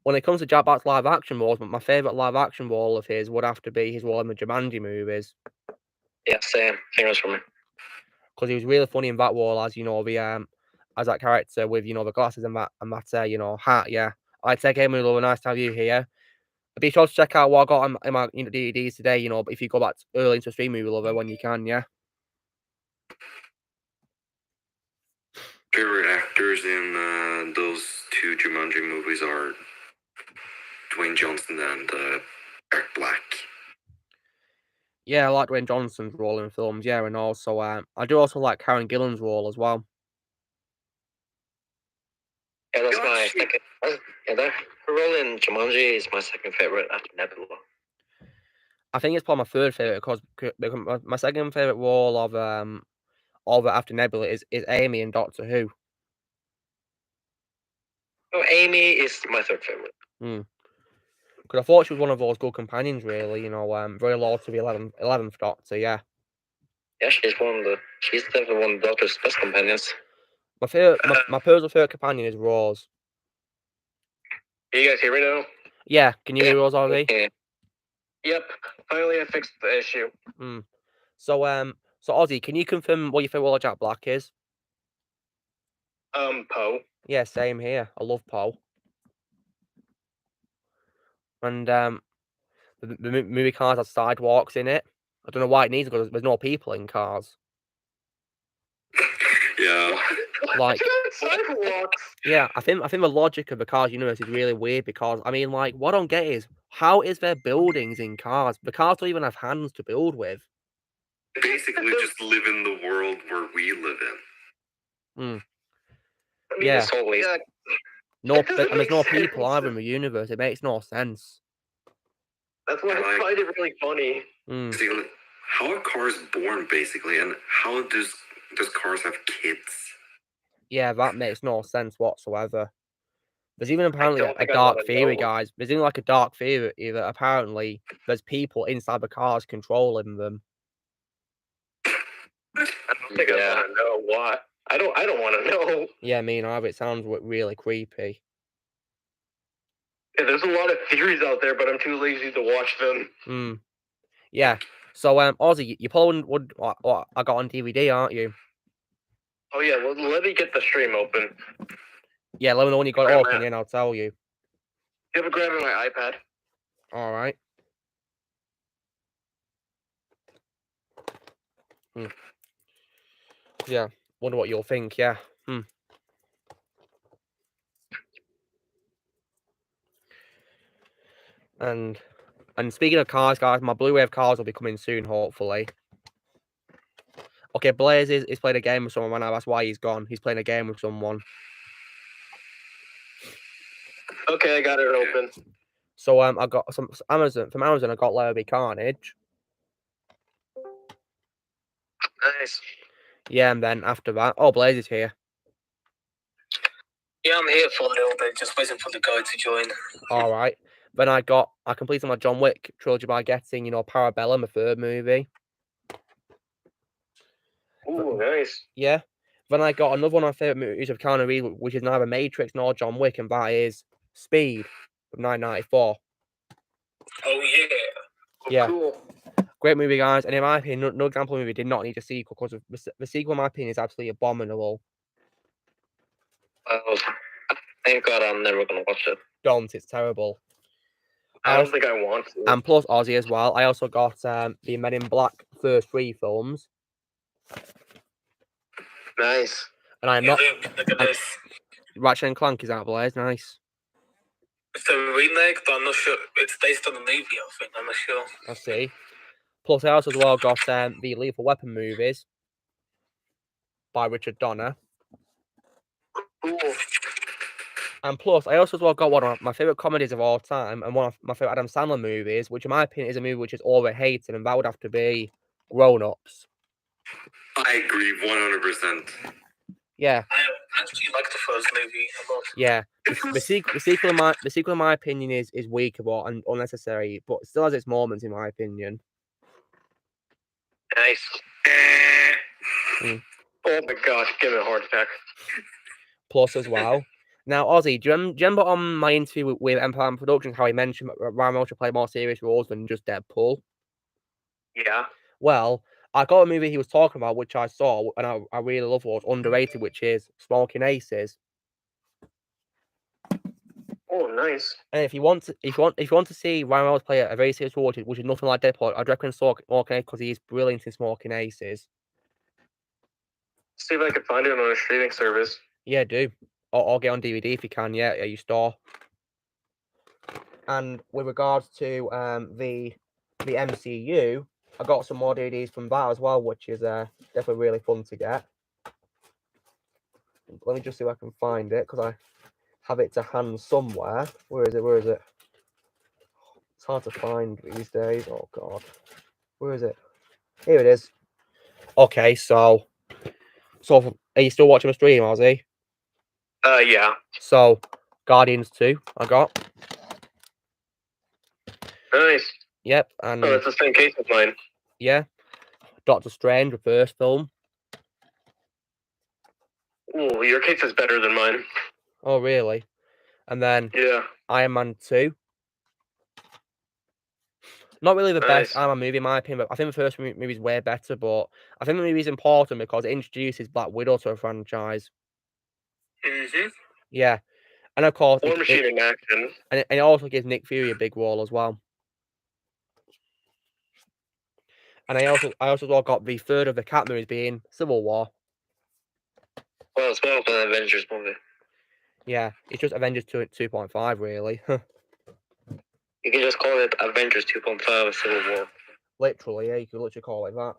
When it comes to Jack Black's live action walls, my favourite live action wall of his would have to be his wall in the Jumanji movies. Yeah, same. Fingers for me. Because he was really funny in that wall as, as that character with, the glasses and that hat, yeah. I'd say, hey, Milo, nice to have you here. Be sure to check out what I got in my DVDs today, but if you go back early into stream movie lover when you can, yeah. Favorite actors in those 2 Jumanji movies are Dwayne Johnson and Jack Black. Yeah, I like Dwayne Johnson's role in films, yeah, and also I do also like Karen Gillan's role as well. Yeah, that's my second. Yeah, her role in Jumanji is my second favorite after Nebula. I think it's probably my third favorite because my second favorite role of after Nebula is Amy in Doctor Who. Oh, Amy is my third favorite. Because I thought she was one of those good companions, really. Very loyal to the 11th Doctor. Yeah. Yeah, she's definitely one of the Doctor's best companions. My personal favorite companion is Rose. Can you guys hear me now? Yeah, can you hear Rose already? Yeah. Yep. Finally, I fixed the issue. So Ozzy, can you confirm what your favorite role of Jack Black is? Poe. Yeah, same here. I love Poe. And the movie Cars has sidewalks in it. I don't know why it needs because there's no people in Cars. Yeah. Like sidewalks. Yeah, I think the logic of the Cars universe is really weird because what I don't get is how is there buildings in Cars? The Cars don't even have hands to build with. Basically, just live in the world where we live in. Yeah. And there's no people either in the universe. It makes no sense. That's why I find it really funny. Basically, how are cars born, basically, and how does cars have kids? Yeah, that makes no sense whatsoever. There's even apparently a dark theory, guys. There's even a dark theory that apparently there's people inside the cars controlling them. I don't think I want to know what. I don't want to know. Yeah, me neither. It sounds really creepy. Yeah, there's a lot of theories out there, but I'm too lazy to watch them. Yeah. So, Ozzy, you probably would what I got on DVD, aren't you? Oh yeah, well, let me get the stream open. Yeah, let me know when you got it open, and I'll tell you. You have a grab on my iPad. All right. Yeah, wonder what you'll think. Yeah. And speaking of cars, guys, my Blu-ray of Cars will be coming soon, hopefully. Okay, Blaze is playing a game with someone right now. That's why he's gone. He's playing a game with someone. Okay, I got it open. So I got from Amazon. I got Larrabee Carnage. Nice. Yeah, and then after that, oh, Blaze is here. Yeah, I'm here for a little bit, just waiting for the guy to join. All right. Then I completed my John Wick trilogy by getting, Parabellum, the third movie. Ooh, nice. Yeah. Then I got another one of my favorite movies of Keanu Reeves, which is neither Matrix nor John Wick, and that is Speed from 1994. Oh yeah. Yeah. Cool. Great movie, guys. And in my opinion, no example movie did not need a sequel because the sequel, in my opinion, is absolutely abominable. Thank God I'm never gonna watch it. Don't. It's terrible. I don't think I want to. And plus Ozzy as well. I also got the Men in Black first 3 films. Nice. And I'm not. Look at this. Ratchet and Clank is out, Blaze. Nice. It's a remake, but I'm not sure. It's based on the movie, I think. I'm not sure. I see. Plus, I also as well got the Lethal Weapon movies by Richard Donner. Cool. And plus, I also as well got one of my favourite comedies of all time and one of my favourite Adam Sandler movies, which in my opinion is a movie which is overhated, and that would have to be Grown Ups. I agree 100%. Yeah. I actually like the first movie a lot. Yeah. The sequel in my opinion is weaker and unnecessary, but still has its moments in my opinion. Nice. Oh my gosh, give me a heart attack. Plus as well. Now, Ozzy, do you remember on my interview with Empire Productions how he mentioned that Ryan Reynolds should play more serious roles than just Deadpool? Yeah. Well, I got a movie he was talking about, which I saw, and I really love was underrated, which is Smoking Aces. Oh, nice. And if you want to see Ryan Reynolds play a very serious role, which is nothing like Deadpool, I'd recommend Smoking Aces because he's brilliant in Smoking Aces. See if I can find it on a streaming service. Yeah, do. Or get on DVD if you can, yeah, at your store. And with regards to the MCU, I got some more DVDs from that as well, which is definitely really fun to get. Let me just see if I can find it, because I have it to hand somewhere. Where is it? It's hard to find these days. Oh, God. Where is it? Here it is. Okay, so are you still watching the stream, Ozzy? Yeah. So, Guardians 2, I got. Nice. Yep, and... Oh, it's the same case as mine. Yeah. Doctor Strange, the first film. Oh, your case is better than mine. Oh, really? And then... Yeah. Iron Man 2. Not really the best Iron Man movie, in my opinion, but I think the first movie is way better, but I think the movie is important because it introduces Black Widow to a franchise. Mm-hmm. Yeah. And of course... War Machine in action. And it also gives Nick Fury a big role as well. And I also got the third of the Cap movies being Civil War. Well, it's more of an Avengers movie. Yeah, it's just Avengers 2.5, really. You can just call it Avengers 2.5 Civil War. Literally, yeah, you could literally call it that.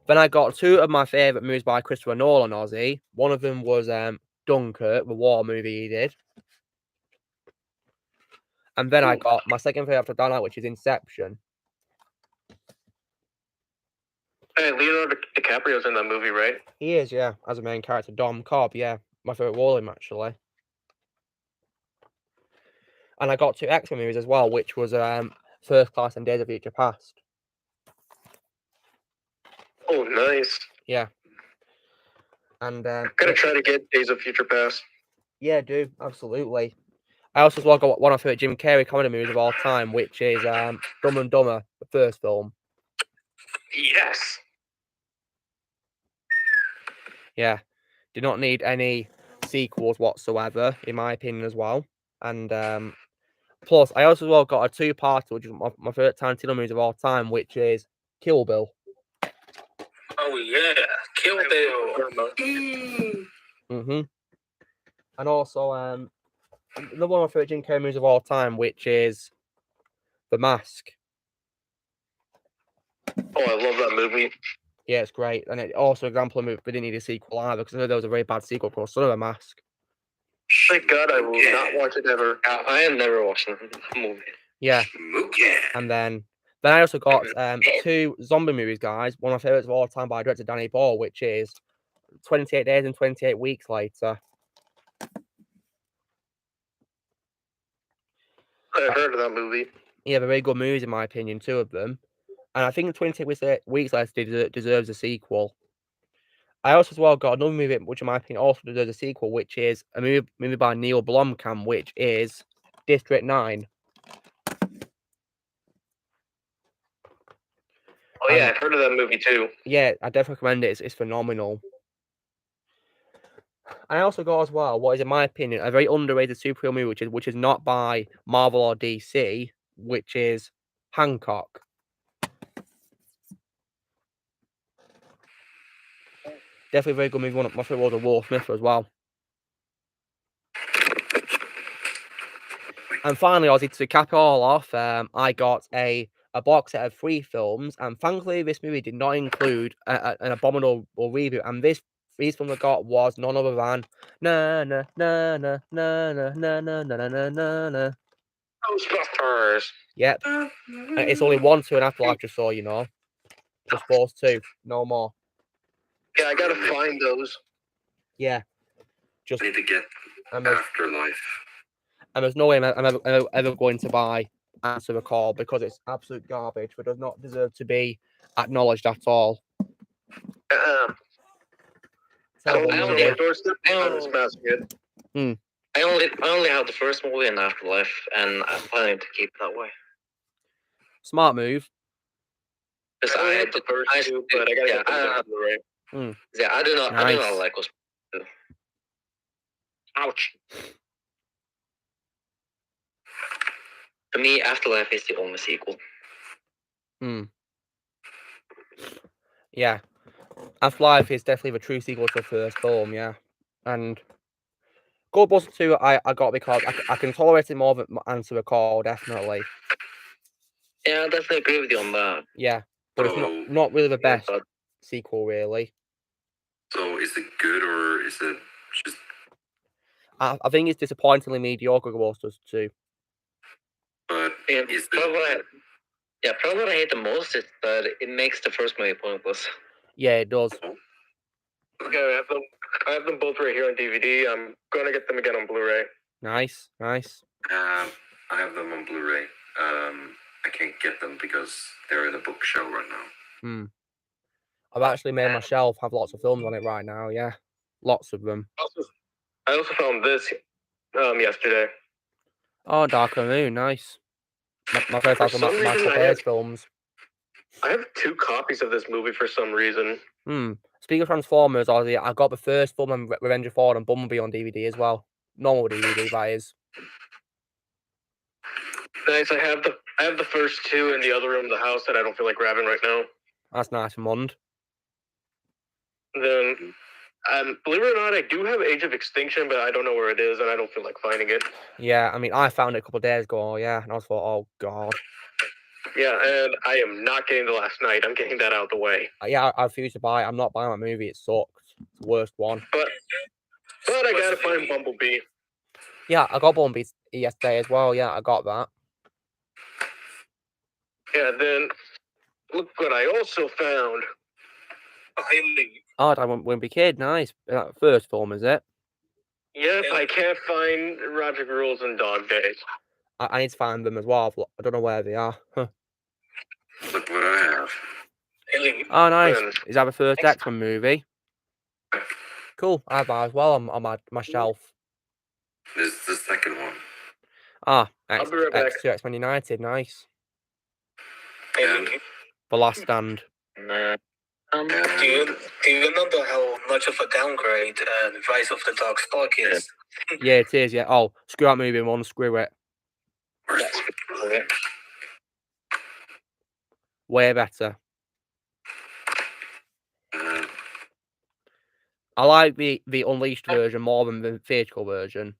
Then I got two of my favourite movies by Christopher Nolan, Ozzy. One of them was Dunkirk, the war movie he did. And then I got my second favourite after that, which is Inception. Hey, Leonardo DiCaprio's in that movie, right? He is, yeah, as a main character. Dom Cobb, yeah. My favourite role in him, actually. And I got two X-Men movies as well, which was First Class and Days of Future Past. Oh, nice. Yeah. And gotta try to get Days of Future Past. Yeah, do absolutely. I also as well got one of my favorite Jim Carrey comedy movies of all time, which is Dumb and Dumber, the first film. Yes. Yeah, do not need any sequels whatsoever, in my opinion, as well. And plus, I also as well got a two-parter, which is my favorite Tarantino movies of all time, which is Kill Bill. Oh yeah, Kill Bill. And also another one of my favorite Jim Carrey movies of all time, which is The Mask. Oh, I love that movie. Yeah, it's great. And it also an example of a movie we didn't need a sequel either, because I know there was a very bad sequel called Son of a Mask. Thank God I will not watch it ever. I am never watching the movie. Yeah. And then I also got two zombie movies, guys. One of my favorites of all time by director Danny Boyle, which is 28 Days and 28 Weeks Later. I've heard of that movie. Yeah, they're very good movies in my opinion, two of them. And I think 28 Weeks Later deserves a sequel. I also as well got another movie, which in my opinion also deserves a sequel, which is a movie by Neil Blomkamp, which is District 9. Oh yeah, I've heard of that movie too. Yeah, I definitely recommend it. It's phenomenal. I also got as well what is, in my opinion, a very underrated superhero movie, which is not by Marvel or DC, which is Hancock. Definitely a very good movie. One of my favorite was Will Smith as well. And finally, Ozzy, to cap it all off, I got a a box set of 3 films, and thankfully this movie did not include an abominable reboot. And these films I got was none other than na na na na na na na na na na na na. Ghostbusters. Yep. It's only 1, 2, and Afterlife, just so you know. Just those 2, no more. Yeah, I gotta find those. Yeah. Just I need to get Afterlife. And there's no way I'm ever going to buy Answer the Call because it's absolute garbage, but does not deserve to be acknowledged at all. I only have the first movie in Afterlife, and I'm planning to keep it that way. Smart move. Because I had the first two, but I gotta get them on Blu-ray. Yeah, I do not like those. Ouch. For me, Afterlife is the only sequel. Yeah. Afterlife is definitely the true sequel to the first film, yeah. And Ghostbusters 2, I got because I can tolerate it more than Answer the Call, definitely. Yeah, I definitely agree with you on that. Yeah, but it's not really the best sequel, really. So, is it good or is it just... I think it's disappointingly mediocre, Ghostbusters 2. But probably what I hate the most is that it makes the first movie pointless. Yeah, it does. Okay, I have them both right here on DVD. I'm gonna get them again on Blu-ray. Nice. I have them on Blu-ray. I can't get them because they're in a bookshelf right now. I've actually made my shelf have lots of films on it right now, yeah. Lots of them. I also found this yesterday. Oh, Dark Moon, nice. My first house of Michael Bay's films. I have 2 copies of this movie for some reason. Speaking of Transformers, I got the first film and Revenge of Ford and Bumblebee on DVD as well. Normal DVD, that is. Nice. I have the first 2 in the other room of the house that I don't feel like grabbing right now. That's nice, Mond. Then, believe it or not, I do have Age of Extinction, but I don't know where it is, and I don't feel like finding it. Yeah, I mean, I found it a couple of days ago, yeah, and I thought, oh, God. Yeah, and I am not getting The Last Night. I'm getting that out of the way. Yeah, I refuse to buy it. I'm not buying that movie. It sucks. It's the worst one. But I gotta find Bumblebee. Yeah, I got Bumblebee yesterday as well. Yeah, I got that. Yeah, then look what I also found. Oh, I Wimpy Kid. Nice. First film, is it? Yep, I can't find Roger Rules and Dog Days. I need to find them as well. I don't know where they are. Look what I have. Oh, nice. Is that the first X-Men movie? Cool. I have that as well on my shelf. This is the second one. Ah, X2 X-Men United. Nice. The Last Stand. Do you remember how much of a downgrade Rise of the Dark Spark is? Yeah, it is, yeah. Oh, screw that movie, man. Screw it. Way better. I like the Unleashed version more than the theatrical version.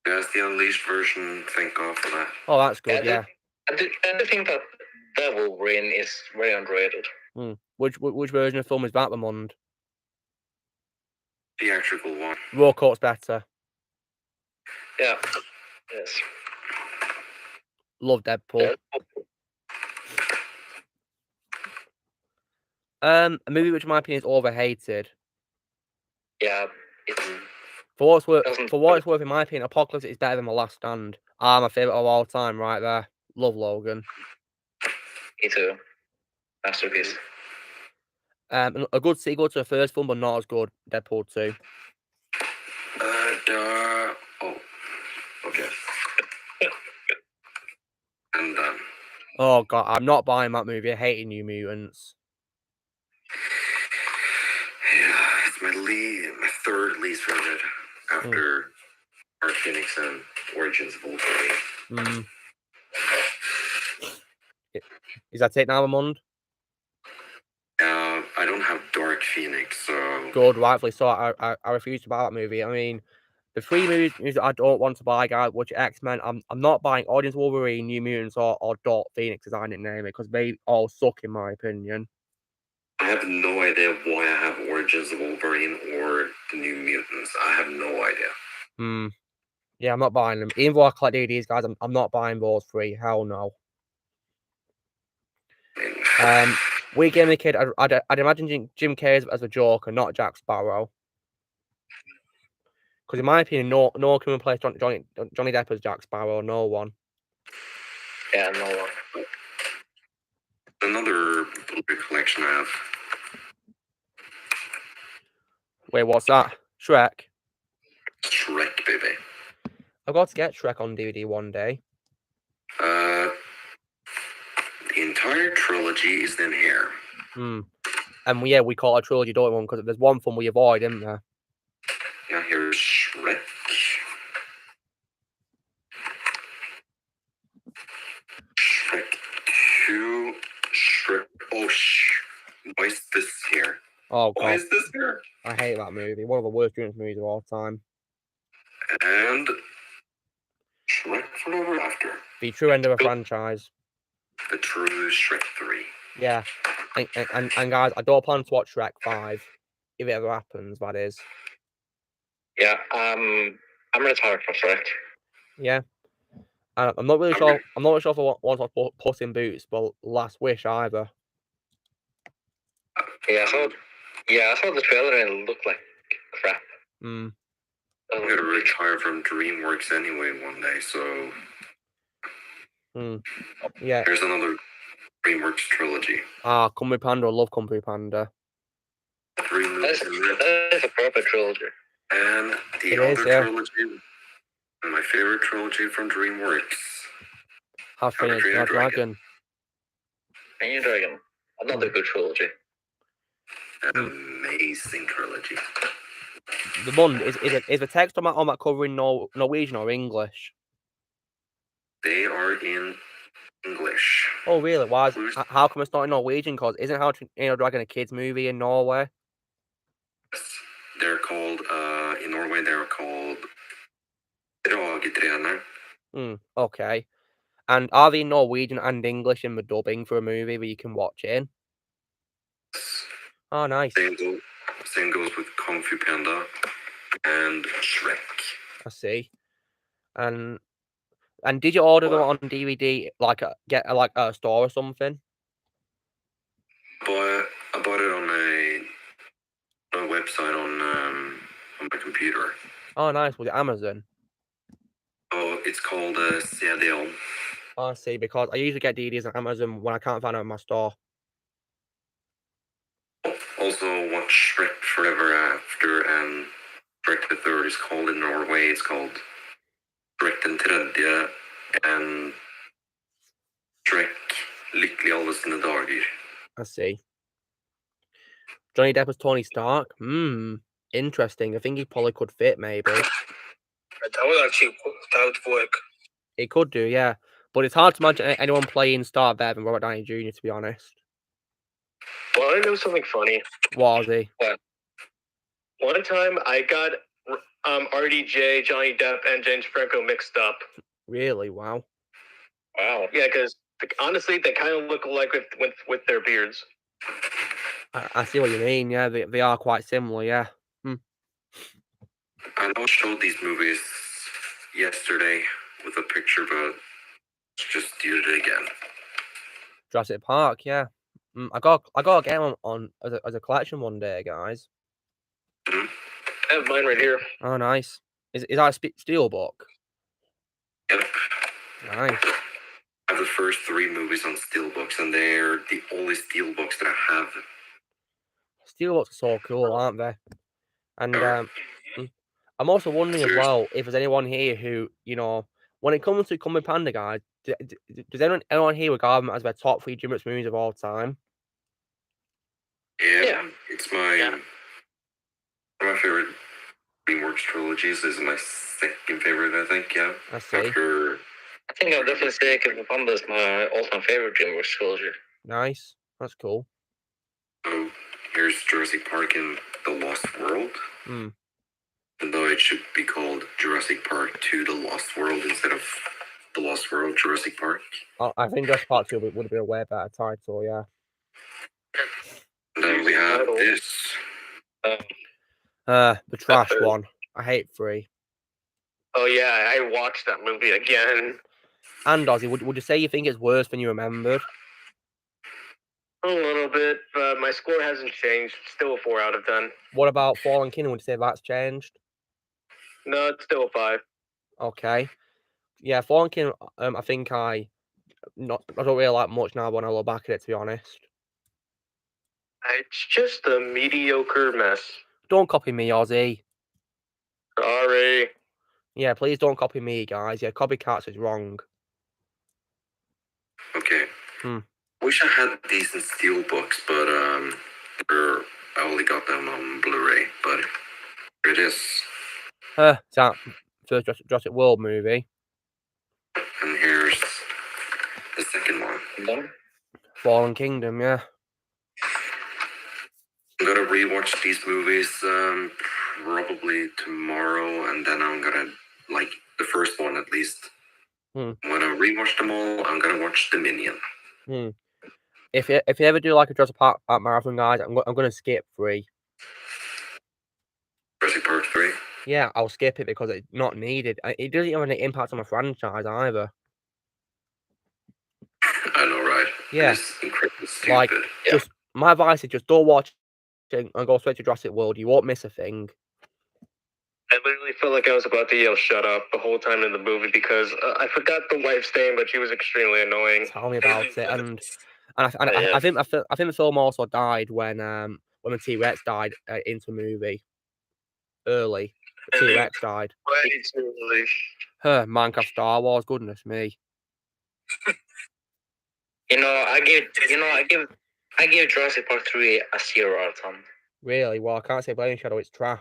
Yes, the Unleashed version, thank God for that. Oh, that's good, yeah. I think that Wolverine is very underrated. Which version of film is that, Lamond? Theatrical one. Raw Coat's better. Yeah. Yes. Love Deadpool. A movie which in my opinion is overhated. Yeah. For what it's worth, in my opinion, Apocalypse is better than The Last Stand. My favourite of all time, right there. Love Logan. Me too. Masterpiece. A good sequel to the first film, but not as good. Deadpool 2. Okay. And done. Oh God, I'm not buying that movie. I hate New Mutants. Yeah, it's my third least favorite after Dark Phoenix and Origins of Wolverine. Is that it now, Amond? I don't have Dark Phoenix, so... Good, rightfully so. I refuse to buy that movie. I mean, The 3 movies I don't want to buy, guys, which are X-Men. I'm not buying Origins Wolverine, New Mutants, or Dark Phoenix, as I didn't name it, because they all suck, in my opinion. I have no idea why I have Origins of Wolverine or the New Mutants. I have no idea. Yeah, I'm not buying them. Even though I collect DVDs, guys, I'm not buying those 3. Hell no. We Game the Kid, I'd imagine Jim Carrey as a Joker, not Jack Sparrow. Because in my opinion, no one can replace Johnny Depp as Jack Sparrow. No one. Yeah, no one. Another Blu-ray collection I have. Wait, what's that? Shrek? Shrek, baby. I've got to get Shrek on DVD one day. The entire trilogy is in here. And yeah, we call it a trilogy, don't we? Because there's one film we avoid, isn't there? Yeah, here's Shrek. Shrek 2. Shrek. Oh, why is this here? Oh, God. Why is this here? I hate that movie. One of the worst dreams movies of all time. And Shrek Forever After. The true end of a franchise. The true Shrek 3. Yeah. And guys, I don't plan to watch Shrek 5. If it ever happens, that is. Yeah, I'm retired from Shrek. Yeah. I'm not really sure. I'm not really sure if I want to watch Puss in Boots, but Last Wish either. Yeah, I saw the trailer and it looked like crap. I'm gonna retire from DreamWorks anyway one day, so. Yeah. Here's another DreamWorks trilogy. Kung Fu Panda. I love Kung Fu Panda. 3 movies. That is a proper trilogy. And the other trilogy, my favorite trilogy from DreamWorks. How to Train Your Dragon. Train Your Dragon. Another good trilogy. An amazing trilogy. The one is the text on that cover in Norwegian or English? They are in English. Oh really? Why? How come it's not in Norwegian? Because isn't How to Train Your Dragon a kids movie in Norway? Yes, they're called in Norway. They're called Dragedreneren. Okay. And are they in Norwegian and English in the dubbing for a movie that you can watch in? Oh, nice. Same goes with Kung Fu Panda and Shrek. I see. And did you order them on DVD, get a store or something? I bought it on a website on my computer. Oh, nice. Was it Amazon? Oh, it's called CDL. Oh, I see. Because I usually get DVDs on Amazon when I can't find it in my store. Also, watch Shrek Forever After, and Shrek the Third is called in Norway. It's called Shrek den tredje and Shrek Lykkelig alle sine dager. I see. Johnny Depp as Tony Stark. Interesting. I think he probably could fit, maybe. That would work. It could do, yeah. But it's hard to imagine anyone playing Stark better than Robert Downey Jr., to be honest. Well, I know something funny. What was he? What? One time I got RDJ, Johnny Depp, and James Franco mixed up. Really? Wow. Wow. Yeah, because honestly, they kind of look alike with their beards. I see what you mean. Yeah, they are quite similar. Yeah. I know I showed these movies yesterday with a picture, but just did it again. Jurassic Park. Yeah. I got to get them on as a collection one day, guys. I have mine right here. Oh, nice. Is that a steelbook? Yep. Nice. I have the first 3 movies on steelbooks, and they're the only steelbooks that I have. Steelbooks are so cool, aren't they? And I'm also wondering as well if there's anyone here who, when it comes to Kung Fu Panda, guys, does anyone here regard them as their top 3 DreamWorks movies of all time? Yeah. It's one of my favorite DreamWorks trilogies. Is my second favorite, I think. Yeah. I see. I think I'll definitely say Kung Fu Panda is my all-time favorite DreamWorks trilogy. Nice. That's cool. So here's Jurassic Park and The Lost World. Even though it should be called Jurassic Park 2: The Lost World instead of The Lost World Jurassic Park. I think Jurassic Park 2 would be a way better title, yeah. And then we have this. The trash one. I hate 3. Oh yeah, I watched that movie again. And Ozzy, would you say you think it's worse than you remembered? A little bit, but my score hasn't changed. Still a 4 out of 10. What about Fallen Kingdom? Would you say that's changed? No, it's still a 5. Okay. Yeah, Fallen Kingdom, I think I don't really like much now when I look back at it, to be honest. It's just a mediocre mess. Don't copy me, Ozzy. Sorry. Yeah, please don't copy me, guys. Yeah, copycats is wrong. Okay. Wish I had decent steelbooks, but I only got them on Blu-ray. But here it is. It's that first Jurassic World movie. And here's the second one. Fallen Kingdom, yeah. I'm gonna rewatch these movies probably tomorrow, and then I'm gonna like the first one at least. When I rewatch them all, I'm gonna watch Dominion. If you ever do like a Jurassic Park marathon, guys, I'm gonna skip 3. Jurassic Park 3. Yeah, I'll skip it because it's not needed. It doesn't have any impact on the franchise either. I know, right? Yeah. It's incredibly stupid. Like, just my advice is just don't watch it and go straight to Jurassic World. You won't miss a thing. I literally felt like I was about to yell "shut up" the whole time in the movie because I forgot the wife's name, but she was extremely annoying. Tell me about it. And I think the film also died when the T-Rex died into the movie. Early. The T-Rex died. Way too early. Minecraft Star Wars, goodness me. I give Jurassic Park 3 a 0 out of 10. Really? Well, I can't say Blazing Shadow, it's trash.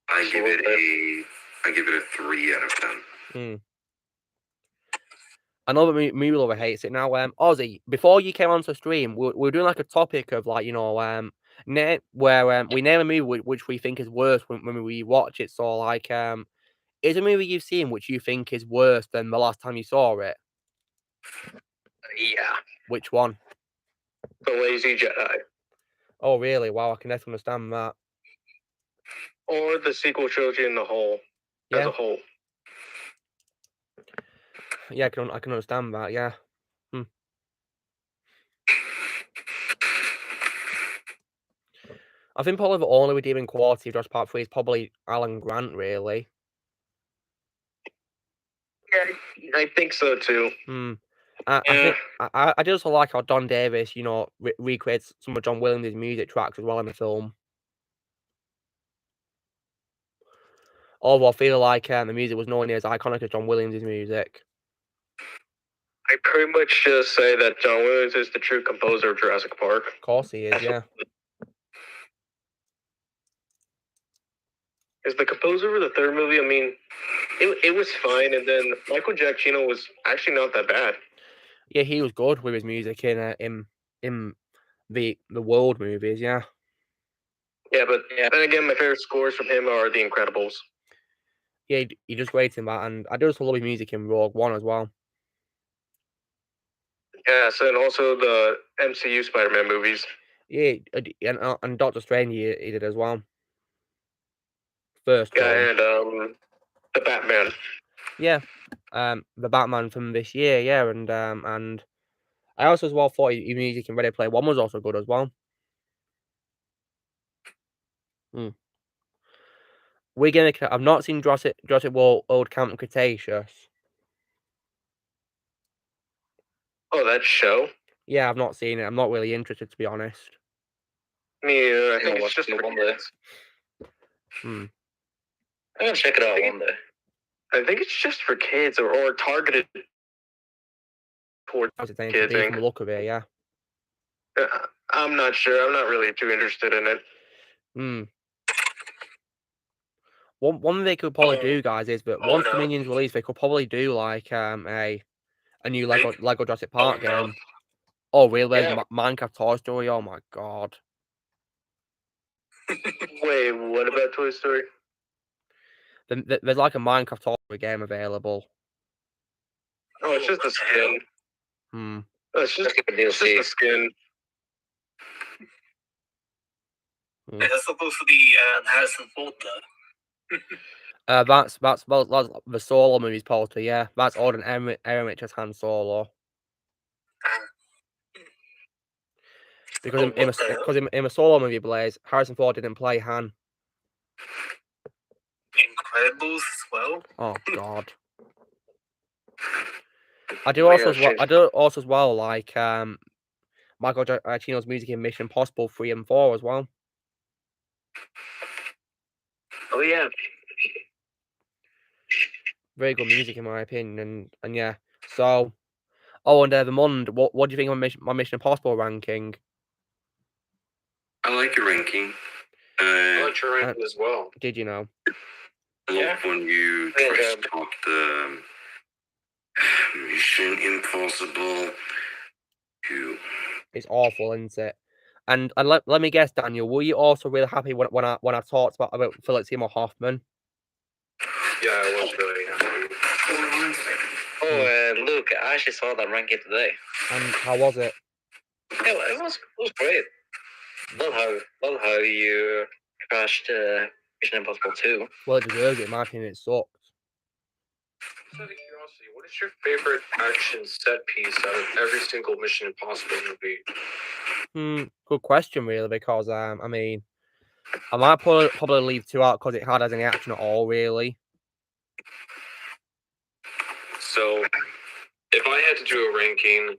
I give it a 3 out of 10. Another movie lover hates it. Now, Ozzy, before you came onto the stream, we were doing like a topic of like, where we name a movie which we think is worse when we watch it. So like, is a movie you've seen which you think is worse than the last time you saw it? Yeah. Which one? The Lazy Jedi. Oh, really? Wow, I can definitely understand that. Or the sequel trilogy as a whole. Yeah, I can understand that. Yeah. I think probably the only redeeming quality of Jurassic Park 3 is probably Alan Grant, really. Yeah, I think so too. I do also like how Don Davis, recreates some of John Williams' music tracks as well in the film. Although I feel like the music was nowhere near as iconic as John Williams' music. I pretty much just say that John Williams is the true composer of Jurassic Park. Of course he is, yeah. Is the composer of the third movie? I mean, it was fine, and then Michael Giacchino was actually not that bad. Yeah, he was good with his music in the World movies, yeah. Yeah, but then again, my favorite scores from him are The Incredibles. Yeah, he does great in that, and I do also love his music in Rogue One as well. Yes, and also the MCU Spider-Man movies. Yeah, and Doctor Strange he did as well. First one. And the Batman. Yeah, the Batman from this year, yeah, and I also as well thought his music in Ready Player One was also good as well. I've not seen Jurassic World Camp Cretaceous. Oh, that show? Yeah, I've not seen it. I'm not really interested, to be honest. Me, I think it's just for kids. I'm gonna check it out one day. I think it's just for kids or targeted towards kids. From the look of it, yeah. I'm not sure. I'm not really too interested in it. One they could probably do, guys, is that once Dominion's released, they could probably do like a new Lego Jurassic Park game. Oh, really? Yeah. Minecraft Toy Story? Oh my god. Wait, what about Toy Story? There's like a Minecraft horror game available. Oh, it's just a skin. It's just a skin. It's supposed to be Harrison Ford, though. That's the Solo movie's poster. Yeah, that's Alden Ehrenreich as Han Solo. Because in the Solo movie, Blaze, Harrison Ford didn't play Han. Incredibles as well. Oh God. I do also as well like Michael Giacchino's music in Mission Impossible 3 and 4 as well. Oh yeah. Very good music in my opinion, and yeah. So, and the Mund, what do you think of my Mission Impossible ranking? I like your ranking. I like your ranking as well. Did you know? I love when you trash talk the Mission Impossible. It's awful, isn't it? And let me guess, Daniel, were you also really happy when I talked about Philip Seymour Hoffman? Yeah, I was really happy. Oh, Luke, I actually saw that ranking today. And how was it? Yeah, it was great. Love how you crashed Mission Impossible 2. Well, it deserves it. In my opinion, it sucked. Just out of curiosity, what is your favorite action set piece out of every single Mission Impossible movie? Good question, really, because I mean, I might probably leave 2 out because it had any action at all, really. So, if I had to do a ranking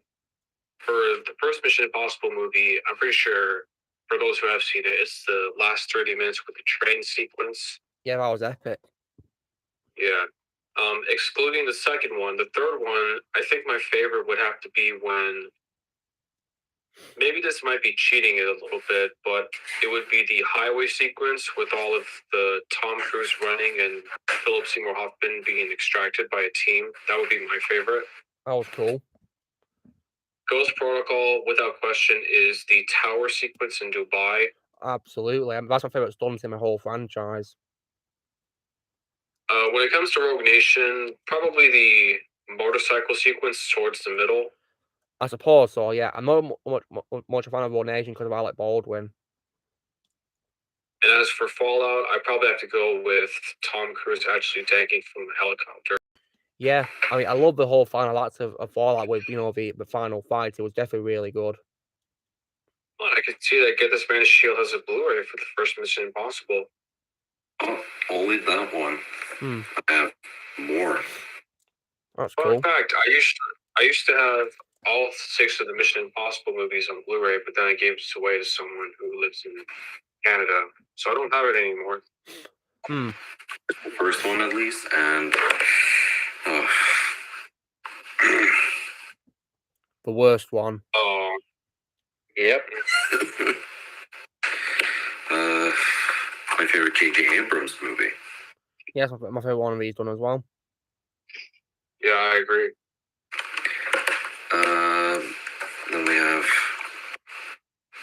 for the first Mission Impossible movie, I'm pretty sure, for those who have seen it, it's the last 30 minutes with the train sequence. Yeah, that was epic. Yeah. Excluding the second one, the third one, I think my favorite would have to be when, maybe this might be cheating it a little bit, but it would be the highway sequence with all of the Tom Cruise running and Philip Seymour Hoffman being extracted by a team. That would be my favorite. That was cool. Ghost Protocol, without question, is the tower sequence in Dubai. Absolutely. That's my favorite stunt in the whole franchise. When it comes to Rogue Nation, probably the motorcycle sequence towards the middle. I suppose so, yeah. I'm not much a fan of Rogue Nation because of Alec Baldwin. And as for Fallout, I probably have to go with Tom Cruise actually tanking from the helicopter. Yeah, I mean, I love the whole final act of Fallout with, the final fight. It was definitely really good. Well, I could see that Get This Man a Shield has a Blu-ray for the first Mission Impossible. Oh, only that one. I have more. That's cool. In fact, I used to have all 6 of the Mission Impossible movies on Blu-ray, but then I gave it away to someone who lives in Canada, so I don't have it anymore. The first one, at least, and the worst one. Oh, yep. My favorite J.J. Abrams movie. Yeah, that's my favorite one of these done as well. Yeah, I agree. Then we have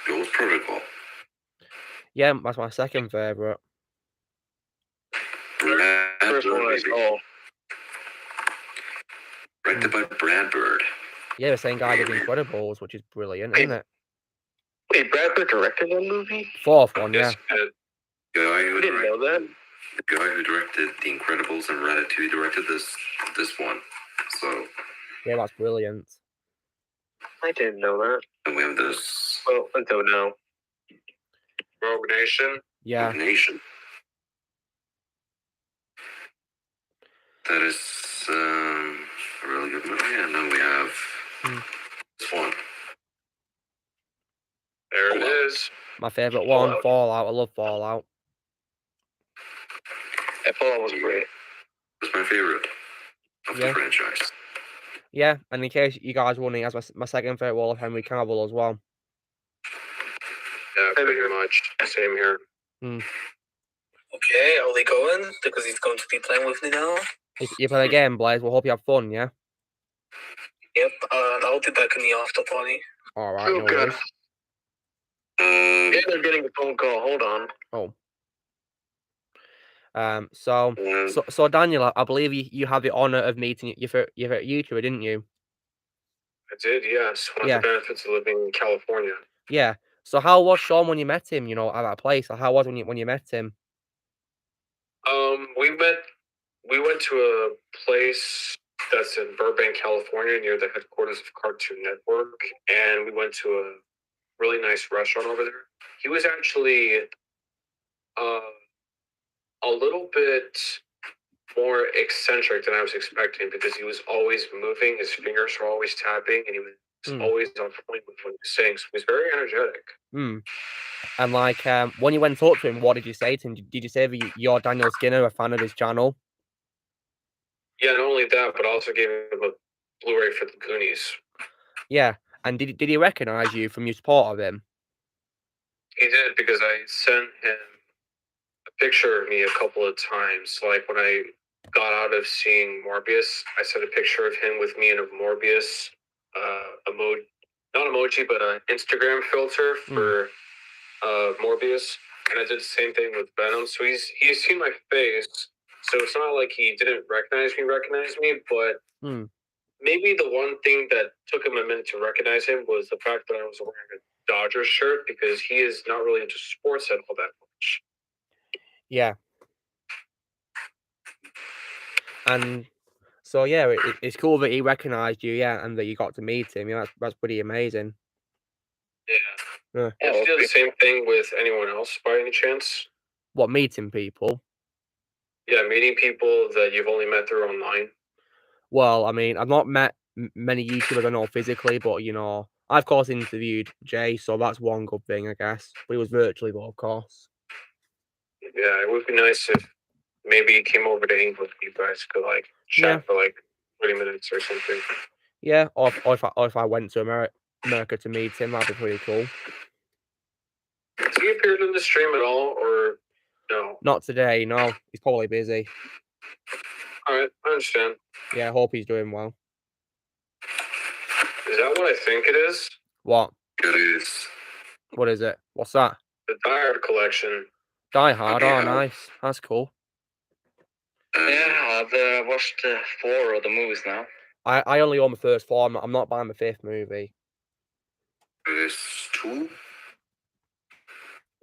Ghost Protocol. Yeah, that's my second favorite. First one I saw. Directed by Brad Bird. Yeah, the same guy did Incredibles, which is brilliant, isn't it? Wait, Brad Bird directed that movie? 4th one, yeah. I didn't know that. The guy who directed The Incredibles and Ratatouille directed this one. So yeah, that's brilliant. I didn't know that. And we have this. Well, until now. Rogue Nation. Yeah. Rogue Nation. That is a really good movie. And then we have this one. There it is. My favorite one, Fallout. I love Fallout. Fallout was great. That's my favorite of the franchise. Yeah, and in case you guys wondering, that's my second favorite role of Henry Cavill as well. Yeah, pretty much. Same here. Okay, are we going? Because he's going to be playing with me now. You play the game, Blaze. We'll hope you have fun, yeah? Yep, I'll be back in the after party. Alright, no worries. Yeah, they're getting a phone call. Hold on. Oh. So Daniel, I believe you had the honor of meeting your favorite YouTuber, didn't you? I did, yes. One of the benefits of living in California. Yeah. So how was Sean when you met him? At that place. Or how was when you met him? We went to a place that's in Burbank, California, near the headquarters of Cartoon Network, and we went to a really nice restaurant over there. He was actually a little bit more eccentric than I was expecting because he was always moving, his fingers were always tapping, and he was always on point with what he was saying. So he was very energetic. And like when you went up to him, what did you say to him? Did you say that you're Daniel Skinner, a fan of his channel? Yeah, not only that, but I also gave him a Blu-ray for the Goonies. Yeah, and did he recognize you from your support of him? He did, because I sent him a picture of me a couple of times. Like when I got out of seeing Morbius, I sent a picture of him with me in a Morbius emoji, not emoji, but an Instagram filter for Morbius. And I did the same thing with Venom. So he's seen my face. So it's not like he didn't recognize me, but maybe the one thing that took him a minute to recognize him was the fact that I was wearing a Dodgers shirt, because he is not really into sports at all that much. Yeah. And so yeah, it's cool that he recognized you, and that you got to meet him. That's pretty amazing. Yeah. Did you do the same thing with anyone else by any chance? What, meeting people? Yeah, meeting people that you've only met through online. Well, I mean, I've not met many YouTubers I know physically, but I've of course interviewed Jay, so that's one good thing, I guess. But it was virtually, but of course. Yeah, it would be nice if maybe he came over to England, you guys could like chat for like 30 minutes or something. Yeah, or if I went to America to meet him, that'd be pretty cool. Has he appeared in the stream at all, or no? Not today, no. He's probably busy. Alright, I understand. Yeah, I hope he's doing well. Is that what I think it is? What? It is. What is it? What's that? The Die Hard collection. Die Hard? Oh, nice. That's cool. Yeah, I've watched 4 of the movies now. I only own the first 4. I'm not buying the 5th movie. There's 2.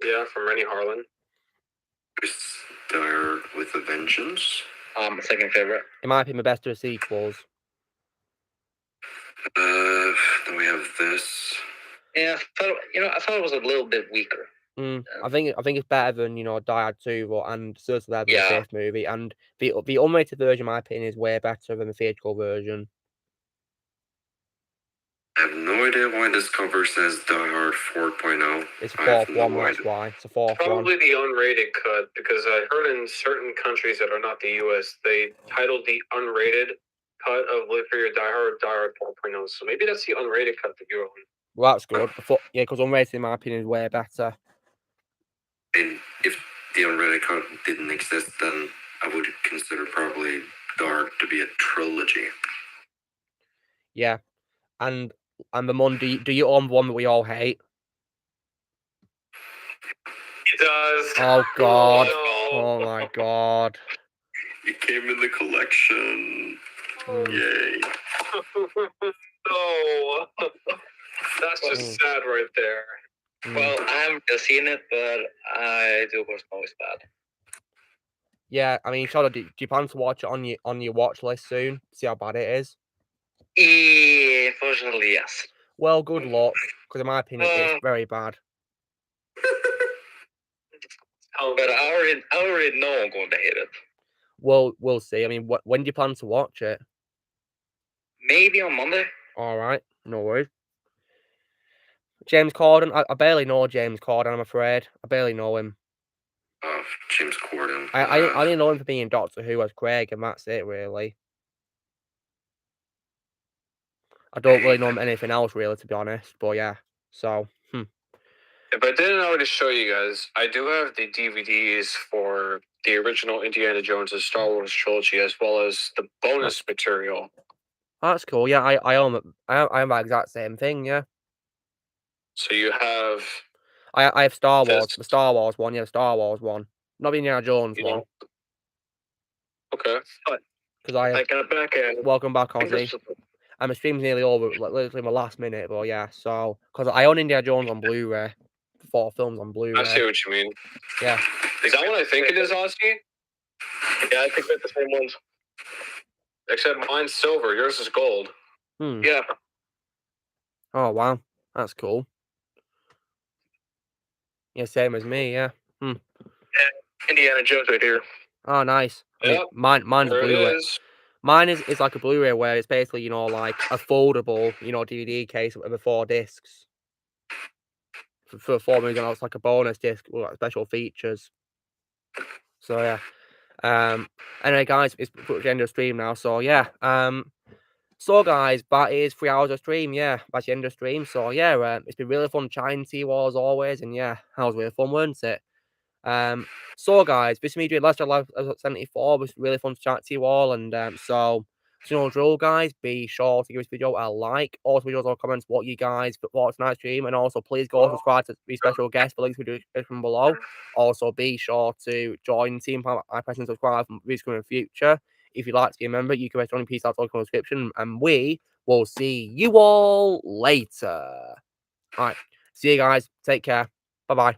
Yeah, from Rennie Harlan. There's Die Hard with a Vengeance. My second favorite. It might be my best of the sequels. Then we have this. Yeah, I thought it was a little bit weaker. I think it's better than Die Hard 2, and certainly better than the 5th movie. And the unrated version, in my opinion, is way better than the theatrical version. I have no idea why this cover says Die Hard 4.0. It's a 4th one, that's why. It's a 4th one. Probably the unrated cut, because I heard in certain countries that are not the US, they titled the unrated cut of Live for Your Die Hard 4.0. So maybe that's the unrated cut that you're on. Well, that's good. Yeah, because unrated, in my opinion, is way better. And if the unrated cut didn't exist, then I would consider probably Die Hard to be a trilogy. Yeah. And the one, do you own the one that we all hate? He does. Oh God. Oh my God. It came in the collection. Yay. No. That's just sad right there. Well, I haven't seen it, but I do know it's bad. Yeah, I mean, Shadow, do you plan to watch it on your watch list soon? See how bad it is? Fortunately, yes. Well, good luck, because in my opinion, it's very bad. But I already know I'm going to hate it. Well, we'll see. I mean, when do you plan to watch it? Maybe on Monday. All right, no worries. James Corden, I barely know James Corden, I'm afraid. I barely know him. James Corden. I only know him for being Doctor Who as Craig, and that's it, really. I don't really know him anything else, really, to be honest. But yeah, so. If I didn't already show you guys, I do have the DVDs for the original Indiana Jones' Star Wars trilogy, as well as the bonus material. That's cool. Yeah, I own that exact same thing. Yeah. So you have. I have Star Wars, the Star Wars one. Yeah, the Star Wars one, not the Indiana Jones one. Okay. Because I got back in. Welcome back, Ozzy. And my stream's nearly over, like literally my last minute, but yeah, so because I own Indiana Jones on Blu-ray, 4 films on Blu-ray. I see what you mean. Yeah. Is that what I think it is, Ozzy? Yeah, I think they're the same ones. Except mine's silver, yours is gold. Yeah. Oh wow, that's cool. Yeah, same as me. Yeah. Indiana Jones right here. Oh, nice. I mean, mine's a Blu-ray. Mine is like a Blu-ray where it's basically, you know, like a foldable, you know, DVD case with 4 discs. For 4 movies, and it's like a bonus disc with like special features. So yeah. Anyway, guys, it's pretty much the end of the stream now. So yeah. So guys, that is 3 hours of stream. Yeah, that's the end of the stream. So yeah, it's been really fun chatting to you all as always, and yeah, that was really fun, weren't it? So guys, this is me doing Let's Chat Live 74. It was really fun to chat to you all, and so you know drill, guys. Be sure to give this video a like. Also, videos or comments what you guys thought of tonight's stream, and also please go subscribe to the special guest. The links will be description below. Also, be sure to join the team by pressing subscribe from videos coming in the future. If you'd like to be a member, you can join peace out in the description, and we will see you all later. All right, see you guys. Take care. Bye bye.